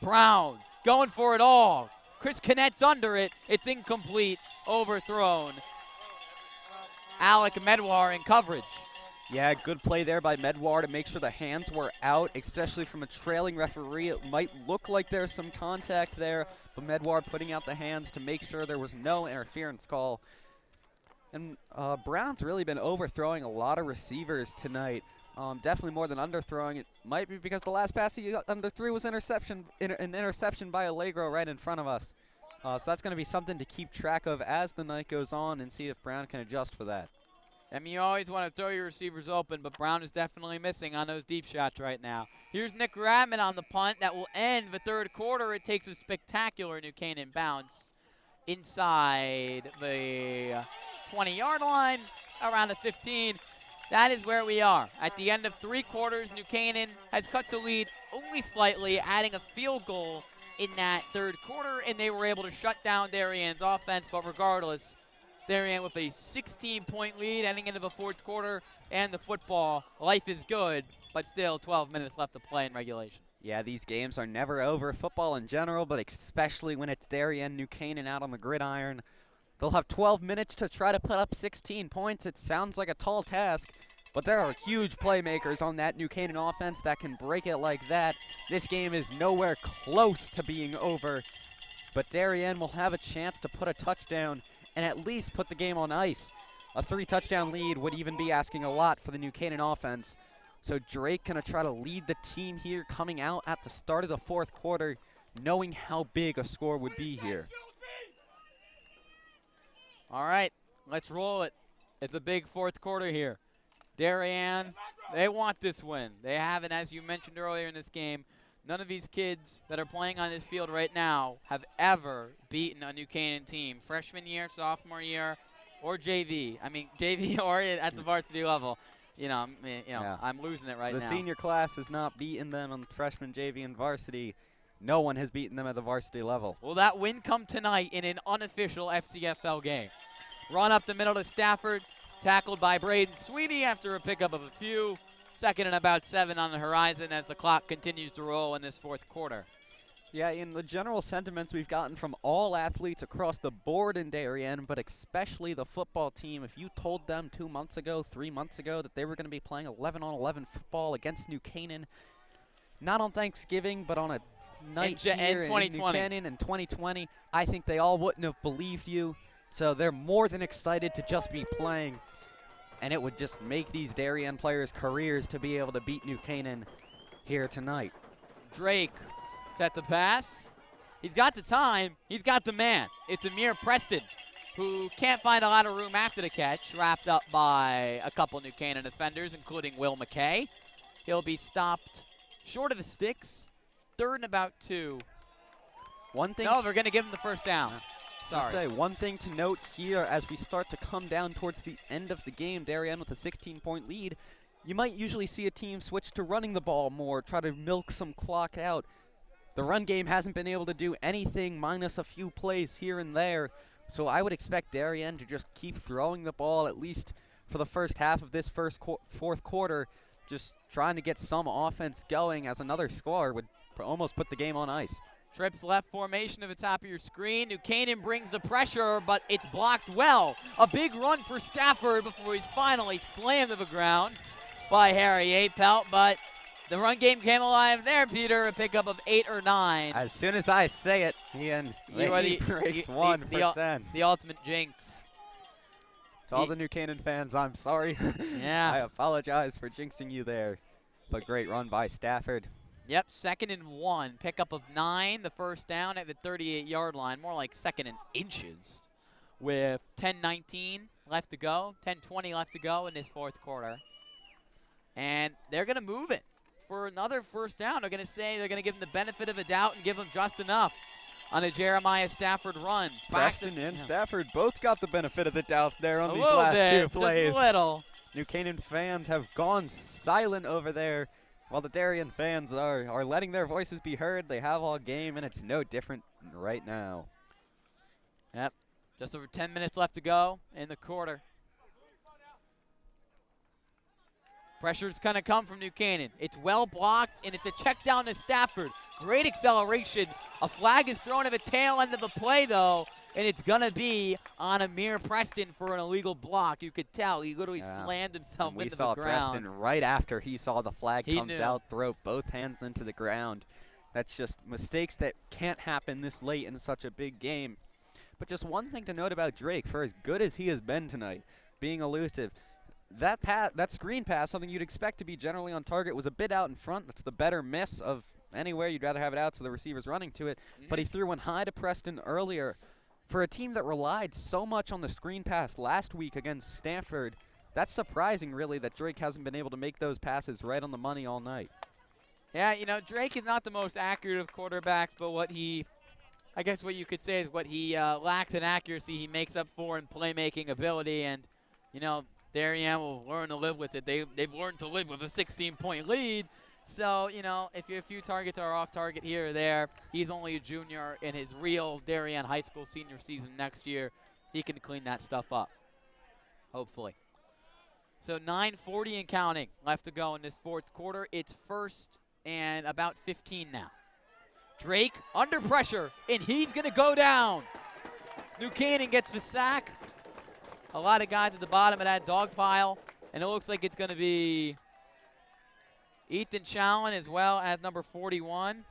[SPEAKER 2] Brown going for it all. Chris Connet's under it. It's incomplete, overthrown. Alec Medwar in coverage.
[SPEAKER 1] Yeah, good play there by Medwar to make sure the hands were out, especially from a trailing referee. It might look like there's some contact there, but Medwar putting out the hands to make sure there was no interference call. And Brown's really been overthrowing a lot of receivers tonight. Definitely more than underthrowing. It might be because the last pass he underthrew was an interception by Allegro right in front of us. So that's going to be something to keep track of as the night goes on and see if Brown can adjust for that.
[SPEAKER 2] I mean, you always want to throw your receivers open, but Brown is definitely missing on those deep shots right now. Here's Nick Radman on the punt. That will end the third quarter. It takes a spectacular New Canaan bounce inside the 20-yard line, around the 15. That is where we are. At the end of 3 quarters, New Canaan has cut the lead only slightly, adding a field goal in that third quarter, and they were able to shut down Darien's offense. But regardless, Darien with a 16-point lead heading into the fourth quarter, and the football, life is good, but still 12 minutes left to play in regulation.
[SPEAKER 1] Yeah, these games are never over, football in general, but especially when it's Darien, New Canaan out on the gridiron. They'll have 12 minutes to try to put up 16 points. It sounds like a tall task, but there are huge playmakers on that New Canaan offense that can break it like that. This game is nowhere close to being over, but Darien will have a chance to put a touchdown and at least put the game on ice. A 3-touchdown lead would even be asking a lot for the New Canaan offense. So Drake gonna try to lead the team here coming out at the start of the fourth quarter, knowing how big a score would be here.
[SPEAKER 2] All right, let's roll it. It's a big fourth quarter here. Darien, they want this win. They haven't, as you mentioned earlier in this game, none of these kids that are playing on this field right now have ever beaten a New Canaan team. Freshman year, sophomore year, or JV. I mean, JV or at the varsity level. I'm losing it right now.
[SPEAKER 1] The senior class has not beaten them on freshman, JV, and varsity. No one has beaten them at the varsity level.
[SPEAKER 2] Will that win come tonight in an unofficial FCFL game? Run up the middle to Stafford, tackled by Braden Sweeney after a pickup of a few. 2nd and about 7 on the horizon as the clock continues to roll in this fourth quarter.
[SPEAKER 1] Yeah, in the general sentiments we've gotten from all athletes across the board in Darien, but especially the football team, if you told them 2 months ago, 3 months ago, that they were going to be playing 11-on-11 football against New Canaan, not on Thanksgiving, but on a night here in New Canaan in 2020, I think they all wouldn't have believed you. So they're more than excited to just be playing. And it would just make these Darien players' careers to be able to beat New Canaan here tonight.
[SPEAKER 2] Drake set the pass. He's got the time. He's got the man. It's Amir Preston, who can't find a lot of room after the catch, wrapped up by a couple New Canaan defenders, including Will McKay. He'll be stopped short of the sticks. 3rd and about 2.
[SPEAKER 1] One thing.
[SPEAKER 2] No, they're going to give him the first down. Sorry.
[SPEAKER 1] One thing to note here as we start to come down towards the end of the game, Darien with a 16-point lead, you might usually see a team switch to running the ball more, try to milk some clock out. The run game hasn't been able to do anything minus a few plays here and there, So I would expect Darien to just keep throwing the ball at least for the first half of this fourth quarter, just trying to get some offense going, as another score would almost put the game on ice.
[SPEAKER 2] Trips left formation to the top of your screen. New Canaan brings the pressure, but it's blocked well. A big run for Stafford before he's finally slammed to the ground by Harry Apelt, but the run game came alive there, Peter. A pickup of 8 or 9.
[SPEAKER 1] As soon as I say it, Ian, he breaks 1 for 10.
[SPEAKER 2] The ultimate jinx.
[SPEAKER 1] To all the New Canaan fans, I'm sorry.
[SPEAKER 2] Yeah.
[SPEAKER 1] I apologize for jinxing you there. But great run by Stafford.
[SPEAKER 2] Yep, 2nd and 1. Pickup of 9, the first down at the 38-yard line. More like 2nd and inches. With 10:19 left to go, 10:20 left to go in this fourth quarter. And they're going to move it for another first down. They're going to say they're going to give him the benefit of a doubt and give him just enough on a Jeremiah Stafford run.
[SPEAKER 1] Preston and Stafford both got the benefit of the doubt there on these
[SPEAKER 2] little
[SPEAKER 1] last
[SPEAKER 2] bit,
[SPEAKER 1] two plays.
[SPEAKER 2] Just a little.
[SPEAKER 1] New Canaan fans have gone silent over there, while the Darien fans are letting their voices be heard. They have all game, and it's no different right now.
[SPEAKER 2] Yep, just over 10 minutes left to go in the quarter. Pressure's going to come from New Canaan. It's well blocked, and it's a check down to Stafford. Great acceleration. A flag is thrown at the tail end of the play, though, and it's going to be on Amir Preston for an illegal block. You could tell he literally slammed himself into the ground.
[SPEAKER 1] We saw Preston right after he saw the flag comes
[SPEAKER 2] knew.
[SPEAKER 1] out, throw both hands into the ground. That's just mistakes that can't happen this late in such a big game. But just one thing to note about Drake, for as good as he has been tonight, being elusive, that screen pass, something you'd expect to be generally on target, was a bit out in front. That's the better miss of anywhere. You'd rather have it out so the receiver's running to it. But he threw one high to Preston earlier. For a team that relied so much on the screen pass last week against Stanford, that's surprising, really, that Drake hasn't been able to make those passes right on the money all night.
[SPEAKER 2] Yeah, you know, Drake is not the most accurate of quarterbacks, but what you could say is what he lacks in accuracy, he makes up for in playmaking ability. And, you know, Darien will learn to live with it. They've learned to live with a 16-point lead. So, you know, if a few targets are off target here or there, he's only a junior in his real Darien high school senior season next year. He can clean that stuff up, hopefully. So 9:40 and counting left to go in this fourth quarter. It's 1st and about 15 now. Drake under pressure, and he's going to go down. New Canaan gets the sack. A lot of guys at the bottom of that dog pile, and it looks like it's going to be Ethan Challen as well as number 41,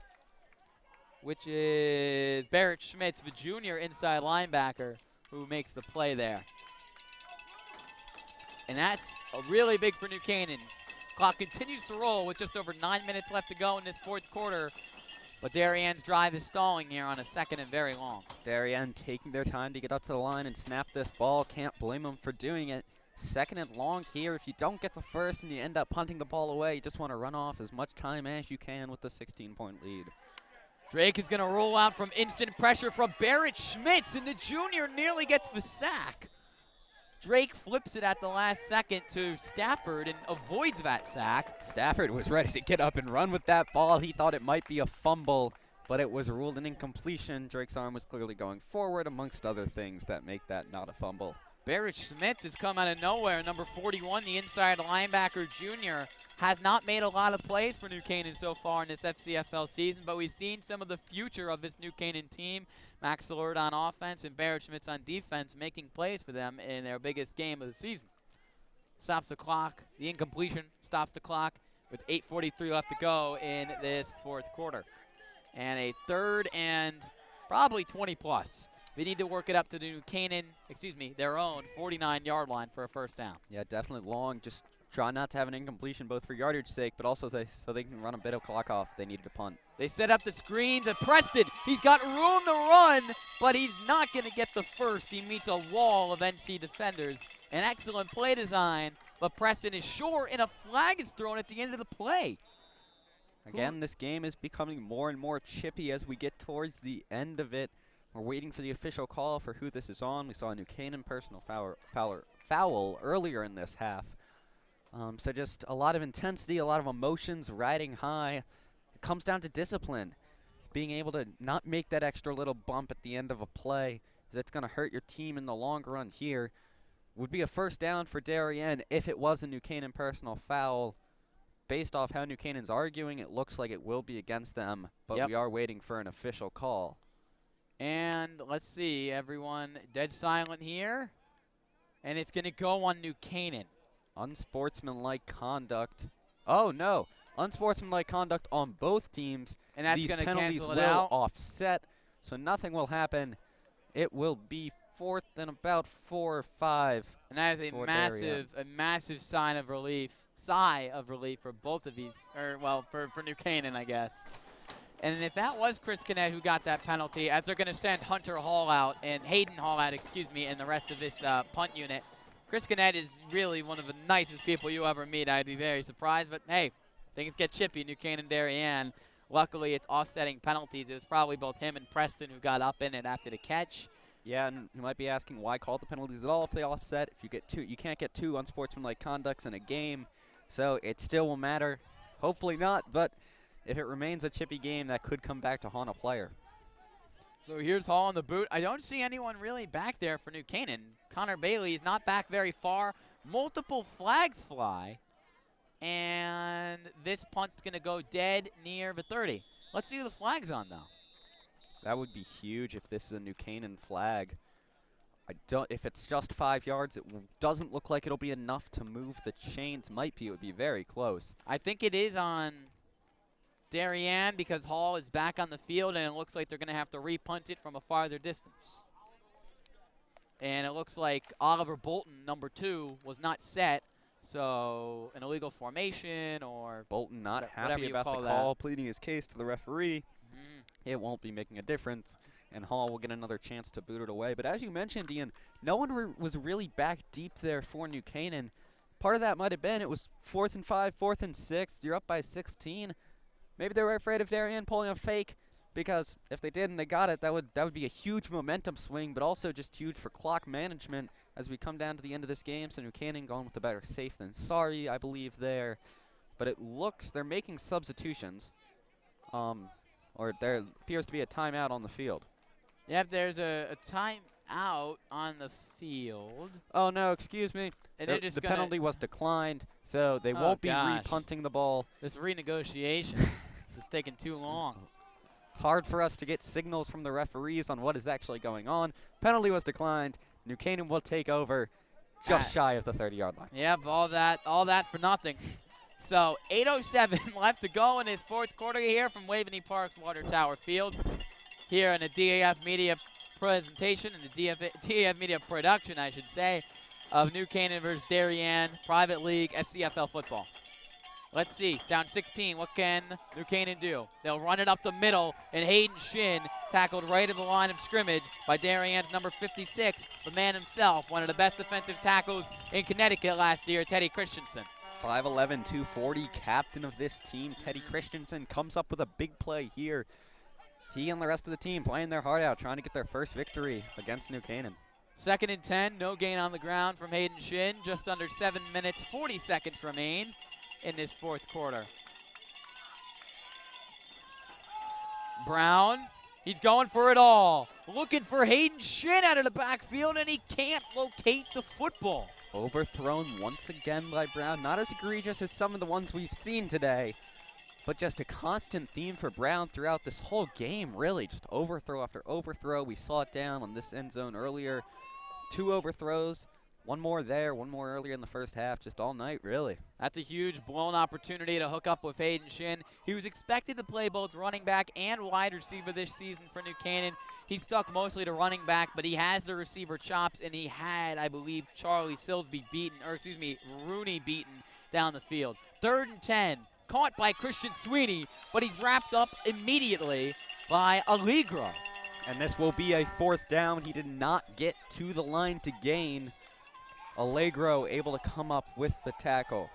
[SPEAKER 2] which is Barrett Schmitz, the junior inside linebacker, who makes the play there. And that's really big for New Canaan. Clock continues to roll with just over 9 minutes left to go in this fourth quarter. But Darien's drive is stalling here on a 2nd and very long.
[SPEAKER 1] Darien taking their time to get up to the line and snap this ball. Can't blame them for doing it. 2nd and long here. If you don't get the first and you end up punting the ball away, you just want to run off as much time as you can with the 16-point lead.
[SPEAKER 2] Drake is going to roll out from instant pressure from Barrett Schmitz, and the junior nearly gets the sack. Drake flips it at the last second to Stafford and avoids that sack.
[SPEAKER 1] Stafford was ready to get up and run with that ball. He thought it might be a fumble, but it was ruled an incompletion. Drake's arm was clearly going forward, amongst other things that make that not a fumble.
[SPEAKER 2] Barrett Schmitz has come out of nowhere. Number 41, the inside linebacker junior, has not made a lot of plays for New Canaan so far in this FCFL season, but we've seen some of the future of this New Canaan team. Max Alert on offense and Barrett Schmitz on defense, making plays for them in their biggest game of the season. Stops the clock. The incompletion stops the clock with 8:43 left to go in this fourth quarter. And a 3rd and probably 20 plus. They need to work it up to the New Canaan, their own 49-yard line for a first down.
[SPEAKER 1] Yeah, definitely long. Just try not to have an incompletion, both for yardage sake, but also so they can run a bit of clock off. They needed to punt.
[SPEAKER 2] They set up the screen to Preston. He's got room to run, but he's not going to get the first. He meets a wall of NC defenders. An excellent play design, but Preston is short, and a flag is thrown at the end of the play.
[SPEAKER 1] Again, this game is becoming more and more chippy as we get towards the end of it. We're waiting for the official call for who this is on. We saw a New Canaan personal foul earlier in this half. So just a lot of intensity, a lot of emotions riding high. It comes down to discipline. Being able to not make that extra little bump at the end of a play that's going to hurt your team in the long run here. Would be a first down for Darien if it was a New Canaan personal foul. Based off how New Canaan's arguing, it looks like it will be against them, but we are waiting for an official call.
[SPEAKER 2] And let's see, everyone dead silent here. And it's going to go on New Canaan.
[SPEAKER 1] Unsportsmanlike conduct. Oh, no. Unsportsmanlike conduct on both teams.
[SPEAKER 2] And that's
[SPEAKER 1] going to
[SPEAKER 2] cancel it
[SPEAKER 1] will
[SPEAKER 2] out.
[SPEAKER 1] Offset, so nothing will happen. It will be 4th and about 4 or 5.
[SPEAKER 2] And that is a massive sigh of relief for both of these, or well, for New Canaan, I guess. And if that was Chris Connett who got that penalty, as they're going to send Hunter Hall out and Hayden Hall out, and the rest of this punt unit, Chris Connett is really one of the nicest people you ever meet. I'd be very surprised, but hey, things get chippy. New Canaan, Darien. Luckily, it's offsetting penalties. It was probably both him and Preston who got up in it after the catch.
[SPEAKER 1] Yeah, and you might be asking why call the penalties at all if they offset. If you get two, you can't get 2 unsportsmanlike conducts in a game, so it still will matter. Hopefully not, but if it remains a chippy game, that could come back to haunt a player.
[SPEAKER 2] So here's Hall on the boot. I don't see anyone really back there for New Canaan. Connor Bailey is not back very far. Multiple flags fly, and this punt's going to go dead near the 30. Let's see who the flag's on, though.
[SPEAKER 1] That would be huge if this is a New Canaan flag. If it's just 5 yards, it doesn't look like it'll be enough to move the chains. It would be very close.
[SPEAKER 2] I think it is on Darien because Hall is back on the field, and it looks like they're going to have to repunt it from a farther distance. And it looks like Oliver Bolton, number 2, was not set. So an illegal formation or
[SPEAKER 1] Bolton not happy about the call, pleading his case to the referee. It won't be making a difference, and Hall will get another chance to boot it away. But as you mentioned, Ian, no one was really back deep there for New Canaan. Part of that might have been it was 4th and 5, 4th and 6. You're up by 16. Maybe they were afraid of Darien pulling a fake, because if they did and they got it, that would be a huge momentum swing, but also just huge for clock management as we come down to the end of this game. So New Canaan going with a better safe than sorry, I believe, there. But it looks they're making substitutions. Or there appears to be a timeout on the field.
[SPEAKER 2] Yep, there's a timeout on the field.
[SPEAKER 1] Oh, no, excuse me.
[SPEAKER 2] And
[SPEAKER 1] the penalty was declined, so they won't be repunting the ball.
[SPEAKER 2] This renegotiation is taking too long.
[SPEAKER 1] It's hard for us to get signals from the referees on what is actually going on. Penalty was declined. New Canaan will take over just shy of the 30-yard line.
[SPEAKER 2] Yep, all that for nothing. So 8:07 left to go in this 4th quarter here from Waveney Park's Water Tower Field. Here in the DAF Media presentation, and the DAF Media production, I should say, of New Canaan versus Darien Private League FCFL football. Let's see, down 16, what can New Canaan do? They'll run it up the middle, and Hayden Shin tackled right at the line of scrimmage by Darien's number 56, the man himself, one of the best defensive tackles in Connecticut last year, Teddy Christensen.
[SPEAKER 1] 5'11", 240, captain of this team, Teddy Christensen, comes up with a big play here. He and the rest of the team playing their heart out, trying to get their first victory against New Canaan.
[SPEAKER 2] 2nd and 10, no gain on the ground from Hayden Shin. Just under 7 minutes, 40 seconds remain in this 4th quarter. Brown, he's going for it all. Looking for Hayden Shin out of the backfield, and he can't locate the football.
[SPEAKER 1] Overthrown once again by Brown. Not as egregious as some of the ones we've seen today, but just a constant theme for Brown throughout this whole game, really. Just overthrow after overthrow. We saw it down on this end zone earlier. 2 overthrows. One more there, one more earlier in the first half, just all night, really.
[SPEAKER 2] That's a huge blown opportunity to hook up with Hayden Shin. He was expected to play both running back and wide receiver this season for New Canaan. He stuck mostly to running back, but he has the receiver chops, and he had, I believe, Rooney beaten down the field. 3rd and 10, caught by Christian Sweeney, but he's wrapped up immediately by Allegro.
[SPEAKER 1] And this will be a 4th down. He did not get to the line to gain. Allegro able to come up with the tackle.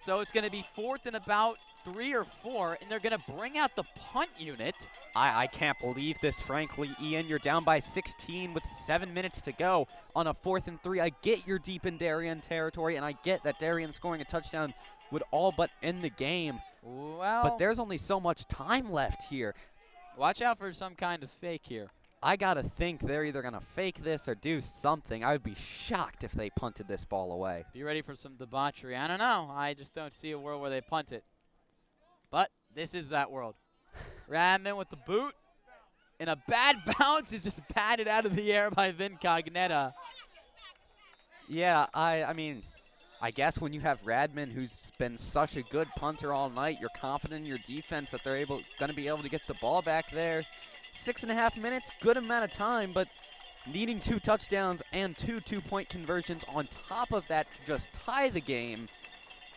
[SPEAKER 2] So it's going to be 4th and about 3 or 4, and they're going to bring out the punt unit.
[SPEAKER 1] I can't believe this, frankly, Ian. You're down by 16 with 7 minutes to go on a 4th and 3. I get you're deep in Darien territory, and I get that Darien scoring a touchdown would all but end the game.
[SPEAKER 2] Well,
[SPEAKER 1] but there's only so much time left here.
[SPEAKER 2] Watch out for some kind of fake here.
[SPEAKER 1] I got to think they're either going to fake this or do something. I would be shocked if they punted this ball away.
[SPEAKER 2] Be ready for some debauchery. I don't know. I just don't see a world where they punt it. But this is that world. Radman with the boot. And a bad bounce is just batted out of the air by Vincognetta.
[SPEAKER 1] Yeah, I mean, I guess when you have Radman, who's been such a good punter all night, you're confident in your defense that they're going to be able to get the ball back there. 6.5 minutes, good amount of time, but needing 2 touchdowns and 2 two-point conversions on top of that to just tie the game,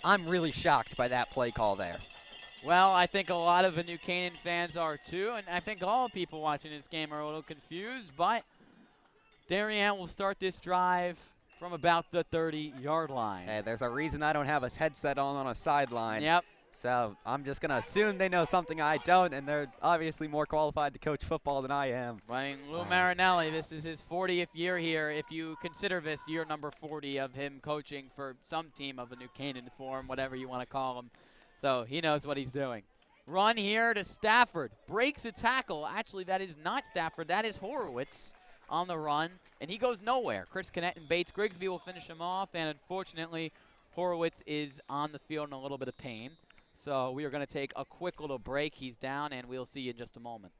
[SPEAKER 1] I'm really shocked by that play call there.
[SPEAKER 2] Well, I think a lot of the New Canaan fans are too, and I think all people watching this game are a little confused, but Darien will start this drive from about the 30-yard line.
[SPEAKER 1] Hey, there's a reason I don't have a headset on a sideline.
[SPEAKER 2] Yep.
[SPEAKER 1] So I'm just going to assume they know something I don't, and they're obviously more qualified to coach football than I am.
[SPEAKER 2] Right, Lou Marinelli, this is his 40th year here, if you consider this year number 40 of him coaching for some team of a New Canaan form, whatever you want to call him. So he knows what he's doing. Run here to Stafford. Breaks a tackle. Actually, that is not Stafford. That is Horowitz on the run, and he goes nowhere. Chris Connett and Bates Grigsby will finish him off, and unfortunately, Horowitz is on the field in a little bit of pain. So we are going to take a quick little break. He's down, and we'll see you in just a moment.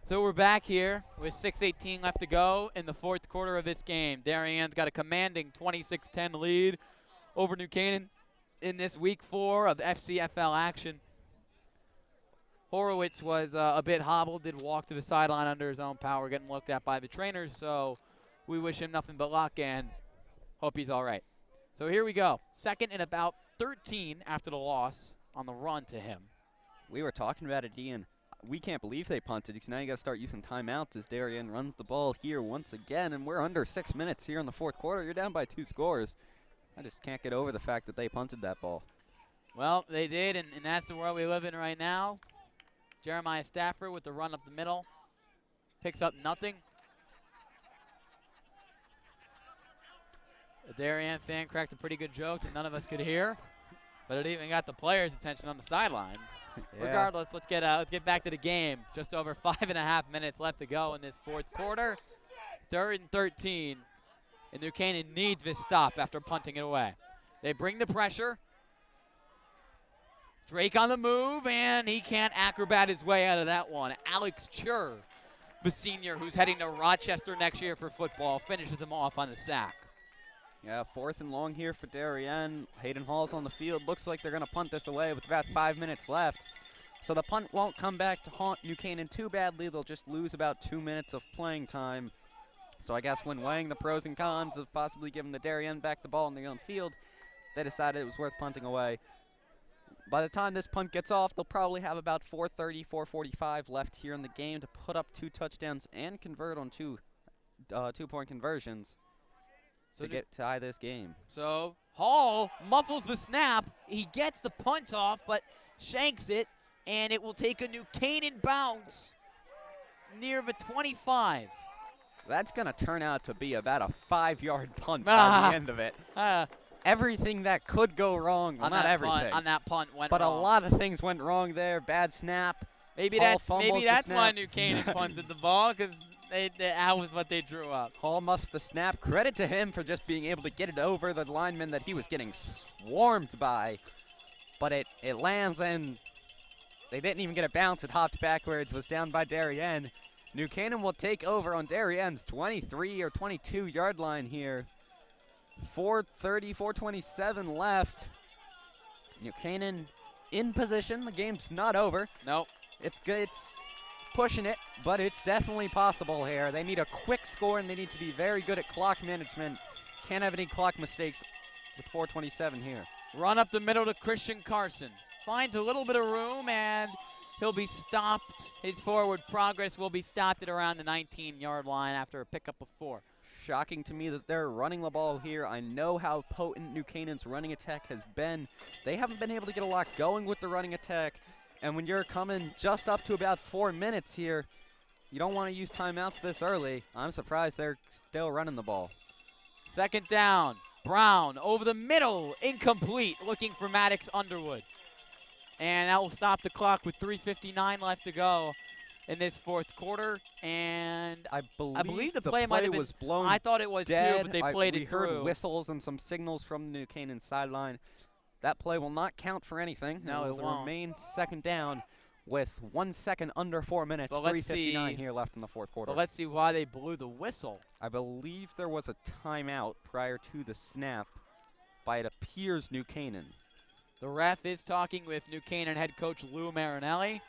[SPEAKER 2] So we're back here with 6:18 left to go in the fourth quarter of this game. Darien's got a commanding 26-10 lead over New Canaan in this week 4 of FCFL action. Horowitz was a bit hobbled, did walk to the sideline under his own power, getting looked at by the trainers, so we wish him nothing but luck and hope he's all right. So here we go. 2nd and about 13 after the loss on the run to him.
[SPEAKER 1] We were talking about it, Ian. We can't believe they punted because now you got to start using timeouts as Darien runs the ball here once again, and we're under 6 minutes here in the fourth quarter. You're down by 2 scores. I just can't get over the fact that they punted that ball.
[SPEAKER 2] Well, they did, and that's the world we live in right now. Jeremiah Stafford with the run up the middle. Picks up nothing. A Darien fan cracked a pretty good joke that none of us could hear, but it even got the players' attention on the sidelines. Yeah. Regardless, let's get back to the game. Just over 5.5 minutes left to go in this fourth quarter. 3rd and 13. And New Canaan needs this stop after punting it away. They bring the pressure. Drake on the move, and he can't acrobat his way out of that one. Alex Chur, the senior who's heading to Rochester next year for football, finishes him off on the sack.
[SPEAKER 1] Yeah, 4th and long here for Darien. Hayden Hall's on the field. Looks like they're going to punt this away with about 5 minutes left. So the punt won't come back to haunt New Canaan too badly. They'll just lose about 2 minutes of playing time. So I guess when weighing the pros and cons of possibly giving the Darien back the ball in their own field, they decided it was worth punting away. By the time this punt gets off, they'll probably have about 4:30, 4:45 left here in the game to put up 2 touchdowns and convert on 2 two-point conversions. So to tie this game.
[SPEAKER 2] So Hall muffles the snap. He gets the punt off, but shanks it, and it will take a New Canaan bounce near the 25.
[SPEAKER 1] That's going to turn out to be about a 5-yard punt by the end of it. everything that could go wrong. Well, not everything.
[SPEAKER 2] On that punt went
[SPEAKER 1] but
[SPEAKER 2] wrong.
[SPEAKER 1] a lot of things went wrong there. Bad snap.
[SPEAKER 2] Maybe
[SPEAKER 1] Hall
[SPEAKER 2] that's
[SPEAKER 1] snap.
[SPEAKER 2] why New Canaan punted the ball, because that was what they drew up.
[SPEAKER 1] Hall muffs the snap. Credit to him for just being able to get it over the lineman that he was getting swarmed by. But it lands, and they didn't even get a bounce. It hopped backwards, was down by Darien. New Canaan will take over on Darien's 23 or 22 yard line here. 4:30, 4:27 left. New Canaan in position. The game's not over.
[SPEAKER 2] Nope.
[SPEAKER 1] It's good. It's pushing it, but it's definitely possible here. They need a quick score, and they need to be very good at clock management. Can't have any clock mistakes with 4:27 here.
[SPEAKER 2] Run up the middle to Christian Carson. Finds a little bit of room, and he'll be stopped. His forward progress will be stopped at around the 19-yard line after a pickup of 4.
[SPEAKER 1] Shocking to me that they're running the ball here. I know how potent New Canaan's running attack has been. They haven't been able to get a lot going with the running attack. And when you're coming just up to about 4 minutes here, you don't want to use timeouts this early. I'm surprised they're still running the ball.
[SPEAKER 2] Second down. Brown over the middle. Incomplete. Looking for Maddox Underwood. And that will stop the clock with 3:59 left to go in this fourth quarter. And
[SPEAKER 1] I believe the
[SPEAKER 2] play might have been,
[SPEAKER 1] was blown.
[SPEAKER 2] I thought it was
[SPEAKER 1] dead.
[SPEAKER 2] too, but they played it through.
[SPEAKER 1] We heard whistles and some signals from the New Canaan sideline. That play will not count for anything.
[SPEAKER 2] No, it won't.
[SPEAKER 1] Remain second down with 1 second under 4 minutes. 3:59 here left in the fourth quarter.
[SPEAKER 2] But let's see why they blew the whistle.
[SPEAKER 1] I believe there was a timeout prior to the snap by, it appears, New Canaan.
[SPEAKER 2] The ref is talking with New Canaan head coach Lou Marinelli,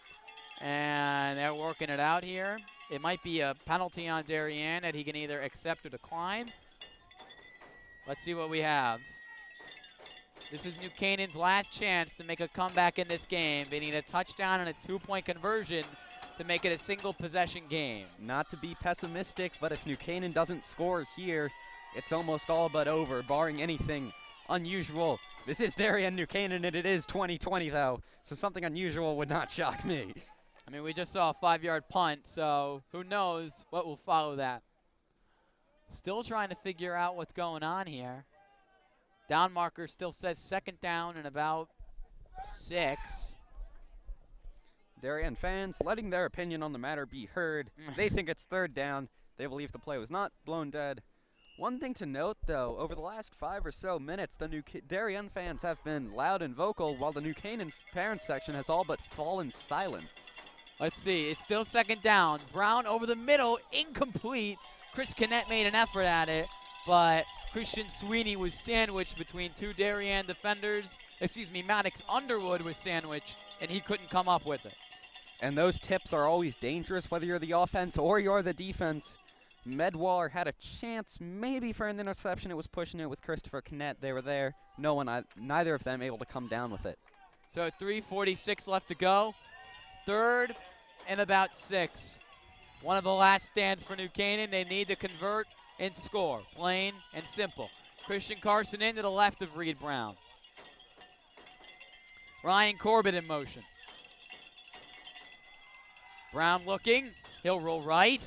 [SPEAKER 2] and they're working it out here. It might be a penalty on Darien that he can either accept or decline. Let's see what we have. This is New Canaan's last chance to make a comeback in this game. They need a touchdown and a 2-point conversion to make it a single possession game.
[SPEAKER 1] Not to be pessimistic, but if New Canaan doesn't score here, it's almost all but over, barring anything unusual. This is Darien, New Canaan, and it is 2020 though, so something unusual would not shock me.
[SPEAKER 2] I mean, we just saw a 5-yard punt, so who knows what will follow that. Still trying to figure out what's going on here. Down marker still says second down and about 6.
[SPEAKER 1] Darien fans letting their opinion on the matter be heard. They think it's third down. They believe the play was not blown dead. One thing to note, though, over the last 5 or so minutes, the Darien fans have been loud and vocal, while the New Canaan parents section has all but fallen silent.
[SPEAKER 2] Let's see. It's still second down. Brown over the middle, incomplete. Chris Connect made an effort at it, but Christian Sweeney was sandwiched between 2 Darien defenders. Maddox Underwood was sandwiched, and he couldn't come up with it.
[SPEAKER 1] And those tips are always dangerous, whether you're the offense or you're the defense. Medwaller had a chance maybe for an interception. It was pushing it with Christopher Connect. They were there. Neither of them able to come down with it.
[SPEAKER 2] So 3:46 left to go. Third and about 6. One of the last stands for New Canaan. They need to convert and score. Plain and simple. Christian Carson into the left of Reed Brown. Ryan Corbett in motion. Brown looking. He'll roll right.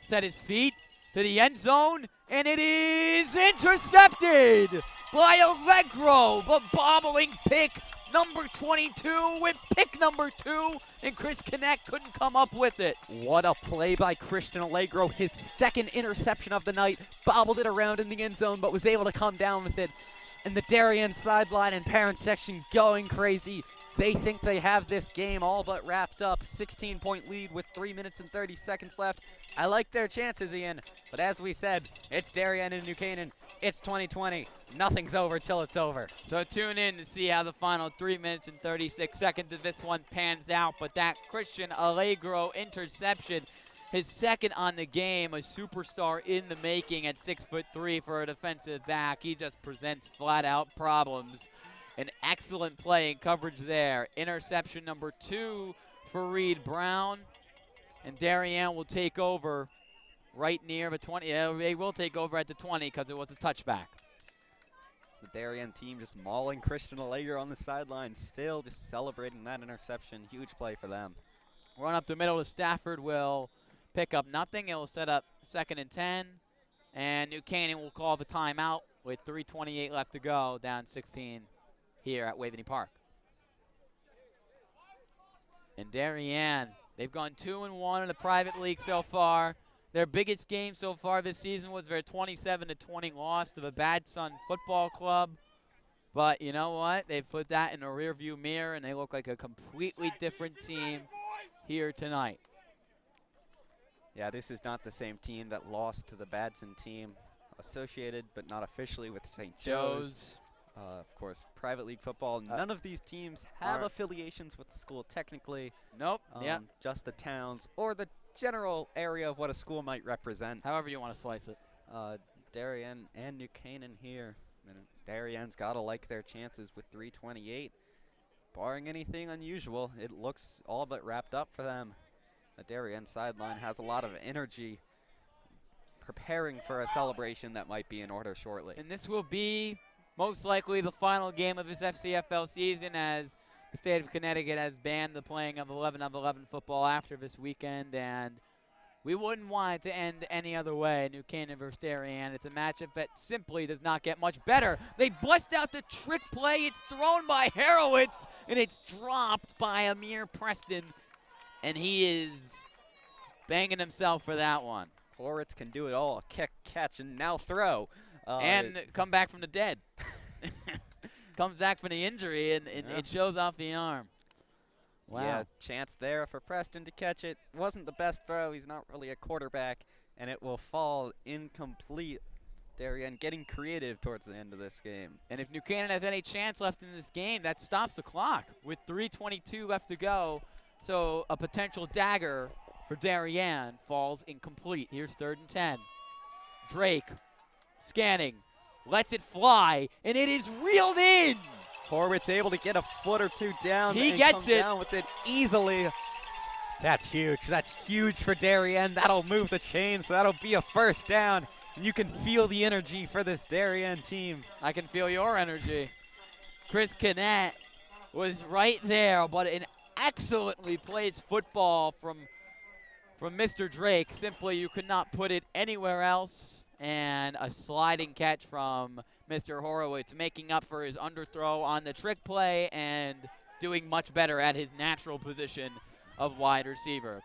[SPEAKER 2] Set his feet to the end zone. And it is intercepted by Allegro. The bobbling pick. Number 22 with pick number 2, and Chris Connect couldn't come up with it.
[SPEAKER 1] What a play by Christian Allegro. His second interception of the night. Bobbled it around in the end zone, but was able to come down with it. And the Darien sideline and parent section going crazy. They think they have this game all but wrapped up. 16-point lead with 3 minutes and 30 seconds left. I like their chances, Ian. But as we said, it's Darien and New Canaan. It's 2020. Nothing's over till it's over.
[SPEAKER 2] So tune in to see how the final 3 minutes and 36 seconds of this one pans out. But that Christian Allegro interception, his second on the game, a superstar in the making at 6'3" for a defensive back. He just presents flat-out problems. An excellent play and coverage there. Interception number 2 for Reed Brown. And Darien will take over right near the 20. Yeah, they will take over at the 20 because it was a touchback.
[SPEAKER 1] The Darien team just mauling Christian Allegro on the sideline. Still just celebrating that interception. Huge play for them.
[SPEAKER 2] Run up the middle to Stafford will pick up nothing. It will set up 2nd and 10. And New Canaan will call the timeout with 3:28 left to go, down 16 here at Waveney Park. And Darien, they've gone 2-1 in the private league so far. Their biggest game so far this season was their 27-20 loss to the Bad Son Football Club. But you know what? They've put that in a rearview mirror, and they look like a completely different team here tonight.
[SPEAKER 1] Yeah, this is not the same team that lost to the Badson team, associated but not officially with St. Joe's. Of course, private league football. None of these teams have affiliations with the school technically.
[SPEAKER 2] Nope.
[SPEAKER 1] Just the towns or the general area of what a school might represent.
[SPEAKER 2] However you want to slice it.
[SPEAKER 1] Darien and New Canaan here. And Darien's got to like their chances with 3:28. Barring anything unusual, it looks all but wrapped up for them. The Darien sideline has a lot of energy, preparing for a celebration that might be in order shortly.
[SPEAKER 2] And this will be most likely the final game of this FCFL season, as the state of Connecticut has banned the playing of 11-on-11 football after this weekend, and we wouldn't want it to end any other way. New Canaan versus Darien. It's a matchup that simply does not get much better. They bust out the trick play. It's thrown by Harowitz, and it's dropped by Amir Preston, and he is banging himself for that one.
[SPEAKER 1] Horwitz can do it all. Kick, catch, and now throw.
[SPEAKER 2] And come back from the dead. Comes back from the injury, and it shows off the arm. Wow.
[SPEAKER 1] Yeah, chance there for Preston to catch it. Wasn't the best throw. He's not really a quarterback, and it will fall incomplete. Darien getting creative towards the end of this game.
[SPEAKER 2] And if New Canaan has any chance left in this game, that stops the clock with 3:22 left to go. So a potential dagger for Darien falls incomplete. Here's 3rd and 10. Drake scanning, lets it fly, and it is reeled in.
[SPEAKER 1] Horwitz able to get a foot or two down.
[SPEAKER 2] He
[SPEAKER 1] and
[SPEAKER 2] gets
[SPEAKER 1] comes
[SPEAKER 2] it
[SPEAKER 1] down with it easily. That's huge. That's huge for Darien. That'll move the chains. So that'll be a first down. And you can feel the energy for this Darien team.
[SPEAKER 2] I can feel your energy. Chris Canette was right there, but an excellently played football from Mr. Drake. Simply, you could not put it anywhere else. And a sliding catch from Mr. Horowitz, making up for his underthrow on the trick play and doing much better at his natural position of wide receiver.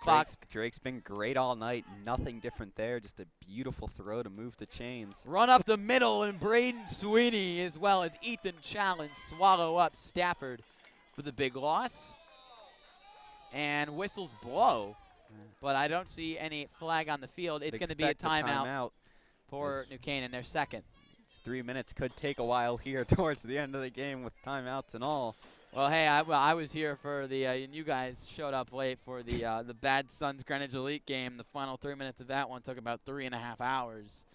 [SPEAKER 1] Drake's been great all night. Nothing different there. Just a beautiful throw to move the chains.
[SPEAKER 2] Run up the middle, and Braden Sweeney as well as Ethan Challenge swallow up Stafford for the big loss. And whistles blow, but I don't see any flag on the field. It's going to be a timeout for New Canaan, their second.
[SPEAKER 1] 3 minutes could take a while here towards the end of the game with timeouts and all.
[SPEAKER 2] Well, hey, I was here for the, and you guys showed up late for the Bad Sons Greenwich Elite game. The final 3 minutes of that one took about 3.5 hours,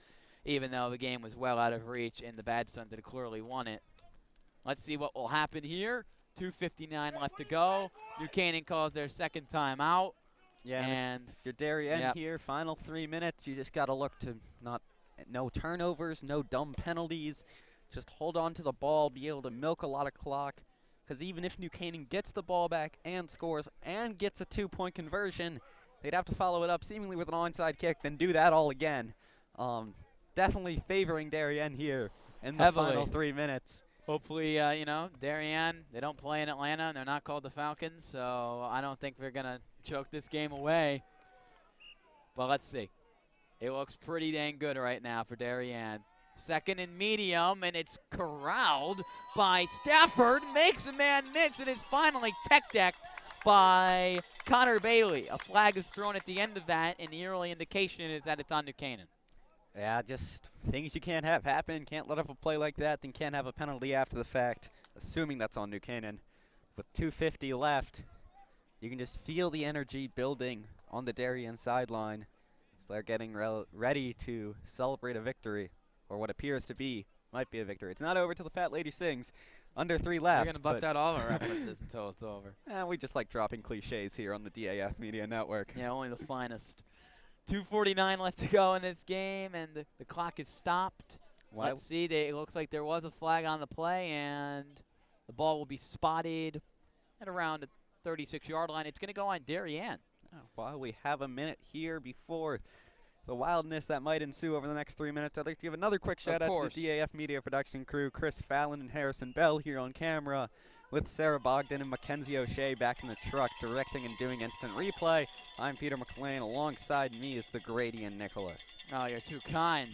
[SPEAKER 2] even though the game was well out of reach and the Bad Sons had clearly won it. Let's see what will happen here. 2:59 left to go. New Canaan calls their second timeout.
[SPEAKER 1] Yeah, and if you're Darien here, final 3 minutes, you just got to look to no turnovers, no dumb penalties. Just hold on to the ball, be able to milk a lot of clock. Because even if New Canaan gets the ball back and scores and gets a 2-point conversion, they'd have to follow it up seemingly with an onside kick, then do that all again. Definitely favoring Darien here in the final 3 minutes.
[SPEAKER 2] Hopefully, Darien, they don't play in Atlanta, and they're not called the Falcons, so I don't think they're going to choke this game away. But let's see. It looks pretty dang good right now for Darien. 2nd and medium, and it's corralled by Stafford. Makes a man miss, and is finally tech-decked by Connor Bailey. A flag is thrown at the end of that, and the early indication is that it's on New Canaan.
[SPEAKER 1] Yeah, just things you can't have happen. Can't let up a play like that, then can't have a penalty after the fact, assuming that's on New Canaan. With 2:50 left, you can just feel the energy building on the Darien sideline. So they're getting ready to celebrate a victory, or what appears to be, might be a victory. It's not over till the fat lady sings. Under 3 left.
[SPEAKER 2] We're going to bust out all our references until it's over.
[SPEAKER 1] We just like dropping cliches here on the DAF Media Network.
[SPEAKER 2] Yeah, only the finest. 2:49 left to go in this game, and the clock is stopped. Let's see. It looks like there was a flag on the play, and the ball will be spotted at around the 36-yard line. It's going to go on Darien.
[SPEAKER 1] While we have a minute here before the wildness that might ensue over the next 3 minutes, I'd like to give another quick shout out to the DAF Media production crew, Chris Fallon and Harrison Bell here on camera, with Sarah Bogdan and Mackenzie O'Shea back in the truck directing and doing instant replay. I'm Peter McLean. Alongside me is the Grady and Nicholas.
[SPEAKER 2] Oh, you're too kind.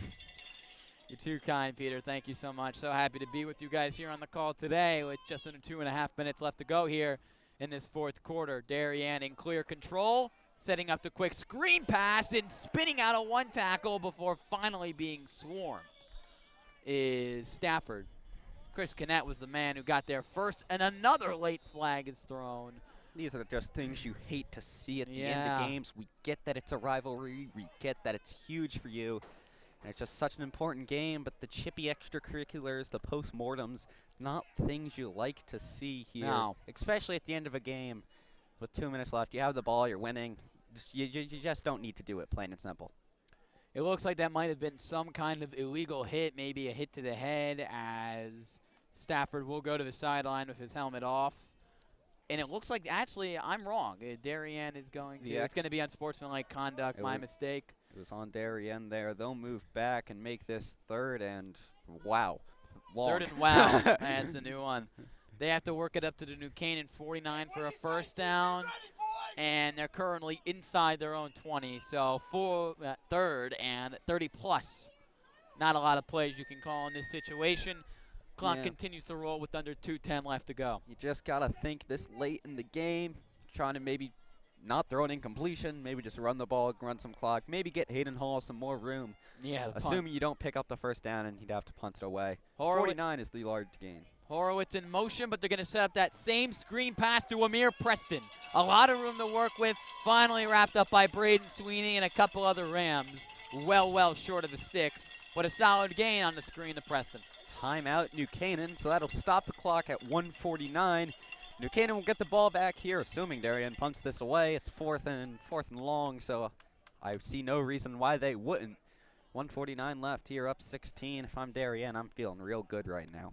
[SPEAKER 2] You're too kind, Peter. Thank you so much. So happy to be with you guys here on the call today with just under 2.5 minutes left to go here in this fourth quarter. Darien in clear control, setting up the quick screen pass and spinning out a one tackle before finally being swarmed is Stafford. Chris Connect was the man who got there first, and another late flag is thrown.
[SPEAKER 1] These are just things you hate to see at the end of games. We get that it's a rivalry. We get that it's huge for you. And it's just such an important game, but the chippy extracurriculars, the postmortems, not things you like to see here.
[SPEAKER 2] No.
[SPEAKER 1] Especially at the end of a game with 2 minutes left. You have the ball, you're winning. You just don't need to do it, plain and simple.
[SPEAKER 2] It looks like that might have been some kind of illegal hit, maybe a hit to the head, as Stafford will go to the sideline with his helmet off. And it looks like, actually, I'm wrong. Darien is going to, it's going to be unsportsmanlike conduct, my mistake.
[SPEAKER 1] It was on Darien there. They'll move back and make this third and, wow, long.
[SPEAKER 2] Third and wow, that's the new one. They have to work it up to the New Canaan 49 for a first down. And they're currently inside their own 20, so for third and 30-plus. Not a lot of plays you can call in this situation. Clock continues to roll with under 2:10 left to go.
[SPEAKER 1] You just got to think this late in the game, trying to maybe not throw an incompletion, maybe just run the ball, run some clock, maybe get Hayden Hall some more room.
[SPEAKER 2] Yeah,
[SPEAKER 1] assuming you don't pick up the first down and he'd have to punt it away.
[SPEAKER 2] Horowitz,
[SPEAKER 1] 49 is the large gain.
[SPEAKER 2] Horowitz in motion, but they're going to set up that same screen pass to Amir Preston. A lot of room to work with. Finally wrapped up by Braden Sweeney and a couple other Rams. Well short of the sticks, but a solid gain on the screen to Preston.
[SPEAKER 1] Timeout New Canaan, so that'll stop the clock at 1:49. New Canaan will get the ball back here, assuming Darien punts this away. It's fourth and long, so I see no reason why they wouldn't. 1:49 left here, up 16. If I'm Darien, I'm feeling real good right now.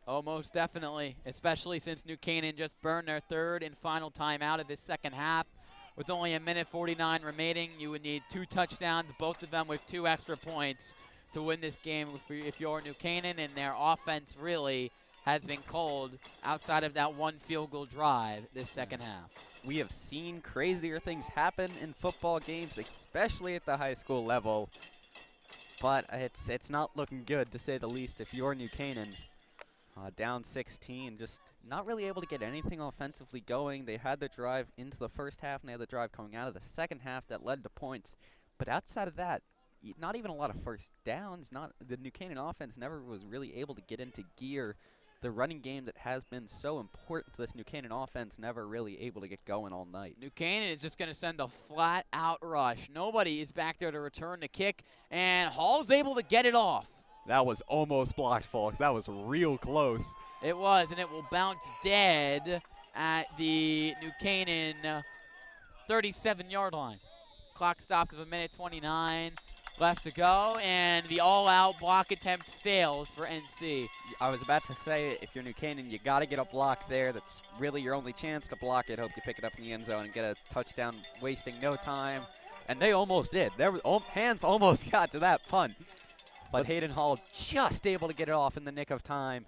[SPEAKER 2] Oh, most definitely, especially since New Canaan just burned their third and final timeout of this second half. With only 1:49 remaining, you would need 2 touchdowns, both of them with 2 extra points, to win this game if you're New Canaan, and their offense really has been cold outside of that 1 field goal drive this second half.
[SPEAKER 1] We have seen crazier things happen in football games, especially at the high school level, but it's not looking good, to say the least, if you're New Canaan. Down 16, just not really able to get anything offensively going. They had the drive into the first half, and they had the drive coming out of the second half that led to points. But outside of that, not even a lot of first downs. The New Canaan offense never was really able to get into gear. The running game that has been so important to this New Canaan offense never really able to get going all night.
[SPEAKER 2] New Canaan is just going to send a flat-out rush. Nobody is back there to return the kick, and Hall's able to get it off.
[SPEAKER 1] That was almost blocked, folks. That was real close.
[SPEAKER 2] It was, and it will bounce dead at the New Canaan 37-yard line. Clock stops with 1:29 left to go, and the all-out block attempt fails for NC.
[SPEAKER 1] I was about to say, if you're New Canaan, you got to get a block there. That's really your only chance to block it. Hope you pick it up in the end zone and get a touchdown, wasting no time. And they almost did. Hands almost got to that punt. But Hayden Hall just able to get it off in the nick of time.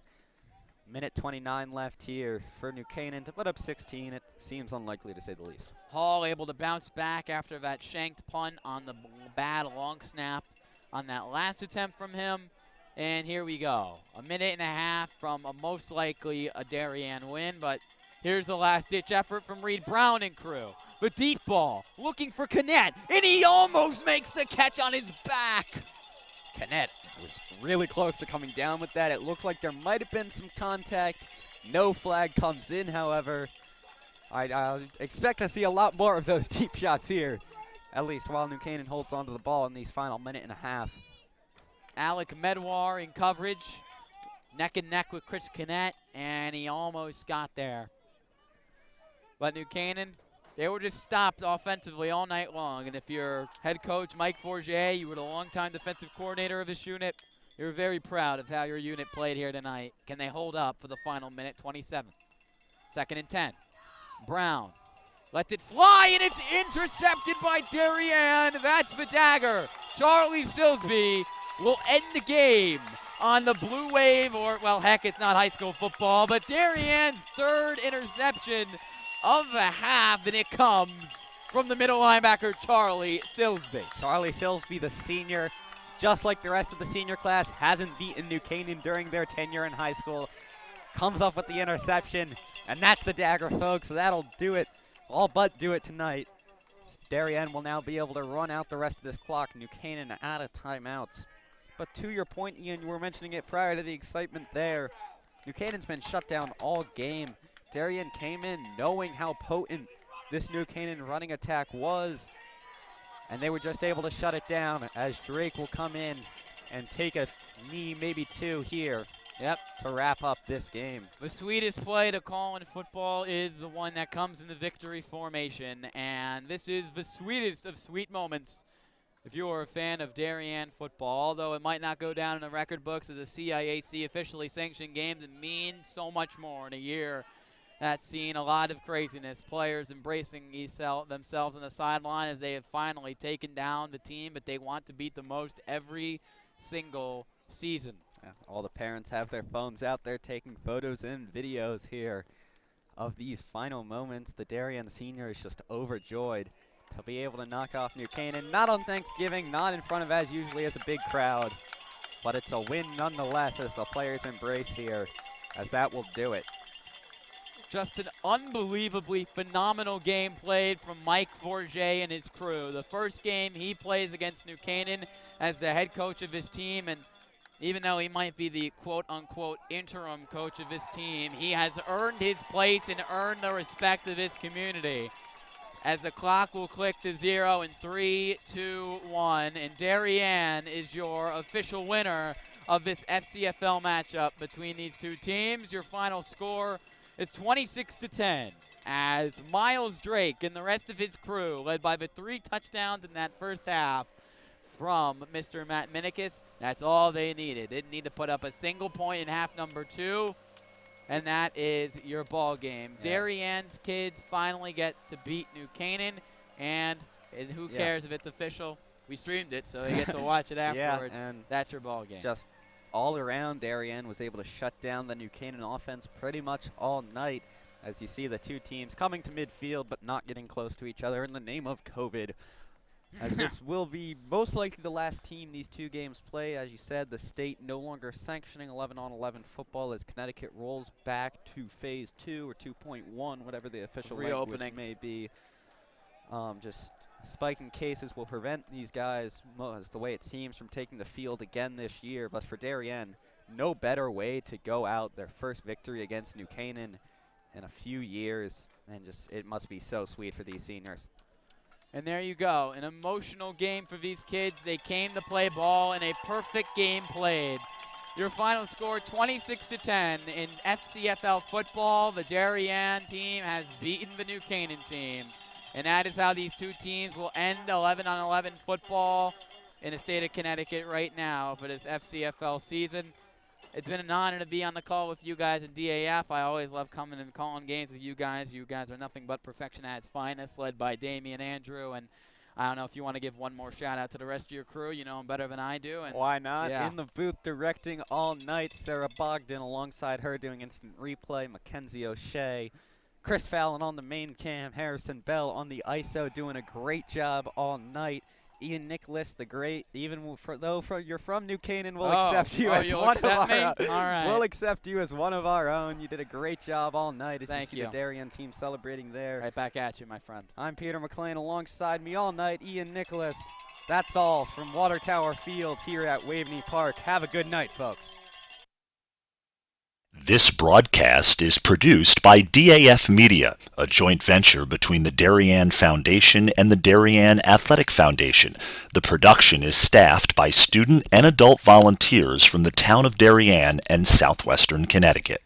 [SPEAKER 1] 1:29 left here for New Canaan to put up 16. It seems unlikely, to say the least.
[SPEAKER 2] Hall able to bounce back after that shanked punt on the bad long snap on that last attempt from him. And here we go. 1.5 minutes from most likely a Darien win, but here's the last-ditch effort from Reed Brown and crew. The deep ball, looking for Connect, and he almost makes the catch on his back.
[SPEAKER 1] Connect was really close to coming down with that. It looked like there might have been some contact. No flag comes in, however. I expect to see a lot more of those deep shots here, at least while New Canaan holds onto the ball in these final 1.5 minutes.
[SPEAKER 2] Alec Medwar in coverage, neck and neck with Chris Connect, and he almost got there. But New Canaan, they were just stopped offensively all night long. And if you're head coach Mike Forget, you were the longtime defensive coordinator of this unit, you're very proud of how your unit played here tonight. Can they hold up for the final 1:27? 2nd and 10. Brown Lets it fly, and it's intercepted by Darien. That's the dagger. Charlie Silsby will end the game on the blue wave, or, well, heck, it's not high school football, but Darien's third interception of the half, and it comes from the middle linebacker, Charlie Silsby.
[SPEAKER 1] Charlie Silsby, the senior, just like the rest of the senior class, hasn't beaten New Canaan during their tenure in high school. Comes up with the interception, and that's the dagger, folks. That'll do it, all but do it tonight. Darien will now be able to run out the rest of this clock. New Canaan out of timeouts. But to your point, Ian, you were mentioning it prior to the excitement there. New Canaan's been shut down all game. Darien came in knowing how potent this New Canaan running attack was, and they were just able to shut it down as Drake will come in and take a knee, maybe two here. Yep, to wrap up this game.
[SPEAKER 2] The sweetest play to call in football is the one that comes in the victory formation, and this is the sweetest of sweet moments if you are a fan of Darien football. Although it might not go down in the record books as a CIAC officially sanctioned game, it means so much more in a year that's seen a lot of craziness. Players embracing themselves on the sideline as they have finally taken down the team, but they want to beat the most every single season.
[SPEAKER 1] Yeah, all the parents have their phones out there taking photos and videos here of these final moments. The Darien senior is just overjoyed to be able to knock off New Canaan. Not on Thanksgiving, not in front of, as usually, as a big crowd. But it's a win nonetheless as the players embrace here, as that will do it.
[SPEAKER 2] Just an unbelievably phenomenal game played from Mike Forget and his crew. The first game he plays against New Canaan as the head coach of his team, and even though he might be the quote-unquote interim coach of his team, he has earned his place and earned the respect of his community. As the clock will click to 0 in 3, 2, 1, and Darien is your official winner of this FCFL matchup between these two teams. Your final score is 26-10 as Miles Drake and the rest of his crew, led by the 3 touchdowns in that first half from Mr. Matt Minikis. That's all they needed. Didn't need to put up a single point in half number 2, and that is your ball game. Yeah. Darien's kids finally get to beat New Canaan, and who cares if it's official? We streamed it, so they get to watch it afterwards.
[SPEAKER 1] Yeah, and
[SPEAKER 2] that's your ball game.
[SPEAKER 1] Just all around, Darien was able to shut down the New Canaan offense pretty much all night, as you see the two teams coming to midfield but not getting close to each other in the name of COVID. As this will be most likely the last team these two games play. As you said, the state no longer sanctioning 11-on-11 football as Connecticut rolls back to phase 2 or 2.1, whatever the official language may be. Just spiking cases will prevent these guys, as the way it seems, from taking the field again this year. But for Darien, no better way to go out their first victory against New Canaan in a few years. And just, it must be so sweet for these seniors.
[SPEAKER 2] And there you go, an emotional game for these kids. They came to play ball in a perfect game played. Your final score, 26-10 in FCFL football. The Darien team has beaten the New Canaan team. And that is how these two teams will end 11-on-11 football in the state of Connecticut right now for this FCFL season. It's been an honor to be on the call with you guys in DAF. I always love coming and calling games with you guys. You guys are nothing but perfection at its finest, led by Damian Andrew. And I don't know if you want to give one more shout-out to the rest of your crew. You know them better than I do. And
[SPEAKER 1] why not? Yeah. In the booth directing all night, Sarah Bogdan alongside her doing instant replay, Mackenzie O'Shea, Chris Fallon on the main cam, Harrison Bell on the ISO doing a great job all night. Ian Nicholas, the great, even though you're from New Canaan, we'll accept you as one of our own.
[SPEAKER 2] All right.
[SPEAKER 1] We'll accept you as one of our own. You did a great job all night as
[SPEAKER 2] Thank
[SPEAKER 1] you see the Darien team celebrating there.
[SPEAKER 2] Right back at you, my friend.
[SPEAKER 1] I'm Peter McLean, alongside me all night, Ian Nicholas. That's all from Water Tower Field here at Waveney Park. Have a good night, folks.
[SPEAKER 3] This broadcast is produced by DAF Media, a joint venture between the Darien Foundation and the Darien Athletic Foundation. The production is staffed by student and adult volunteers from the town of Darien and southwestern Connecticut.